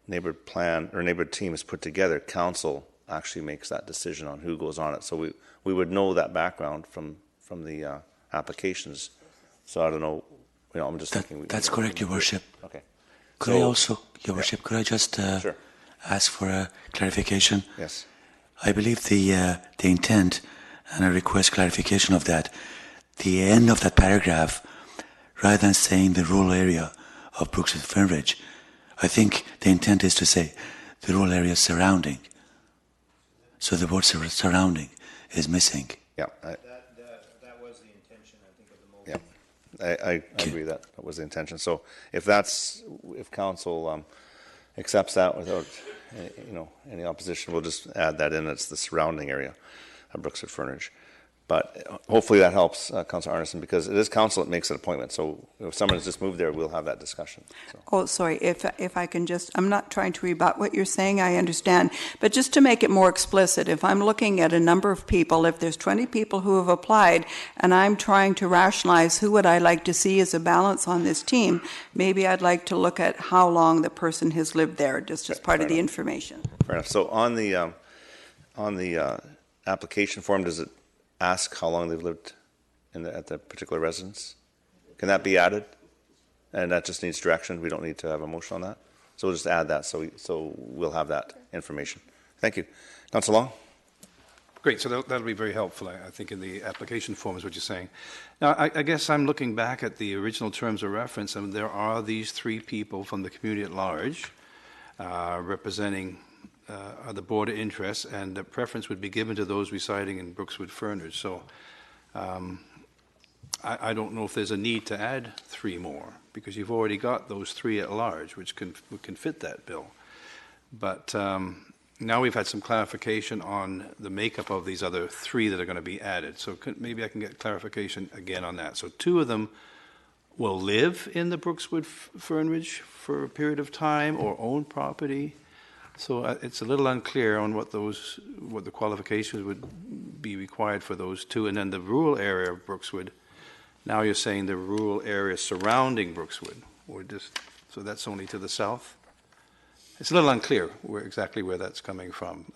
neighborhood plan or neighborhood team is put together, council actually makes that decision on who goes on it. So we would know that background from the applications. So I don't know, I'm just thinking. That's correct, Your Worship. Okay. Could I also, Your Worship, could I just sure. ask for a clarification? Yes. I believe the intent, and I request clarification of that, the end of that paragraph, rather than saying the rural area of Brookswood Fernridge, I think the intent is to say the rural area surrounding. So the word surrounding is missing. Yeah. That was the intention, I think, of the motion. Yeah. I agree that was the intention. So if council accepts that without any opposition, we'll just add that in. It's the surrounding area of Brookswood Fernridge. But hopefully that helps Councillor Arneson, because it is council that makes an appointment. So if someone has just moved there, we'll have that discussion. So. Oh, sorry. If I can just, I'm not trying to rebut what you're saying. I understand. But just to make it more explicit, if I'm looking at a number of people, if there's 20 people who have applied, and I'm trying to rationalize who would I like to see as a balance on this team, maybe I'd like to look at how long the person has lived there, just as part of the information. Fair enough. So on the application form, does it ask how long they've lived at the particular residence? Can that be added? And that just needs direction. We don't need to have a motion on that. So we'll just add that. So we'll have that information. Thank you. Councillor Long? Great, so that'll be very helpful, I think, in the application form is what you're saying. Now, I guess I'm looking back at the original terms of reference, and there are these three people from the community at large representing the border interests, and the preference would be given to those residing in Brookswood Fernage. So I don't know if there's a need to add three more, because you've already got those three at large, which can fit that bill. But now we've had some clarification on the makeup of these other three that are going to be added. So maybe I can get clarification again on that. So two of them will live in the Brookswood Fernage for a period of time or own property. So it's a little unclear on what the qualifications would be required for those two. And then the rural area of Brookswood, now you're saying the rural area surrounding Brookswood, or just, so that's only to the south? It's a little unclear exactly where that's coming from.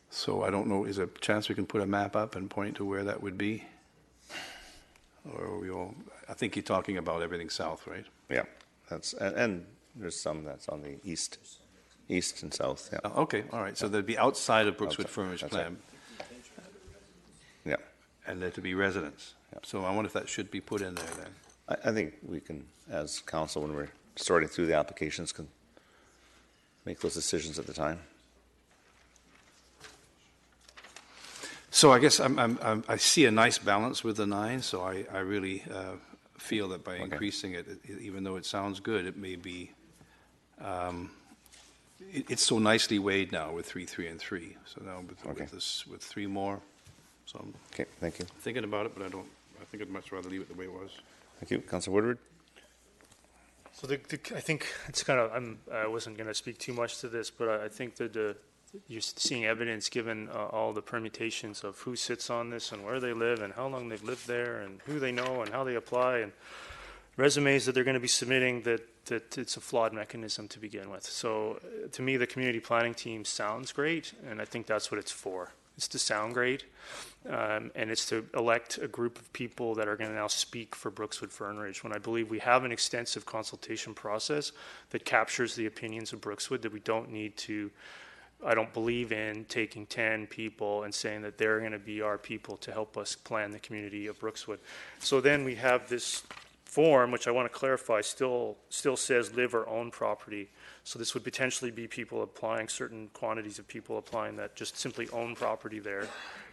So I don't know, is there a chance we can put a map up and point to where that would be? Or are we all, I think you're talking about everything south, right? Yeah, and there's some that's on the east and south, yeah. Okay, all right, so they'd be outside of Brookswood Fernage plan. Yeah. And there to be residents. Yeah. So I wonder if that should be put in there then. I think we can, as council, when we're sorting through the applications, can make those decisions at the time. So I guess I see a nice balance with the 9, so I really feel that by increasing it, even though it sounds good, it may be, it's so nicely weighed now with 3, 3, and 3. So now with 3 more, so I'm thank you. Thinking about it, but I think I'd much rather leave it the way it was. Thank you. Councillor Woodward? So I think it's kind of, I wasn't going to speak too much to this, but I think that you're seeing evidence given all the permutations of who sits on this and where they live and how long they've lived there and who they know and how they apply and resumes that they're going to be submitting, that it's a flawed mechanism to begin with. So to me, the community planning team sounds great, and I think that's what it's for. It's to sound great, and it's to elect a group of people that are going to now speak for Brookswood Fernage, when I believe we have an extensive consultation process that captures the opinions of Brookswood, that we don't need to, I don't believe in taking 10 people and saying that they're going to be our people to help us plan the community of Brookswood. So then we have this form, which I want to clarify, still says live or own property. So this would potentially be people applying, certain quantities of people applying that just simply own property there,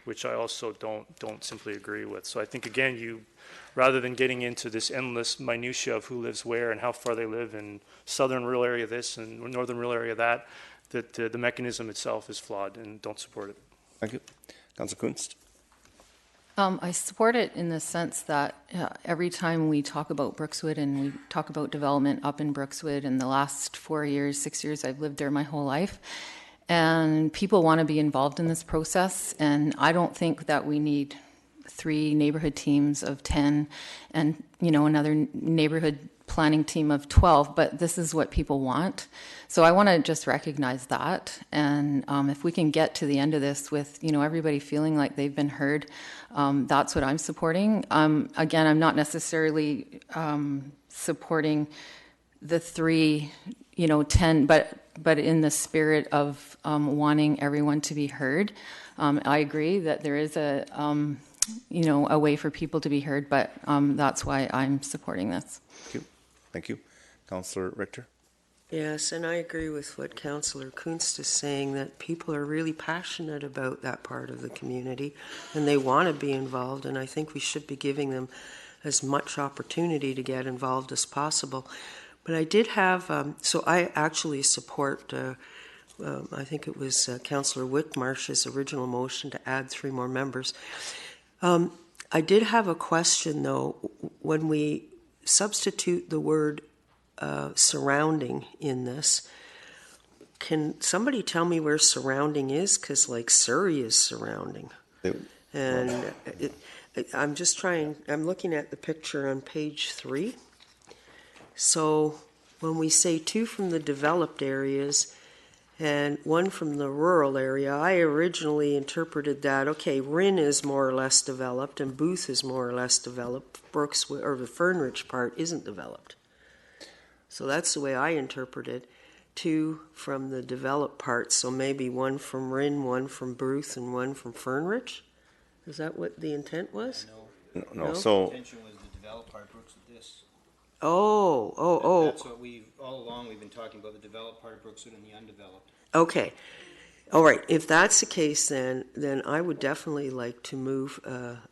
which I also don't simply agree with. So I think, again, rather than getting into this endless minutia of who lives where and how far they live in southern rural area this and northern rural area that the mechanism itself is flawed, and don't support it. Thank you. Councillor Kunst? I support it in the sense that every time we talk about Brookswood and we talk about development up in Brookswood, in the last 4 years, 6 years, I've lived there my whole life, and people want to be involved in this process, and I don't think that we need 3 neighborhood teams of 10 and another neighborhood planning team of 12, but this is what people want. So I want to just recognize that, and if we can get to the end of this with everybody feeling like they've been heard, that's what I'm supporting. Again, I'm not necessarily supporting the 3, 10, but in the spirit of wanting everyone to be heard. I agree that there is a way for people to be heard, but that's why I'm supporting this. Thank you. Thank you. Councillor Richter? Yes, and I agree with what Councillor Kunst is saying, that people are really passionate about that part of the community and they want to be involved, and I think we should be giving them as much opportunity to get involved as possible. But I did have, so I actually support, I think it was Councillor Whitmarsh's original motion to add 3 more members. I did have a question, though. When we substitute the word surrounding in this, can somebody tell me where surrounding is? Because Surrey is surrounding. And I'm just trying, I'm looking at the picture on page 3. So when we say 2 from the developed areas and 1 from the rural area, I originally interpreted that, okay, Rynn is more or less developed and Booth is more or less developed. Brookswood, or the Fernridge part, isn't developed. So that's the way I interpreted. 2 from the developed part, so maybe 1 from Rin, 1 from Bruce, and 1 from Fernrich? Is that what the intent was? No, so, intention was the developed part, Brooks, with this. Oh. That's what all along we've been talking about, the developed part of Brookswood and the undeveloped. Okay. All right. If that's the case, then I would definitely like to move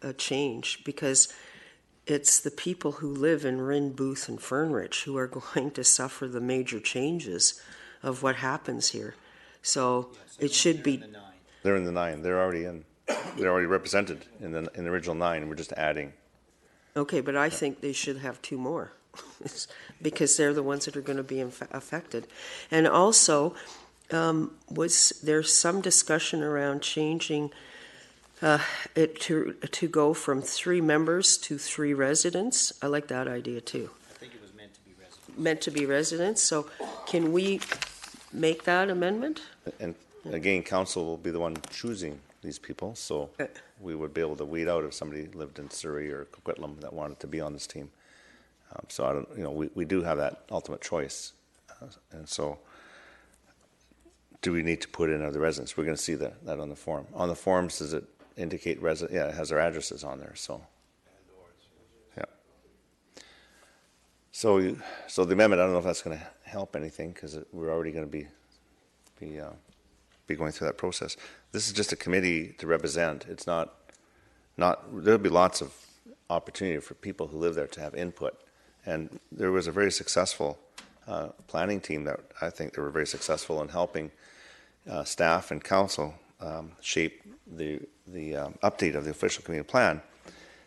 a change, because it's the people who live in Rin, Booth, and Fernrich who are going to suffer the major changes of what happens here. So it should be. they're in the 9. They're already represented in the original 9. We're just adding. Okay, but I think they should have 2 more because they're the ones that are going to be affected. And also, was there some discussion around changing it to go from 3 members to 3 residents? I like that idea too. I think it was meant to be residents. Meant to be residents. So can we make that amendment? And again, council will be the one choosing these people, so we would be able to weed out if somebody lived in Surrey or Coquitlam that wanted to be on this team. So I don't, we do have that ultimate choice, and so do we need to put in other residents? We're going to see that on the form. On the forms, does it indicate resident? Yeah, it has their addresses on there. So yeah. So the amendment, I don't know if that's going to help anything, because we're already going to be going through that process. This is just a committee to represent. It's not there'll be lots of opportunity for people who live there to have input. And there was a very successful planning team that I think they were very successful in helping staff and council shape the update of the official community plan.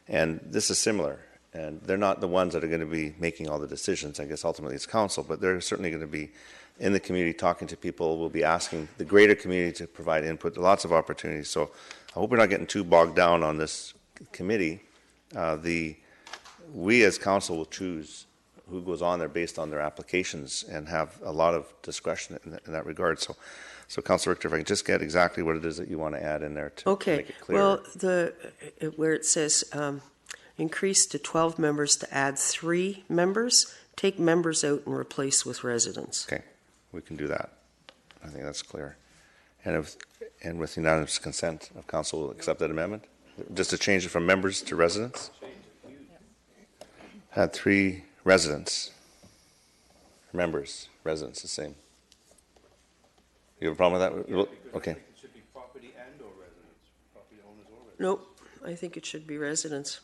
And this is similar. And they're not the ones that are going to be making all the decisions. I guess ultimately it's council, but they're certainly going to be in the community talking to people. We'll be asking the greater community to provide input. Lots of opportunities. So I hope we're not getting too bogged down on this committee. We as council will choose who goes on there based on their applications and have a lot of discretion in that regard. So Councillor Richter, if I can just get exactly what it is that you want to add in there to make it clear. Well, where it says increase to 12 members to add 3 members, take members out and replace with residents. Okay, we can do that. I think that's clear. And with unanimous consent of council, will accept that amendment? Just to change it from members to residents? Had 3 residents. Members, residents, the same. You have a problem with that? Yeah, okay. It should be property and or residents. Property owners or residents. Nope, I think it should be residents.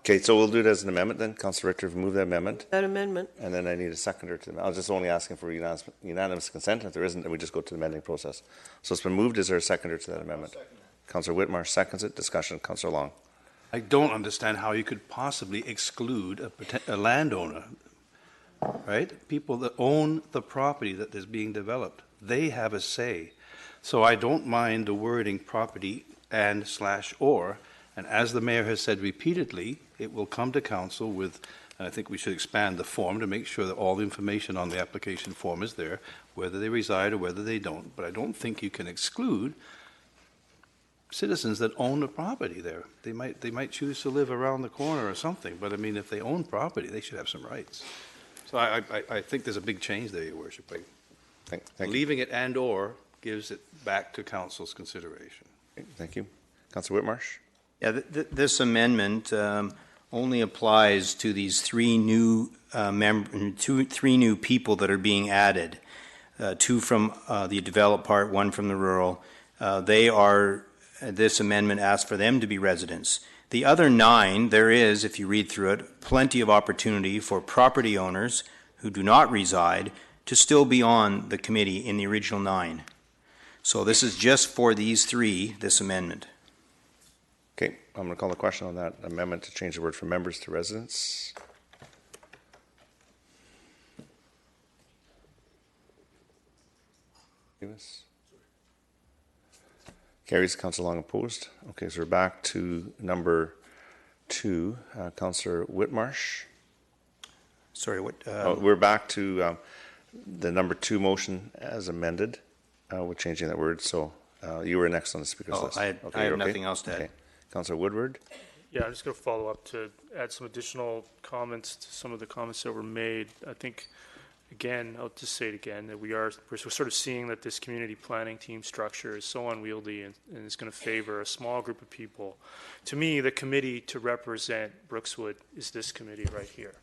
Okay, so we'll do it as an amendment then. Councillor Richter, move that amendment. That amendment. And then I need a seconder to them. I was just only asking for unanimous consent. If there isn't, then we just go to the amending process. So it's been moved. Is there a seconder to that amendment? Councillor Whitmarsh seconds it. Discussion. Councillor Long. I don't understand how you could possibly exclude a landowner, right? People that own the property that is being developed, they have a say. So I don't mind the wording property and/or, and as the mayor has said repeatedly, it will come to council with, and I think we should expand the form to make sure that all the information on the application form is there, whether they reside or whether they don't. But I don't think you can exclude citizens that own the property there. They might choose to live around the corner or something, but I mean, if they own property, they should have some rights. So I think there's a big change there, Your Worship. Thank Leaving it and or gives it back to council's consideration. Thank you. Councillor Whitmarsh. Yeah, this amendment only applies to these 3 new 3 new people that are being added. 2 from the developed part, 1 from the rural. This amendment asks for them to be residents. The other 9, there is, if you read through it, plenty of opportunity for property owners who do not reside to still be on the committee in the original 9. So this is just for these 3, this amendment. Okay, I'm going to call the question on that amendment to change the word from members to residents. Carries. Councillor Long opposed. Okay, so we're back to number 2. Councillor Whitmarsh. Sorry, what? We're back to the number 2 motion as amended. We're changing that word. So you were next on the speaker's list. I have nothing else to add. Okay. Councillor Woodward. Yeah, I'm just going to follow up to add some additional comments to some of the comments that were made. I think again, I'll just say it again, that we're sort of seeing that this community planning team structure is so unwieldy and is going to favor a small group of people. To me, the committee to represent Brookswood is this committee right here.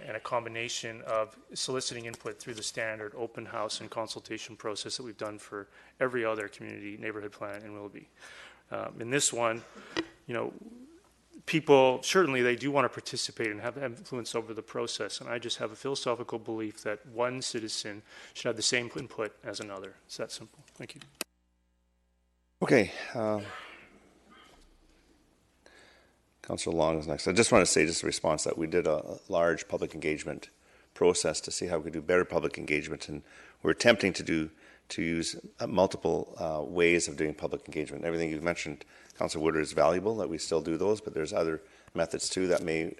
And a combination of soliciting input through the standard open house and consultation process that we've done for every other community neighborhood plan in Willoughby. In this one, you know, people, certainly they do want to participate and have influence over the process, and I just have a philosophical belief that one citizen should have the same input as another. It's that simple. Thank you. Okay. Councillor Long is next. I just want to say, just a response, that we did a large public engagement process to see how we could do better public engagement, and we're attempting to use multiple ways of doing public engagement. Everything you've mentioned, Councillor Woodard, is valuable, that we still do those, but there's other methods too that may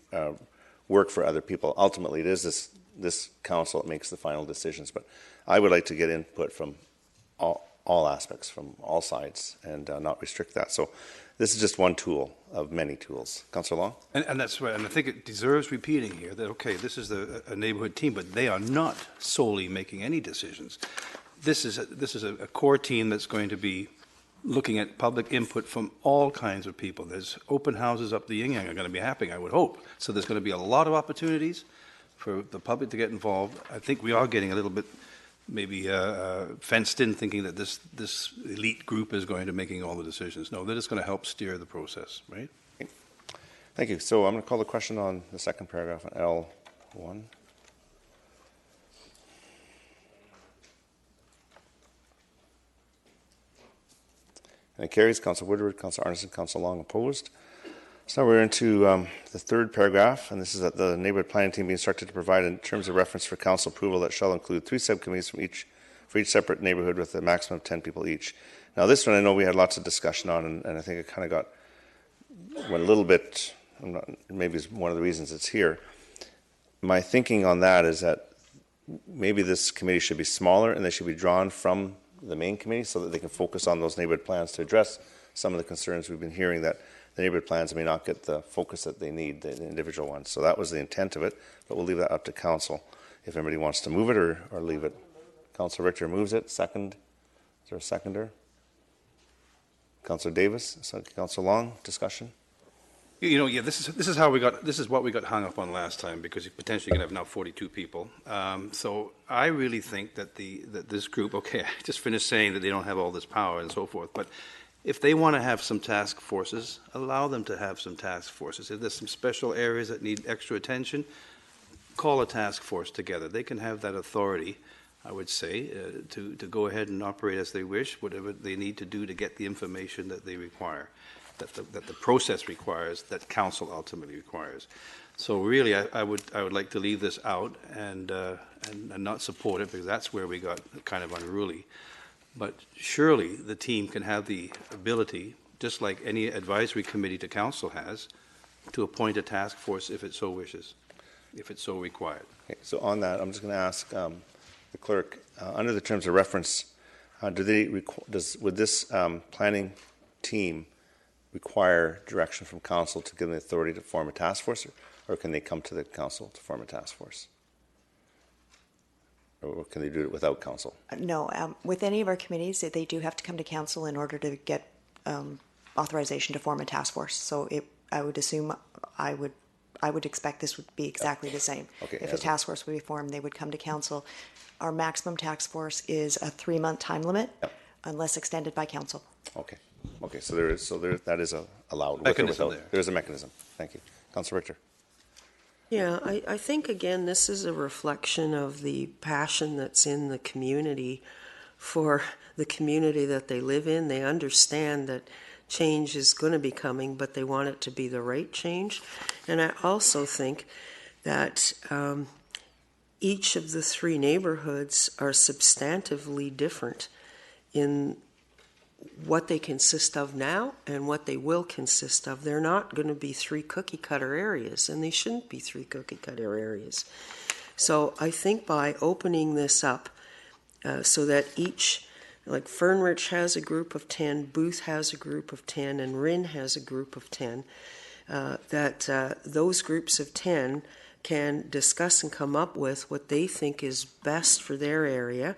work for other people. Ultimately, it is this council that makes the final decisions, but I would like to get input from all aspects, from all sides, and not restrict that. So this is just one tool of many tools. Councillor Long? And that's right, and I think it deserves repeating here that, okay, this is a neighborhood team, but they are not solely making any decisions. This is a core team that's going to be looking at public input from all kinds of people. There's open houses up the yin-yang are going to be happening, I would hope. So there's going to be a lot of opportunities for the public to get involved. I think we are getting a little bit maybe fenced in, thinking that this elite group is going to making all the decisions. No, they're just going to help steer the process, right? Okay. Thank you. So I'm going to call the question on the second paragraph on L1. And it carries. Councillor Woodward, Councillor Arneson, Councillor Long opposed. So now we're into the third paragraph, and this is that the neighborhood planning team be instructed to provide in terms of reference for council approval that shall include 3 subcommittees for each separate neighborhood with a maximum of 10 people each. Now this one I know we had lots of discussion on, and I think it kind of went a little bit, maybe it's one of the reasons it's here. My thinking on that is that maybe this committee should be smaller and they should be drawn from the main committee so that they can focus on those neighborhood plans to address some of the concerns we've been hearing, that the neighborhood plans may not get the focus that they need, the individual ones. So that was the intent of it, but we'll leave that up to council if anybody wants to move it or leave it. Councillor Richter moves it. Second. Is there a seconder? Councillor Davis. Councillor Long. Discussion. You know, yeah, this is how we got. This is what we got hung up on last time, because you're potentially going to have now 42 people. So I really think that that this group. Okay, I just finished saying that they don't have all this power and so forth, but if they want to have some task forces, allow them to have some task forces. If there's some special areas that need extra attention, call a task force together. They can have that authority, I would say, to go ahead and operate as they wish, whatever they need to do to get the information that they require, that the process requires, that council ultimately requires. So really, I would like to leave this out and not support it, because that's where we got kind of unruly. But surely the team can have the ability, just like any advisory committee to council has, to appoint a task force if it so wishes, if it's so required. Okay, so on that, I'm just going to ask the clerk, under the terms of reference, would this planning team require direction from council to give them the authority to form a task force, or can they come to the council to form a task force? Or can they do it without council? No, with any of our committees, they do have to come to council in order to get authorization to form a task force. So I would assume, I would expect this would be exactly the same. Okay, if a task force would be formed, they would come to council. Our maximum task force is a 3-month time limit, unless extended by council. Okay. Okay. So that is allowed. Mechanism there. There's a mechanism. Thank you, Councillor Richter. Yeah, I think, again, this is a reflection of the passion that's in the community for the community that they live in. They understand that change is going to be coming, but they want it to be the right change. And I also think that each of the 3 neighborhoods are substantively different in what they consist of now and what they will consist of. They're not going to be 3 cookie cutter areas, and they shouldn't be 3 cookie cutter areas. So I think by opening this up so that each, like Fernrich has a group of 10, Booth has a group of 10, and Rynn has a group of 10, that those groups of 10 can discuss and come up with what they think is best for their area.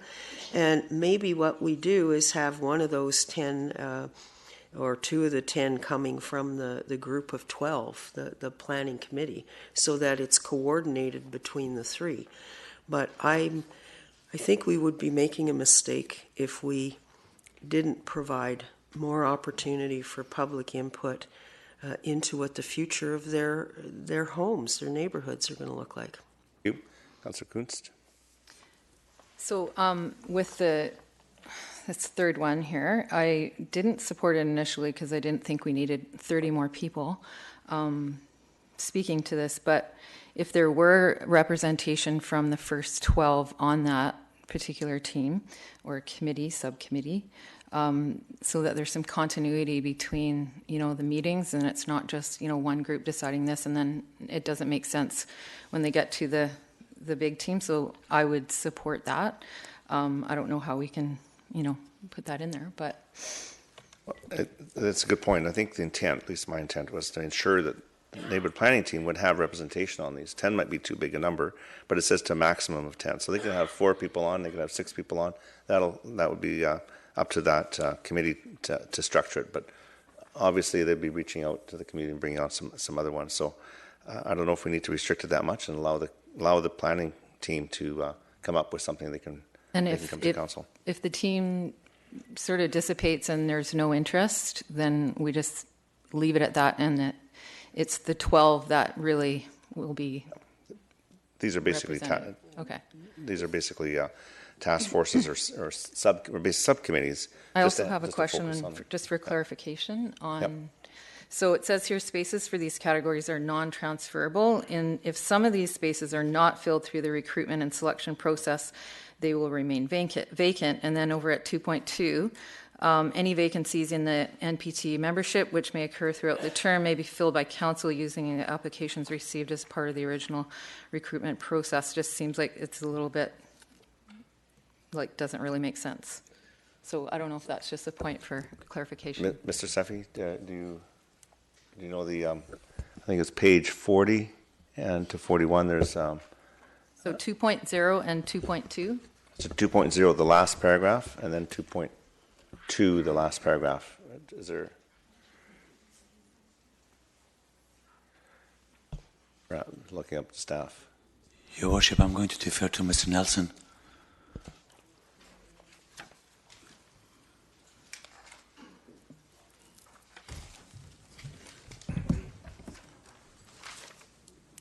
And maybe what we do is have one of those 10 or 2 of the 10 coming from the group of 12, the planning committee, so that it's coordinated between the 3. But I think we would be making a mistake if we didn't provide more opportunity for public input into what the future of their homes, their neighborhoods are going to look like. Thank you. Councillor Kunst. So with this third one here, I didn't support it initially because I didn't think we needed 30 more people speaking to this. But if there were representation from the first 12 on that particular team or committee, subcommittee, so that there's some continuity between, the meetings, and it's not just, one group deciding this and then it doesn't make sense when they get to the big team. So I would support that. I don't know how we can, put that in there, but. That's a good point. I think the intent, at least my intent, was to ensure that the neighborhood planning team would have representation on these. 10 might be too big a number, but it says to a maximum of 10. So they could have 4 people on, they could have 6 people on. That would be up to that committee to structure it. But obviously they'd be reaching out to the community and bringing on some other ones. So I don't know if we need to restrict it that much and allow the planning team to come up with something they can come to council. If the team sort of dissipates and there's no interest, then we just leave it at that, and that it's the 12 that really will be. These are basically okay. These are basically task forces or subcommittees. I also have a question just for clarification on. Yep. So it says here spaces for these categories are non-transferable, and if some of these spaces are not filled through the recruitment and selection process, they will remain vacant. And then over at 2.2, any vacancies in the NPT membership, which may occur throughout the term, may be filled by council using applications received as part of the original recruitment process. Just seems like it's a little bit, doesn't really make sense. So I don't know if that's just a point for clarification. Mr. Seffi, do you know the, I think it's page 40 and to 41, there's... So 2.0 and 2.2? So 2.0, the last paragraph, and then 2.2, the last paragraph. Is there... Looking up the staff. Your Worship, I'm going to defer to Mr. Nelson.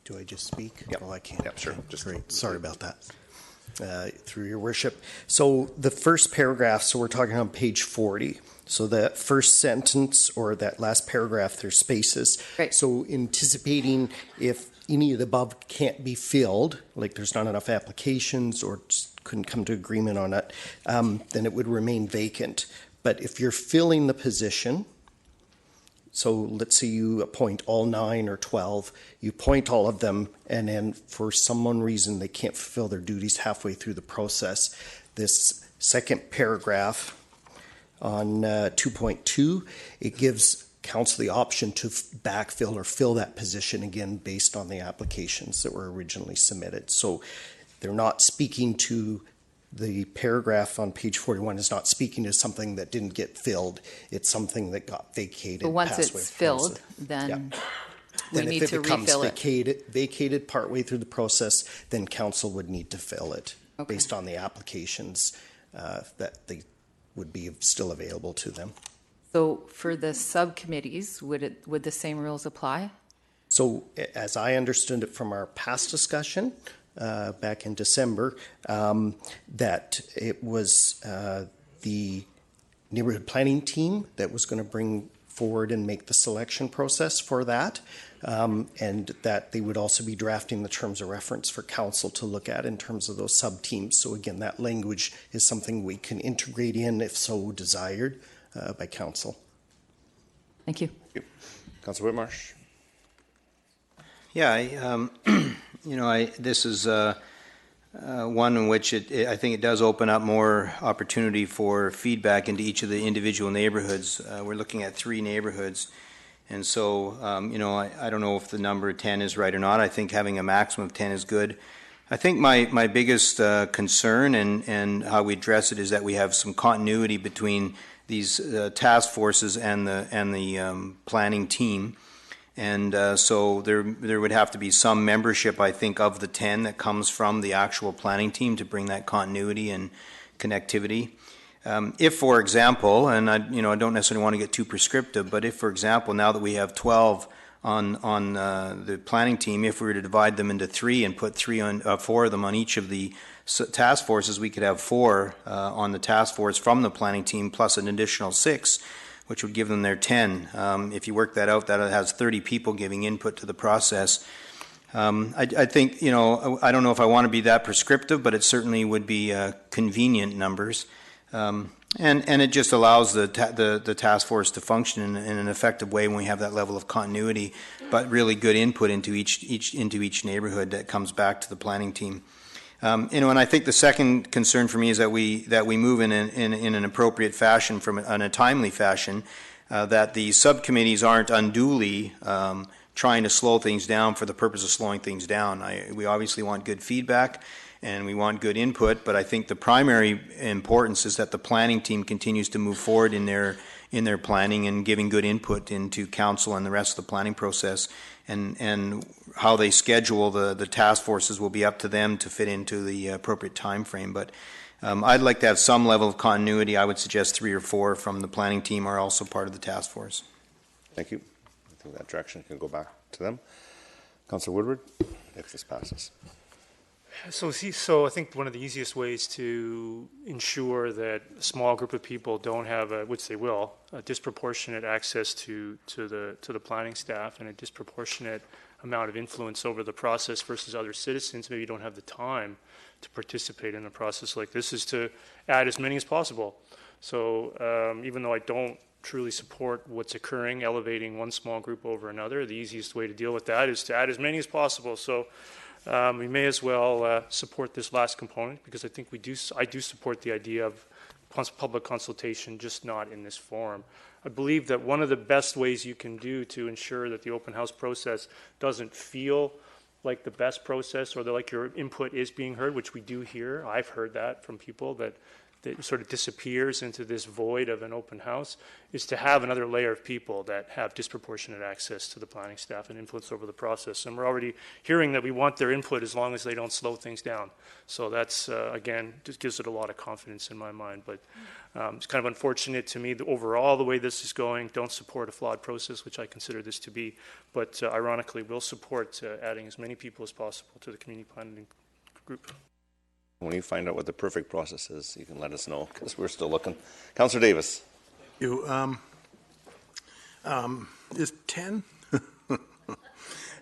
Do I just speak? Yep. Oh, I can't. Yep, sure. Just great. Sorry about that. Through your worship. So the first paragraph, so we're talking on page 40. So that first sentence or that last paragraph, there's spaces. Right. So anticipating if any of the above can't be filled, like there's not enough applications or just couldn't come to agreement on it, then it would remain vacant. But if you're filling the position, so let's say you appoint all 9 or 12, you appoint all of them, and then for some reason they can't fulfill their duties halfway through the process. This second paragraph on 2.2, it gives council the option to backfill or fill that position again based on the applications that were originally submitted. So they're not speaking to the paragraph on page 41 is not speaking to something that didn't get filled. It's something that got vacated. But once it's filled, then we need to refill it. Then if it becomes vacated partway through the process, then council would need to fill it based on the applications that they would be still available to them. So for the subcommittees, would the same rules apply? So as I understood it from our past discussion, back in December, that it was the neighborhood planning team that was going to bring forward and make the selection process for that, and that they would also be drafting the terms of reference for council to look at in terms of those sub-teams. So again, that language is something we can integrate in if so desired by council. Thank you. Councilor Whitmarsh. Yeah, this is one in which I think it does open up more opportunity for feedback into each of the individual neighborhoods. We're looking at 3 neighborhoods, And so, I don't know if the number 10 is right or not. I think having a maximum of 10 is good. I think my biggest concern and how we address it is that we have some continuity between these task forces and the planning team. And so there would have to be some membership, I think, of the 10 that comes from the actual planning team to bring that continuity and connectivity. If, for example, and I don't necessarily want to get too prescriptive, but if, for example, now that we have 12 on the planning team, if we were to divide them into 3 and put 4 of them on each of the task forces, we could have 4 on the task force from the planning team plus an additional 6, which would give them their 10. If you work that out, that has 30 people giving input to the process. I think, I don't know if I want to be that prescriptive, but it certainly would be convenient numbers. And it just allows the task force to function in an effective way when we have that level of continuity, but really good input into each neighborhood that comes back to the planning team. And I think the second concern for me is that we move in an appropriate fashion, in a timely fashion, that the subcommittees aren't unduly trying to slow things down for the purpose of slowing things down. We obviously want good feedback and we want good input, but I think the primary importance is that the planning team continues to move forward in their planning and giving good input into council and the rest of the planning process. And how they schedule the task forces will be up to them to fit into the appropriate time frame. But I'd like to have some level of continuity. I would suggest 3 or 4 from the planning team are also part of the task force. Thank you. I think that direction can go back to them. Councillor Woodward, if this passes. So I think one of the easiest ways to ensure that a small group of people don't have, which they will, a disproportionate access to the planning staff and a disproportionate amount of influence over the process versus other citizens maybe don't have the time to participate in a process like this is to add as many as possible. So even though I don't truly support what's occurring, elevating one small group over another, the easiest way to deal with that is to add as many as possible. So we may as well support this last component because I think I do support the idea of public consultation, just not in this forum. I believe that one of the best ways you can do to ensure that the open house process doesn't feel like the best process or that like your input is being heard, which we do hear. I've heard that from people that sort of disappears into this void of an open house, is to have another layer of people that have disproportionate access to the planning staff and influence over the process. And we're already hearing that we want their input as long as they don't slow things down. So that's, again, just gives it a lot of confidence in my mind. But it's kind of unfortunate to me that overall the way this is going, don't support a flawed process, which I consider this to be. But ironically, will support adding as many people as possible to the community planning group. When you find out what the perfect process is, you can let us know because we're still looking. Councillor Davis. Is 10?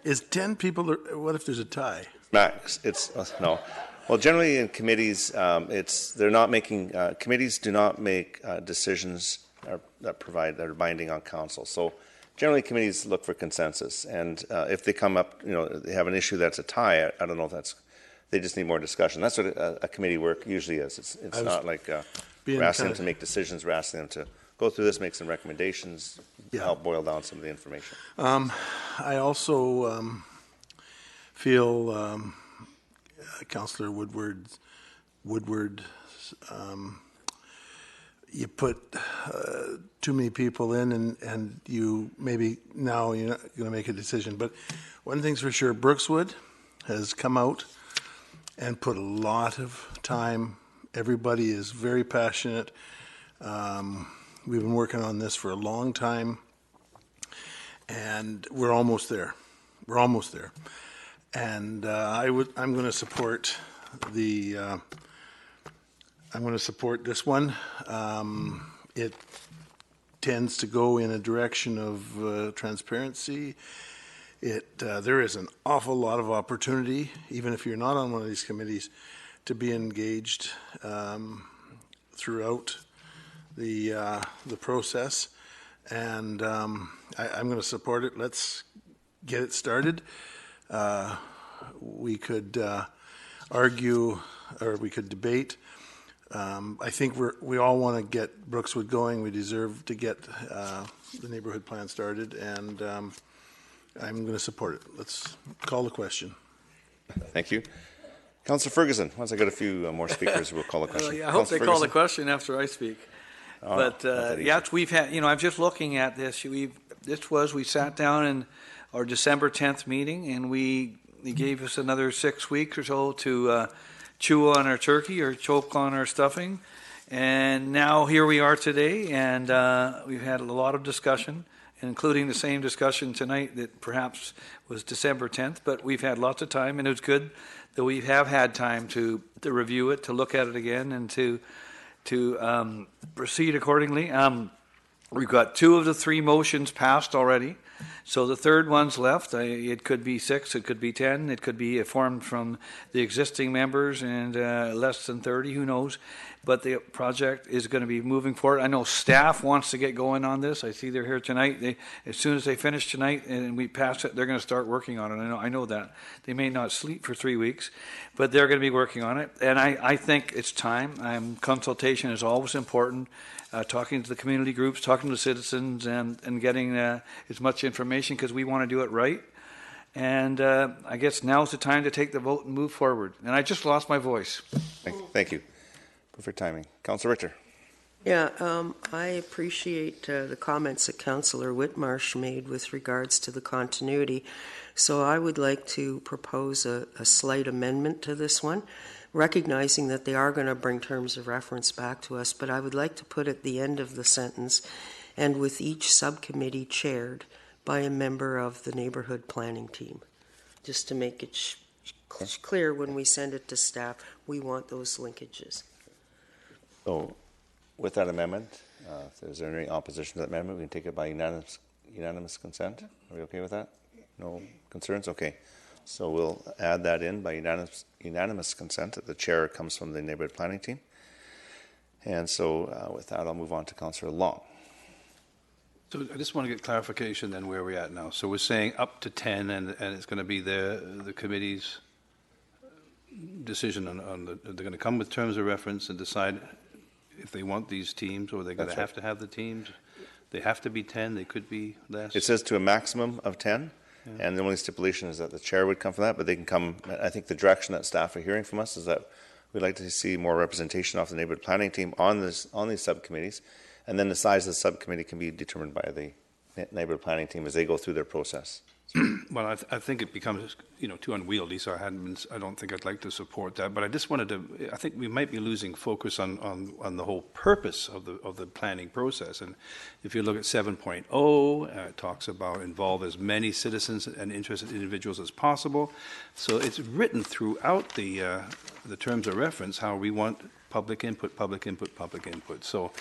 Is 10 people? What if there's a tie? Max. It's no. Well, generally in committees, they're not making committees do not make decisions that are binding on council. So generally committees look for consensus, and if they come up, they have an issue that's a tie. I don't know if that's. They just need more discussion. That's what a committee work usually is. It's not like we're asking them to make decisions. We're asking them to go through this, make some recommendations, help boil down some of the information. I also feel Councillor Woodward, you put too many people in and you maybe now you're not going to make a decision. But one thing's for sure, Brookswood has come out and put a lot of time. Everybody is very passionate. We've been working on this for a long time, and we're almost there. We're almost there. And I'm going to support I'm going to support this one. It tends to go in a direction of transparency. There is an awful lot of opportunity, even if you're not on one of these committees, to be engaged throughout the process, and I'm going to support it. Let's get it started. We could argue, or we could debate I think we all want to get Brookswood going. We deserve to get the neighborhood plan started, and I'm going to support it. Let's call the question. Thank you. Councillor Ferguson, once I get a few more speakers, we'll call the question. I hope they call the question after I speak. But yes, we've had, I'm just looking at this. We sat down in our December 10th meeting, and they gave us another 6 weeks or so to chew on our turkey or choke on our stuffing. And now here we are today, and we've had a lot of discussion, including the same discussion tonight that perhaps was December 10th, but we've had lots of time, and it's good that we have had time to review it, to look at it again, and to proceed accordingly. We've got 2 of the 3 motions passed already, so the third one's left. It could be 6, it could be 10, it could be formed from the existing members and less than 30, who knows. But the project is going to be moving forward. I know staff wants to get going on this. I see they're here tonight. As soon as they finish tonight and we pass it, they're going to start working on it. I know that. They may not sleep for 3 weeks, but they're going to be working on it. And I think it's time. Consultation is always important. Talking to the community groups, talking to citizens, and getting as much information, because we want to do it right. And I guess now's the time to take the vote and move forward. And I just lost my voice. Thank you. Perfect timing. Councillor Richter. Yeah, I appreciate the comments that Councillor Whitmarsh made with regards to the continuity. So I would like to propose a slight amendment to this one, recognizing that they are going to bring terms of reference back to us, but I would like to put at the end of the sentence, and with each subcommittee chaired by a member of the neighborhood planning team, just to make it clear when we send it to staff, we want those linkages. So, with that amendment, is there any opposition to that amendment? We can take it by unanimous consent. Are we okay with that? No concerns? Okay. So we'll add that in by unanimous consent that the chair comes from the neighborhood planning team. And so with that, I'll move on to Councillor Long. So I just want to get clarification then where we're at now. So we're saying up to 10, and it's going to be the committee's decision on they're going to come with terms of reference and decide if they want these teams, or they're going to have to have the teams. They have to be 10, they could be less. It says to a maximum of 10, and the only stipulation is that the chair would come from that, but they can come, I think the direction that staff are hearing from us is that we'd like to see more representation off the neighborhood planning team on these subcommittees, and then the size of the subcommittee can be determined by the neighborhood planning team as they go through their process. Well, I think it becomes, too unwieldy, so I don't think I'd like to support that. But I just wanted to, I think we might be losing focus on the whole purpose of the planning process. And if you look at 7.0, it talks about involve as many citizens and interested individuals as possible. So it's written throughout the terms of reference how we want public input, public input, public input. So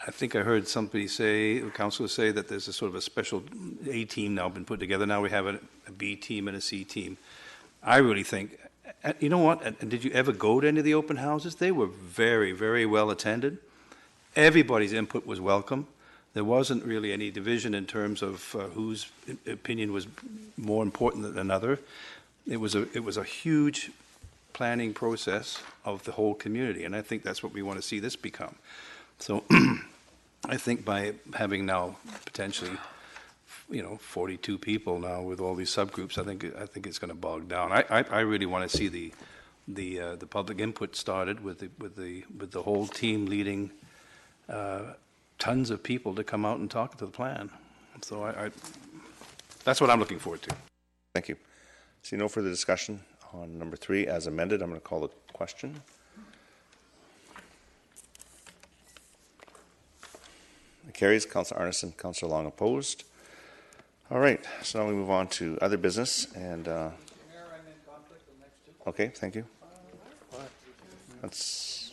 I think I heard somebody say, a councillor say, that there's a sort of a special A team now been put together. Now we have a B team and a C team. I really think, you know what, and did you ever go to any of the open houses? They were very, very well attended. Everybody's input was welcome. There wasn't really any division in terms of whose opinion was more important than another. It was a huge planning process of the whole community, and I think that's what we want to see this become. So I think by having now potentially, 42 people now with all these subgroups, I think it's going to bog down. I really want to see the public input started with the whole team leading tons of people to come out and talk to the plan. So that's what I'm looking forward to. Thank you. See no further discussion on number 3 as amended. I'm going to call the question. It carries. Councillor Arneson, Councillor Long opposed. All right, so now we move on to other business. And okay, thank you. That's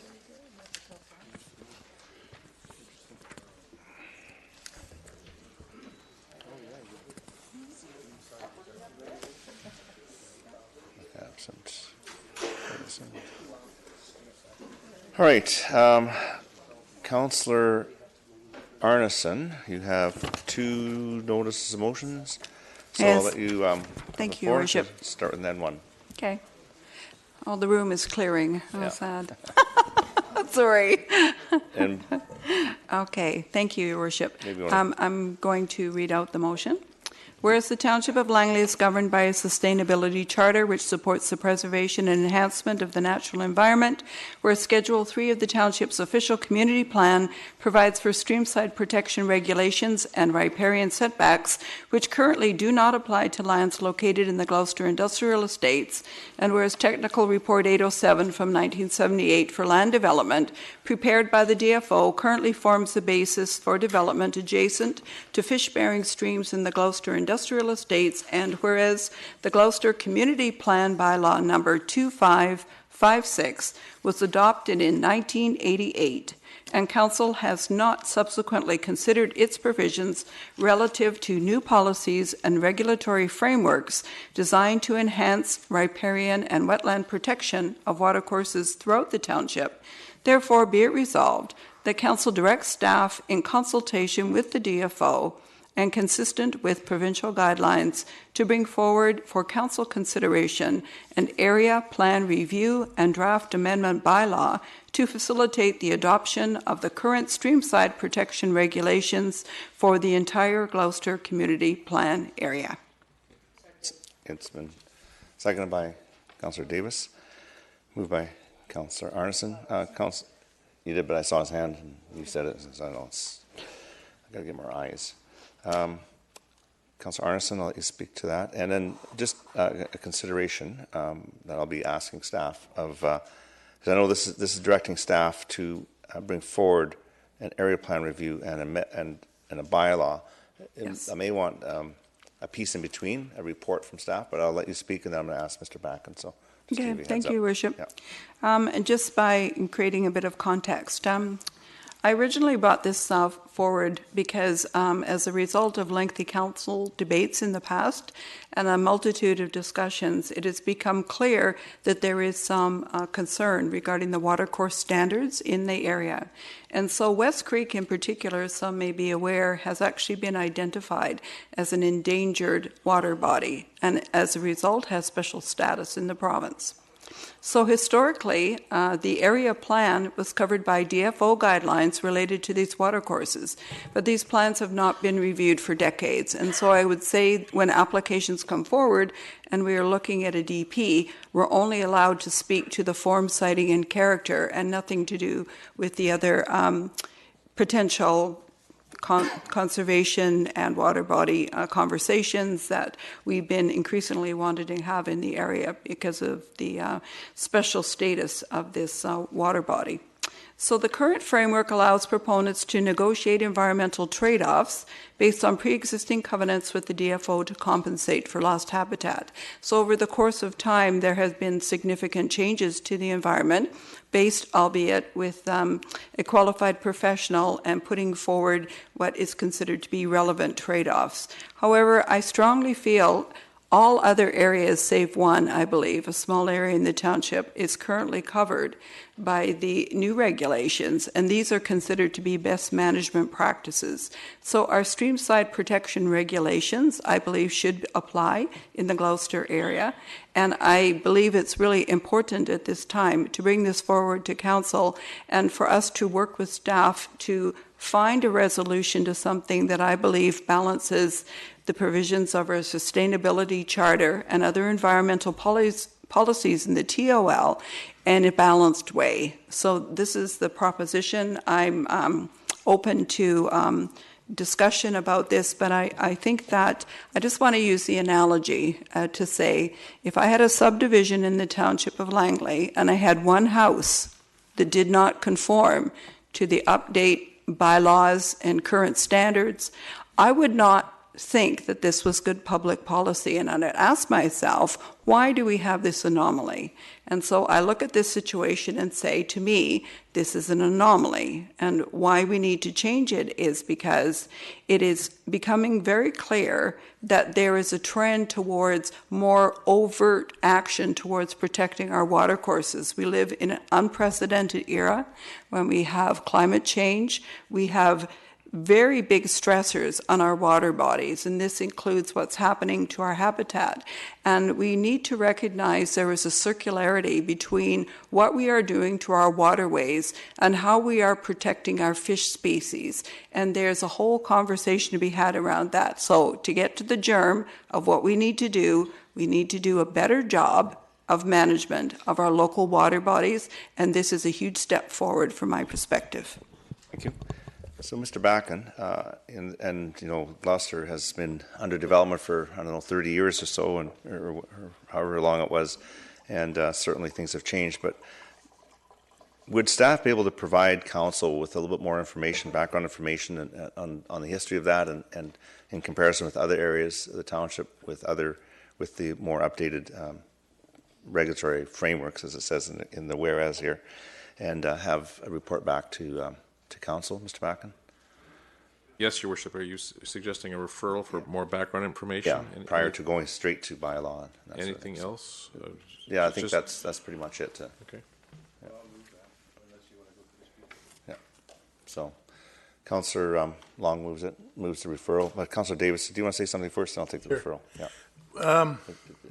absent. All right, Councillor Arneson, you have 2 notices of motions. So yes. I'll let you thank you, Worship. Start with then one. Okay. Oh, the room is clearing. Oh, yeah. Sad. Sorry. And Okay, thank you, Your Worship. Maybe you wanna- I'm going to read out the motion. Whereas the Township of Langley is governed by a sustainability charter which supports the preservation and enhancement of the natural environment, whereas Schedule 3 of the Township's official community plan provides for streamside protection regulations and riparian setbacks, which currently do not apply to lands located in the Gloucester Industrial Estates, and whereas Technical Report 807 from 1978 for land development, prepared by the DFO, currently forms the basis for development adjacent to fish-bearing streams in the Gloucester Industrial Estates, and whereas the Gloucester Community Plan Bylaw number 2556 was adopted in 1988, and Council has not subsequently considered its provisions relative to new policies and regulatory frameworks designed to enhance riparian and wetland protection of watercourses throughout the township. Therefore, be it resolved that Council directs staff in consultation with the DFO and consistent with provincial guidelines to bring forward for Council consideration an area plan review and draft amendment bylaw to facilitate the adoption of the current streamside protection regulations for the entire Gloucester Community Plan area. It's been seconded by Councillor Davis, moved by Councillor Arneson. You did, but I saw his hand and you said it, so I know I gotta get more eyes. Councillor Arneson, I'll let you speak to that. And then just a consideration that I'll be asking staff of, because I know this is directing staff to bring forward an area plan review and a bylaw. Yes. I may want a piece in between, a report from staff, but I'll let you speak and then I'm going to ask Mr. Backen. So. Okay, thank you, Worship. Yeah. And just by creating a bit of context, I originally brought this forward because as a result of lengthy council debates in the past and a multitude of discussions, it has become clear that there is some concern regarding the watercourse standards in the area. And so West Creek in particular, some may be aware, has actually been identified as an endangered water body and as a result has special status in the province. So historically, the area plan was covered by DFO guidelines related to these watercourses, but these plans have not been reviewed for decades. And so I would say when applications come forward and we are looking at a DP, we're only allowed to speak to the form, siting, and character and nothing to do with the other potential conservation and water body conversations that we've been increasingly wanting to have in the area because of the special status of this water body. So the current framework allows proponents to negotiate environmental trade-offs based on pre-existing covenants with the DFO to compensate for lost habitat. So over the course of time, there has been significant changes to the environment, based, albeit with a qualified professional and putting forward what is considered to be relevant trade-offs. However, I strongly feel all other areas, save one, I believe, a small area in the township, is currently covered by the new regulations, and these are considered to be best management practices. So our streamside protection regulations, I believe, should apply in the Gloucester area, and I believe it's really important at this time to bring this forward to Council and for us to work with staff to find a resolution to something that I believe balances the provisions of our sustainability charter and other environmental policies in the TOL in a balanced way. So this is the proposition. I'm open to discussion about this, but I think that I just want to use the analogy to say if I had a subdivision in the township of Langley and I had one house that did not conform to the update bylaws and current standards, I would not think that this was good public policy, and I'd ask myself, why do we have this anomaly? And so I look at this situation and say, to me, this is an anomaly, and why we need to change it is because it is becoming very clear that there is a trend towards more overt action towards protecting our watercourses. We live in an unprecedented era when we have climate change, we have very big stressors on our water bodies, and this includes what's happening to our habitat. And we need to recognize there is a circularity between what we are doing to our waterways and how we are protecting our fish species. And there's a whole conversation to be had around that. So to get to the germ of what we need to do a better job of management of our local water bodies, and this is a huge step forward from my perspective. Thank you. So, Mr. Backen, and you know, Gloucester has been under development for, I don't know, 30 years or so, and or however long it was, and certainly things have changed. But would staff be able to provide council with a little bit more information, background information, on the history of that, and in comparison with other areas of the township, with the more updated regulatory frameworks, as it says in the whereas here, and have a report back to council, Mr. Backen? Yes, Your Worship. Are you suggesting a referral for more background information? Yeah, prior to going straight to bylaw. Anything else? Yeah, I think that's pretty much it. Okay. Yeah. So, Councillor Long moves the referral. But Councillor Davis, do you want to say something first? And I'll take the referral. Yeah.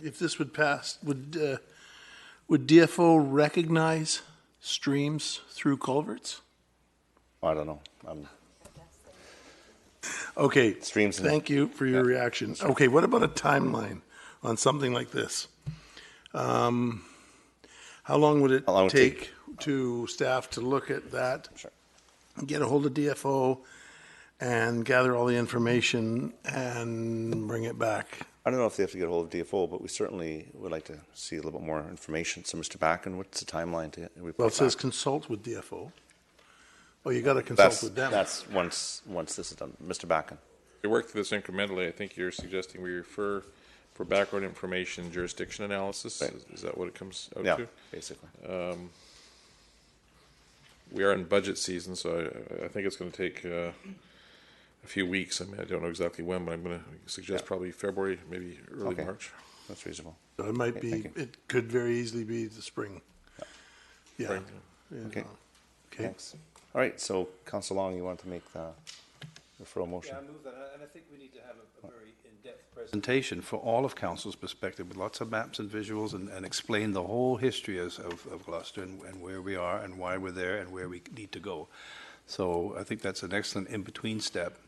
If this would pass, would DFO recognize streams through culverts? I don't know. Okay. Streams. Thank you for your reaction. Okay, what about a timeline on something like this? How long would it take to staff to look at that, get a hold of DFO, and gather all the information and bring it back? I don't know if they have to get a hold of DFO, but we certainly would like to see a little bit more information. So, Mr. Backen, what's the timeline to report? Well, it says consult with DFO. Well, you got to consult with them. That's once this is done. Mr. Backen. We work through this incrementally. I think you're suggesting we refer for background information, jurisdiction analysis. Right. Is that what it comes out to? Yeah, basically. We are in budget season, so I think it's going to take a few weeks. I mean, I don't know exactly when, but I'm going to suggest probably February, maybe early March. That's reasonable. So it might be. It could very easily be the spring. Yeah. Spring. Yeah. Okay. Thanks. All right. So, Councillor Long, you want to make the referral motion? Yeah, I move that, and I think we need to have a very in-depth presentation for all of council's perspective, with lots of maps and visuals, and explain the whole history of Gloucester and where we are and why we're there and where we need to go. So I think that's an excellent in-between step.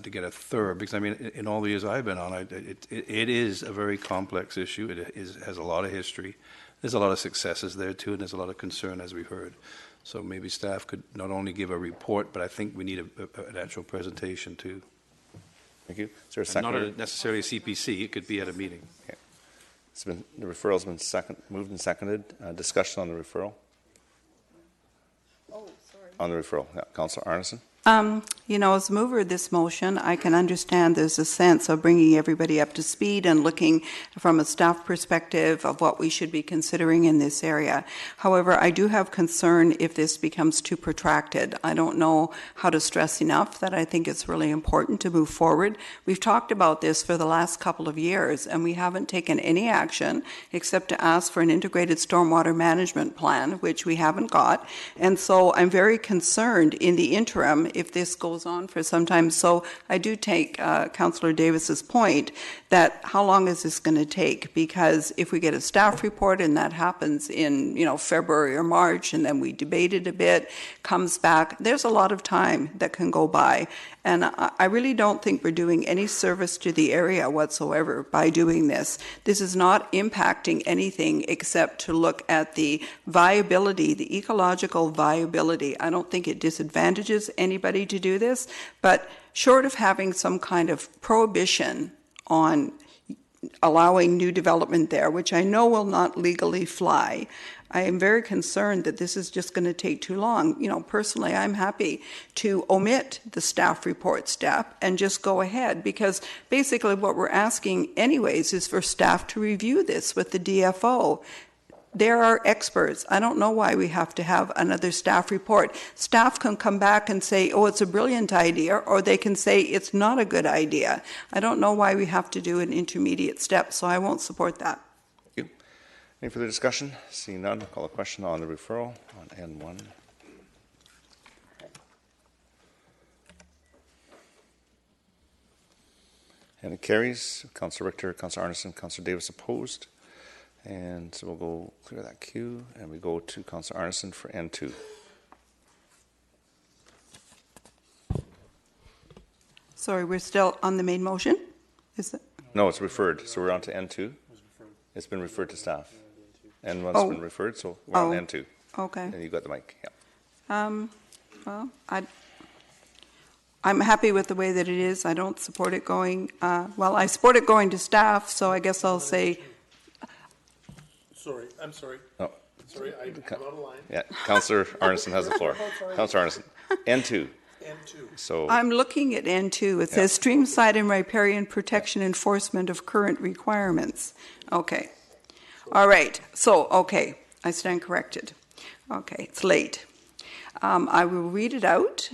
To get a thorough, because I mean, in all the years I've been on, it is a very complex issue. It has a lot of history. There's a lot of successes there too, and there's a lot of concern, as we've heard. So maybe staff could not only give a report, but I think we need an actual presentation too. Thank you. Is there a second? Not necessarily a CPC. It could be at a meeting. Okay. The referral's been moved and seconded. Discussion on the referral. Oh, sorry. On the referral, yeah. Councillor Arneson. You know, as mover of this motion, I can understand there's a sense of bringing everybody up to speed and looking from a staff perspective of what we should be considering in this area. However, I do have concern if this becomes too protracted. I don't know how to stress enough that I think it's really important to move forward. We've talked about this for the last couple of years, and we haven't taken any action except to ask for an integrated stormwater management plan, which we haven't got. And so I'm very concerned in the interim if this goes on for some time. So I do take Councillor Davis's point that how long is this going to take? Because if we get a staff report and that happens in, you know, February or March, and then we debate it a bit, comes back, there's a lot of time that can go by. And I really don't think we're doing any service to the area whatsoever by doing this. This is not impacting anything except to look at the viability, the ecological viability. I don't think it disadvantages anybody to do this, but short of having some kind of prohibition on allowing new development there, which I know will not legally fly, I am very concerned that this is just going to take too long. You know, personally, I'm happy to omit the staff report step and just go ahead, because basically what we're asking anyways is for staff to review this with the DFO. There are experts. I don't know why we have to have another staff report. Staff can come back and say, oh, it's a brilliant idea, or they can say it's not a good idea. I don't know why we have to do an intermediate step, so I won't support that. Thank you. Any further discussion? Seeing none, I'll call a question on the referral on N1. And it carries. Councillor Richter, Councillor Arneson, Councillor Davis opposed. And so we'll go clear that queue, and we go to Councillor Arneson for N2. Sorry, we're still on the main motion? Is it? No, it's referred, so we're on to N2. It's been referred to staff. N1's been referred, so we're on N2. Okay. And you got the mic, yeah. Well, I'm happy with the way that it is. I don't support it going, I support it going to staff, so I guess I'll say. Sorry, I'm sorry. Oh. Sorry, I'm out of line. Yeah, Councillor Arneson has the floor. Councillor Arneson, N2. So I'm looking at N2. It says streamside and riparian protection enforcement of current requirements. Okay. All right. So, okay. I stand corrected. Okay. It's late. I will read it out.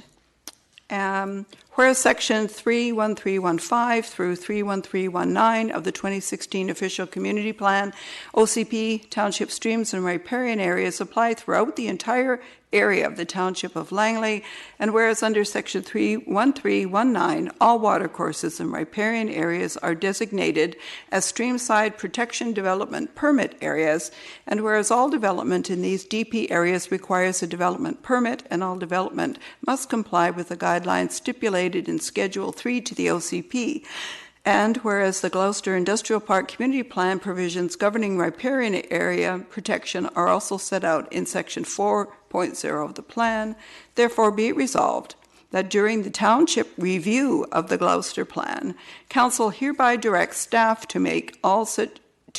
Whereas Section 31315 through 31319 of the 2016 Official Community Plan, OCP, township streams and riparian areas apply throughout the entire area of the Township of Langley, and whereas under Section 31319, all watercourses and riparian areas are designated as streamside protection development permit areas, and whereas all development in these DP areas requires a development permit, and all development must comply with the guidelines stipulated in Schedule 3 to the OCP. And whereas the Gloucester Industrial Park Community Plan provisions governing riparian area protection are also set out in Section 4.0 of the plan, therefore be it resolved that during the township review of the Gloucester Plan, Council hereby directs staff to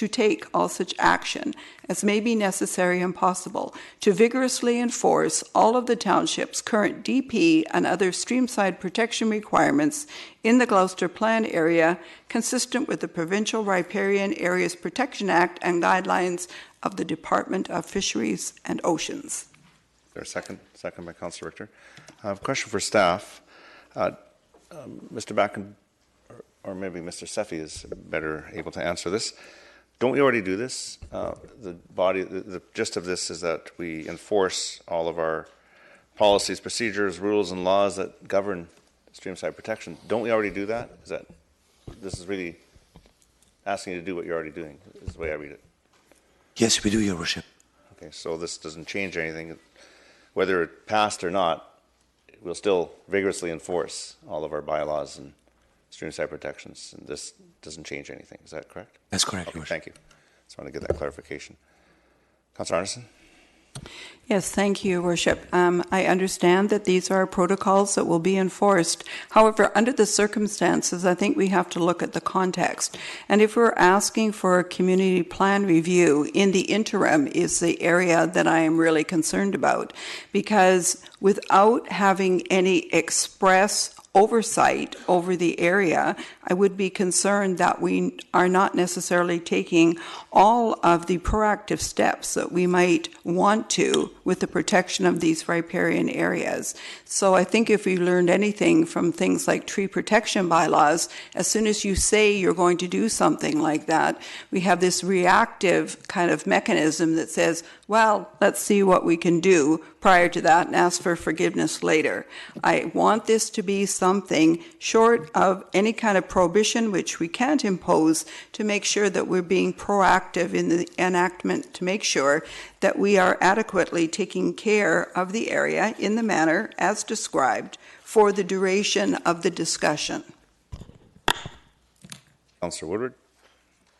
take all such action as may be necessary and possible to vigorously enforce all of the township's current DP and other streamside protection requirements in the Gloucester Plan area, consistent with the Provincial Riparian Areas Protection Act and guidelines of the Department of Fisheries and Oceans. Is there a second? Second by Councillor Richter. I have a question for staff. Mr. Backen, or maybe Mr. Seffi is better able to answer this. Don't we already do this? The gist of this is that we enforce all of our policies, procedures, rules, and laws that govern streamside protection. Don't we already do that? This is really asking you to do what you're already doing, is the way I read it. Yes, we do, Your Worship. Okay, so this doesn't change anything. Whether it passed or not, we'll still vigorously enforce all of our bylaws and streamside protections, and this doesn't change anything. Is that correct? That's correct, okay, thank you. Just want to get that clarification. Councillor Arneson? Yes, thank you, Your Worship. I understand that these are protocols that will be enforced. However, under the circumstances, I think we have to look at the context. And if we're asking for a community plan review, in the interim is the area that I am really concerned about, because without having any express oversight over the area, I would be concerned that we are not necessarily taking all of the proactive steps that we might want to with the protection of these riparian areas. So I think if we learned anything from things like tree protection bylaws, as soon as you say you're going to do something like that, we have this reactive kind of mechanism that says, well, let's see what we can do prior to that and ask for forgiveness later. I want this to be something short of any kind of prohibition, which we can't impose, to make sure that we're being proactive in the enactment, to make sure that we are adequately taking care of the area in the manner as described for the duration of the discussion. Councillor Woodward?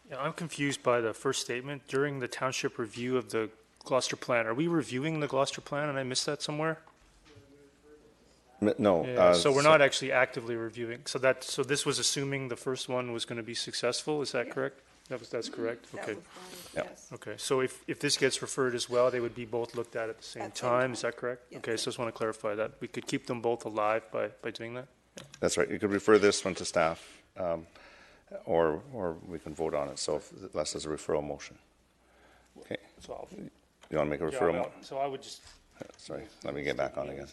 Yeah, I'm confused by the first statement. During the township review of the Gloucester Plan, are we reviewing the Gloucester Plan and I missed that somewhere? No. Yeah, so we're not actually actively reviewing. So this was assuming the first one was going to be successful. Is that correct? That's correct. Okay. Yes. Okay. So if this gets referred as well, they would be both looked at the same time. Is that correct? Yes. Okay. So I just want to clarify that we could keep them both alive by doing that. Yeah. That's right. You could refer this one to staff, or we can vote on it. So unless there's a referral motion. Okay. So you want to make a referral motion? So I would just. Sorry. Let me get back on again.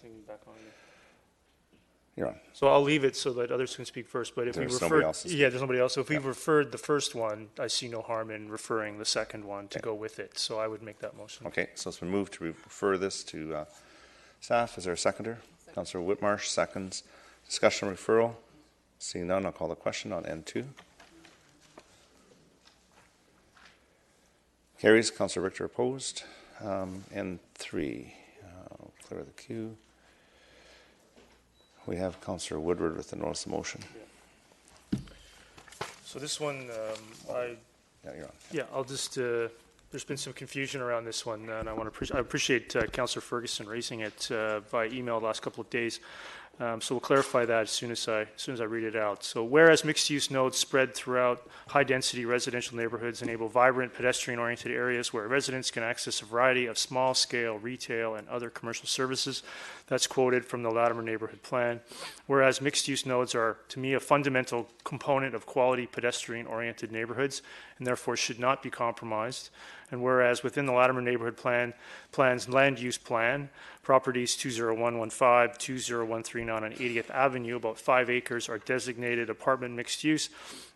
You're on. So I'll leave it so that others can speak first. But if there's we nobody else there's nobody else. So if we referred the first one, I see no harm in referring the second one to go with it. So I would make that motion. Okay. So it's been moved to refer this to staff. Is there a seconder? Councillor Whitmarsh seconds. Discussion referral. Seeing none, I'll call the question on N2. Carries. Councillor Richter opposed. N3. I'll clear the queue. We have Councillor Woodward with the notice of motion. So this one, Yeah, you're on. yeah, I'll just, there's been some confusion around this one, and I appreciate Councillor Ferguson raising it via email the last couple of days. So we'll clarify that as soon as I read it out. So whereas mixed-use nodes spread throughout high-density residential neighborhoods enable vibrant pedestrian-oriented areas where residents can access a variety of small-scale retail and other commercial services. That's quoted from the Latimer Neighborhood Plan. Whereas mixed-use nodes are, to me, a fundamental component of quality pedestrian-oriented neighborhoods and therefore should not be compromised. And whereas within the Latimer Neighborhood Plan's land use plan, properties 20115, 20139 on 80th Avenue, about 5 acres, are designated apartment mixed use.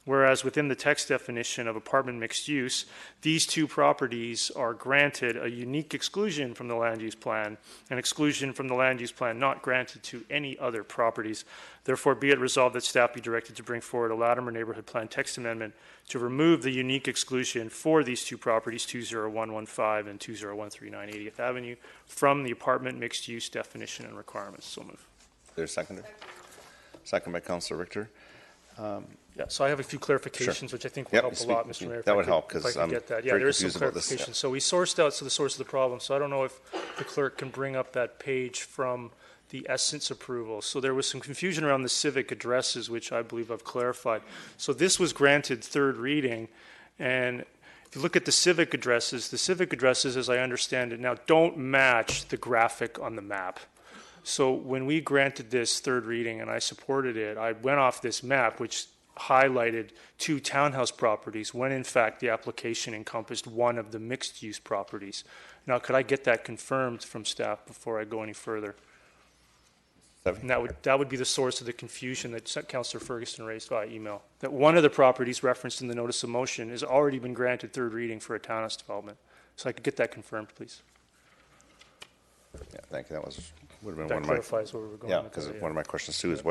Whereas within the text definition of apartment mixed use, these two properties are granted a unique exclusion from the land use plan, an exclusion from the land use plan not granted to any other properties. Therefore, be it resolved that staff be directed to bring forward a Latimer Neighborhood Plan text amendment to remove the unique exclusion for these two properties, 20115 and 20139 80th Avenue, from the apartment mixed use definition and requirements. So move. There's a seconder. Second by Councillor Richter. Yeah, so I have a few clarifications, Sure. which I think will help a lot, Mr. Mayor. That would help, because I'm get that. Yeah, very there is some confused about this, clarification. yeah. So we sourced out the source of the problem. So I don't know if the clerk can bring up that page from the essence approval. So there was some confusion around the civic addresses, which I believe I've clarified. So this was granted third reading, and if you look at the civic addresses, as I understand it now, don't match the graphic on the map. So when we granted this third reading and I supported it, I went off this map, which highlighted 2 townhouse properties, when in fact the application encompassed one of the mixed-use properties. Now, could I get that confirmed from staff before I go any further? And that would be the source of the confusion that Councillor Ferguson raised via email, that one of the properties referenced in the notice of motion has already been granted third reading for a townhouse development. So I could get that confirmed, please. Yeah, thank you. That would have been That one of clarifies where we were going. Yeah, with because that, yeah. one of my questions too is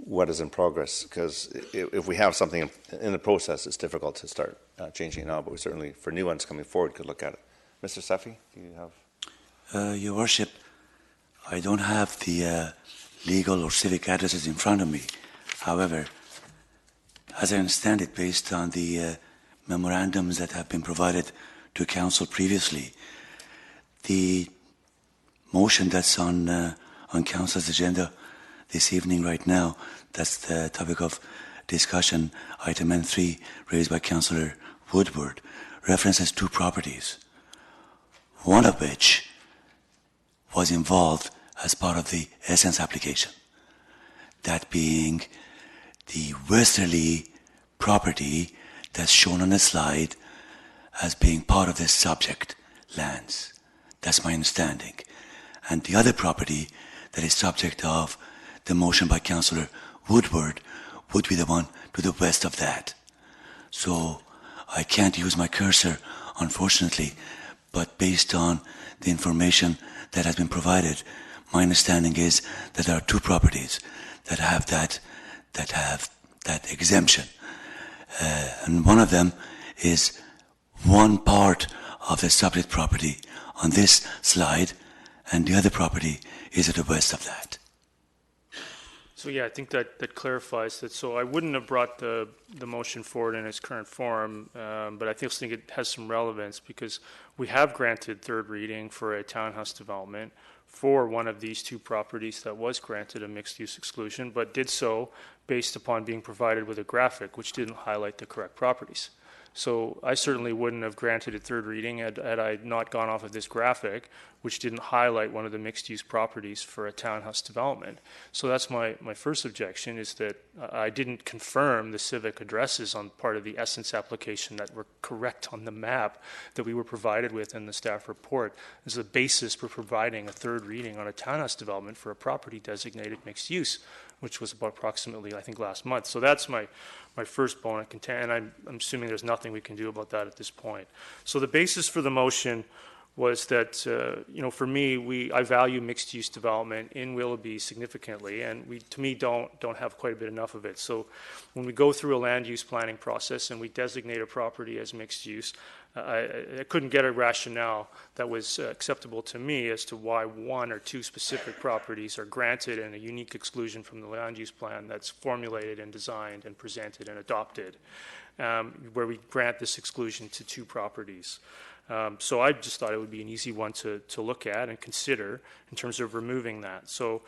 what is in progress? Because if we have something in the process, it's difficult to start changing it now. But we certainly, for new ones coming forward, could look at it. Mr. Sefi, do you have? Your Worship, I don't have the legal or civic addresses in front of me. However, as I understand it, based on the memorandums that have been provided to Council previously, the motion that's on Council's agenda this evening right now, that's the topic of discussion, item N3, raised by Councillor Woodward, references 2 properties, one of which was involved as part of the Essence application, that being the westerly property that's shown on the slide as being part of the subject lands. That's my understanding. And the other property that is subject of the motion by Councillor Woodward would be the one to the west of that. So I can't use my cursor, unfortunately, but based on the information that has been provided, my understanding is that there are 2 properties that have that exemption. And one of them is one part of the subject property on this slide, and the other property is to the west of that. So yeah, I think that clarifies that. So I wouldn't have brought the motion forward in its current form, but I think it has some relevance because we have granted third reading for a townhouse development for one of these 2 properties that was granted a mixed-use exclusion, but did so based upon being provided with a graphic which didn't highlight the correct properties. So I certainly wouldn't have granted a third reading had I not gone off of this graphic, which didn't highlight one of the mixed-use properties for a townhouse development. So that's my first objection, is that I didn't confirm the civic addresses on part of the Essence application that were correct on the map that we were provided with in the staff report as the basis for providing a third reading on a townhouse development for a property designated mixed use, which was about approximately, I think, last month. So that's my first bone of contention, and I'm assuming there's nothing we can do about that at this point. So the basis for the motion was that, for me, I value mixed-use development in Willoughby significantly, and we, to me, don't have quite a bit enough of it. So when we go through a land use planning process and we designate a property as mixed use, I couldn't get a rationale that was acceptable to me as to why one or two specific properties are granted in a unique exclusion from the land use plan that's formulated and designed and presented and adopted, where we grant this exclusion to two properties. So I just thought it would be an easy one to look at and consider in terms of removing that. So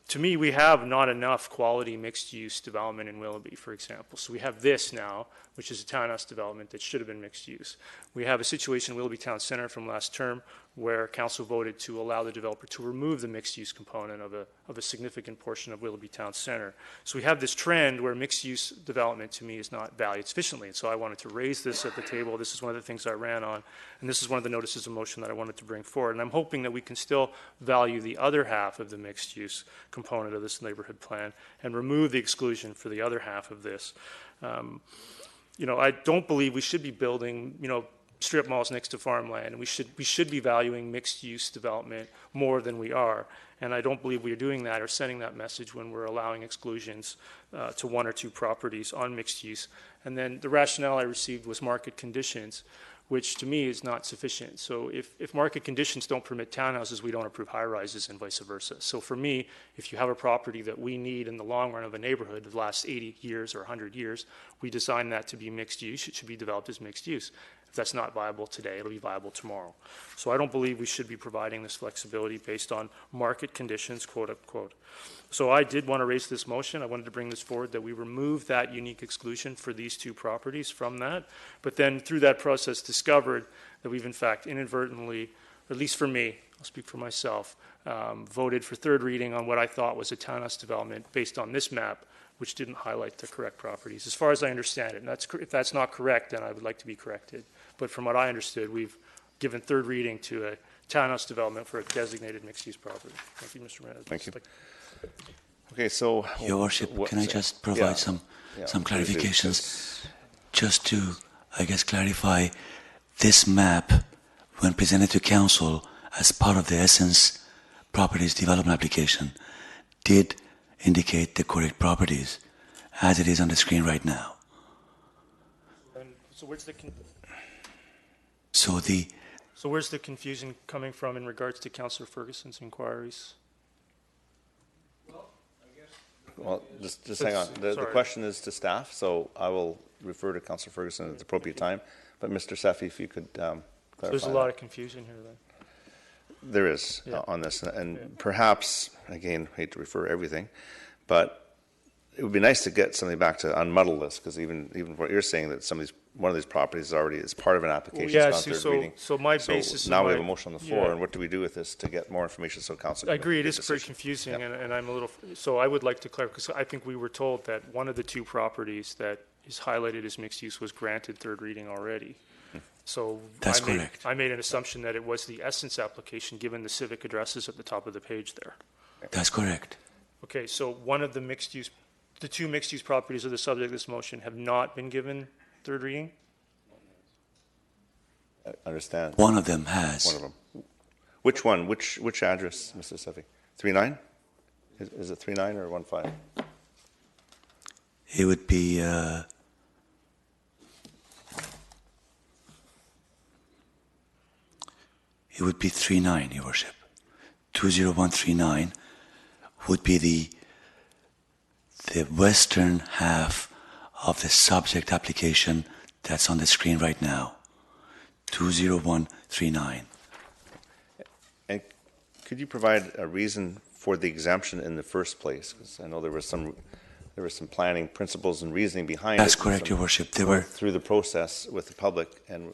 to me, we have not enough quality mixed-use development in Willoughby, for example. So we have this now, which is a townhouse development that should have been mixed use. We have a situation in Willoughby Town Centre from last term where council voted to allow the developer to remove the mixed-use component of a significant portion of Willoughby Town Centre. So we have this trend where mixed-use development, to me, is not valued sufficiently. And so I wanted to raise this at the table. This is one of the things I ran on, and this is one of the notices of motion that I wanted to bring forward. And I'm hoping that we can still value the other half of the mixed-use component of this neighborhood plan and remove the exclusion for the other half of this. I don't believe we should be building, strip malls next to farmland, and we should be valuing mixed-use development more than we are. And I don't believe we are doing that or sending that message when we're allowing exclusions to one or two properties on mixed use. And then the rationale I received was market conditions, which to me is not sufficient. So if market conditions don't permit townhouses, we don't approve high-rises and vice versa. So for me, if you have a property that we need in the long run of a neighborhood the last 80 years or 100 years, we design that to be mixed use. It should be developed as mixed use. If that's not viable today, it'll be viable tomorrow. So I don't believe we should be providing this flexibility based on market conditions, quote unquote. So I did want to raise this motion. I wanted to bring this forward that we remove that unique exclusion for these two properties from that. But then through that process discovered that we've in fact inadvertently, at least for me, I'll speak for myself, voted for third reading on what I thought was a townhouse development based on this map, which didn't highlight the correct properties, as far as I understand it. And if that's not correct, then I would like to be corrected. But from what I understood, we've given third reading to a townhouse development for a designated mixed-use property. Thank you, Mr. Mayor. Thank you. Okay, so... Your Worship, can I just provide some clarifications? Just to, I guess, clarify, this map, when presented to Council as part of the Essence Properties Development application, did indicate the correct properties, as it is on the screen right now. So where's the... So where's the confusion coming from in regards to Councillor Ferguson's inquiries? Well, just hang on. The question is to staff, so I will refer to Councillor Ferguson at the appropriate time. But Mr. Seffi, if you could clarify. So there's a lot of confusion here then. There is on this, and perhaps, again, hate to refer everything, but it would be nice to get something back to unmuddle this, because even what you're saying, that one of these properties already is part of an application. So my basis. Now we have a motion on the floor, and what do we do with this to get more information so council? I agree, it is very confusing, and I'm a little. So I would like to clarify, because I think we were told that one of the two properties that is highlighted as mixed use was granted third reading already. So that's correct. I made an assumption that it was the Essence application, given the civic addresses at the top of the page there. That's correct. Okay, so one of the two mixed-use properties of the subject of this motion have not been given third reading? I understand. One of them has. One of them. Which one? Which address, Mr. Seffi? 39? Is it 39 or 15? It would be... It would be 39, Your Worship. 20139 would be the western half of the subject application that's on the screen right now. 20139. And could you provide a reason for the exemption in the first place? Because I know there were some planning principles and reasoning behind it. That's correct, Your Worship. They were through the process with the public, and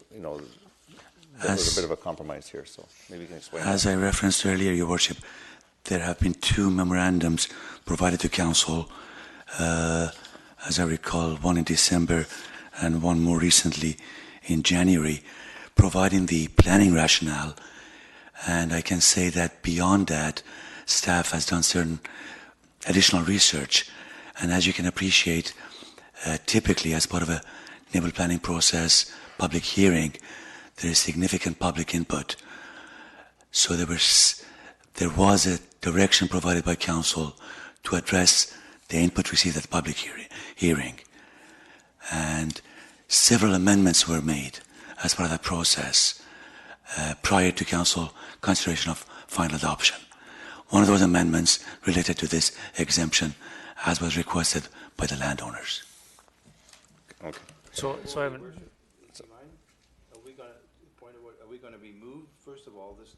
there was a bit of a compromise here, so maybe you can explain. As I referenced earlier, Your Worship, there have been two memorandums provided to Council, as I recall, one in December and one more recently in January, providing the planning rationale. And I can say that beyond that, staff has done certain additional research. And as you can appreciate, typically as part of a neighborhood planning process, public hearing, there is significant public input So there was a direction provided by council to address the input received at the public hearing. And several amendments were made as part of that process prior to council consideration of final adoption. One of those amendments related to this exemption, as was requested by the landowners. Okay. So I haven't. Are we going to remove, first of all, this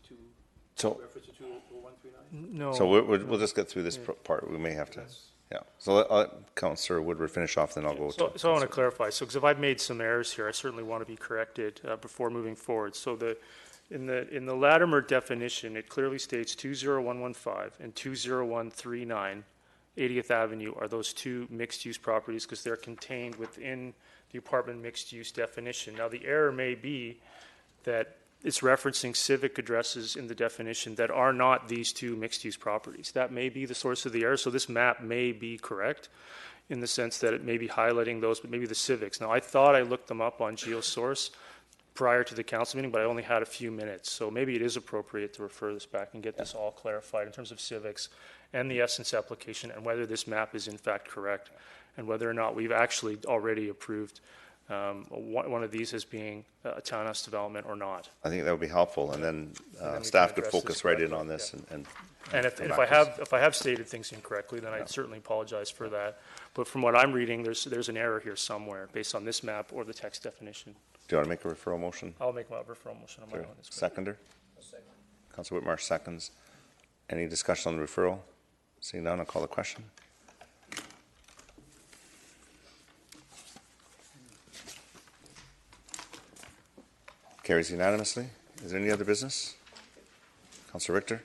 reference to 20139? No. So we'll just get through this part. We may have to. Yeah. So let Councillor Woodward finish off, then I'll go. So I want to clarify. So because if I've made some errors here, I certainly want to be corrected before moving forward. So in the Latimer definition, it clearly states 20115 and 20139 80th Avenue are those two mixed-use properties because they're contained within the apartment mixed-use definition. Now, the error may be that it's referencing civic addresses in the definition that are not these two mixed-use properties. That may be the source of the error. So this map may be correct in the sense that it may be highlighting those, but maybe the civics. Now, I thought I looked them up on GeoSource prior to the council meeting, but I only had a few minutes. So maybe it is appropriate to refer this back and get this all clarified in terms of civics and the essence application and whether this map is in fact correct and whether or not we've actually already approved one of these as being a townhouse development or not. I think that would be helpful, and then staff could focus right in on this. Yeah. And if I have stated things incorrectly, then I certainly apologize for that. But from what I'm reading, there's an error here somewhere based on this map or the text definition. Do you want to make a referral motion? I'll make my referral motion on my own. Seconder? Councillor Whitmire seconds. Any discussion on the referral? Seeing none, I'll call the question. Carries unanimously. Is there any other business? Councillor Richter?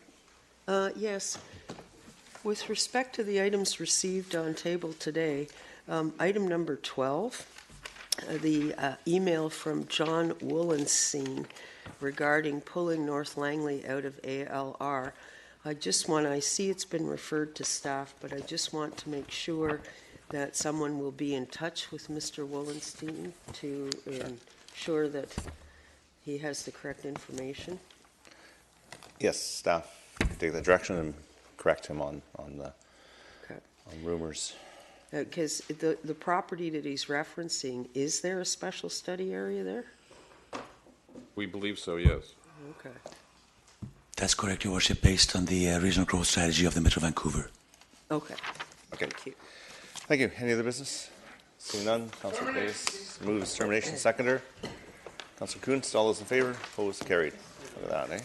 Yes. With respect to the items received on table today, item number 12, the email from John Woolenstein regarding pulling North Langley out of ALR. I see it's been referred to staff, but I just want to make sure that someone will be in touch with Mr. Woolenstein to ensure that he has the correct information. Yes, staff take that direction and correct him on rumors. Because the property that he's referencing, is there a special study area there? We believe so, yes. Okay. That's correct, Your Worship, based on the regional growth strategy of the Metro Vancouver. Okay. Okay. Thank you. Thank you. Any other business? Seeing none, Councillor Davis moves termination. Seconder. Councillor Kuntz, all those in favor? Opposed? Carried. Look at that, eh?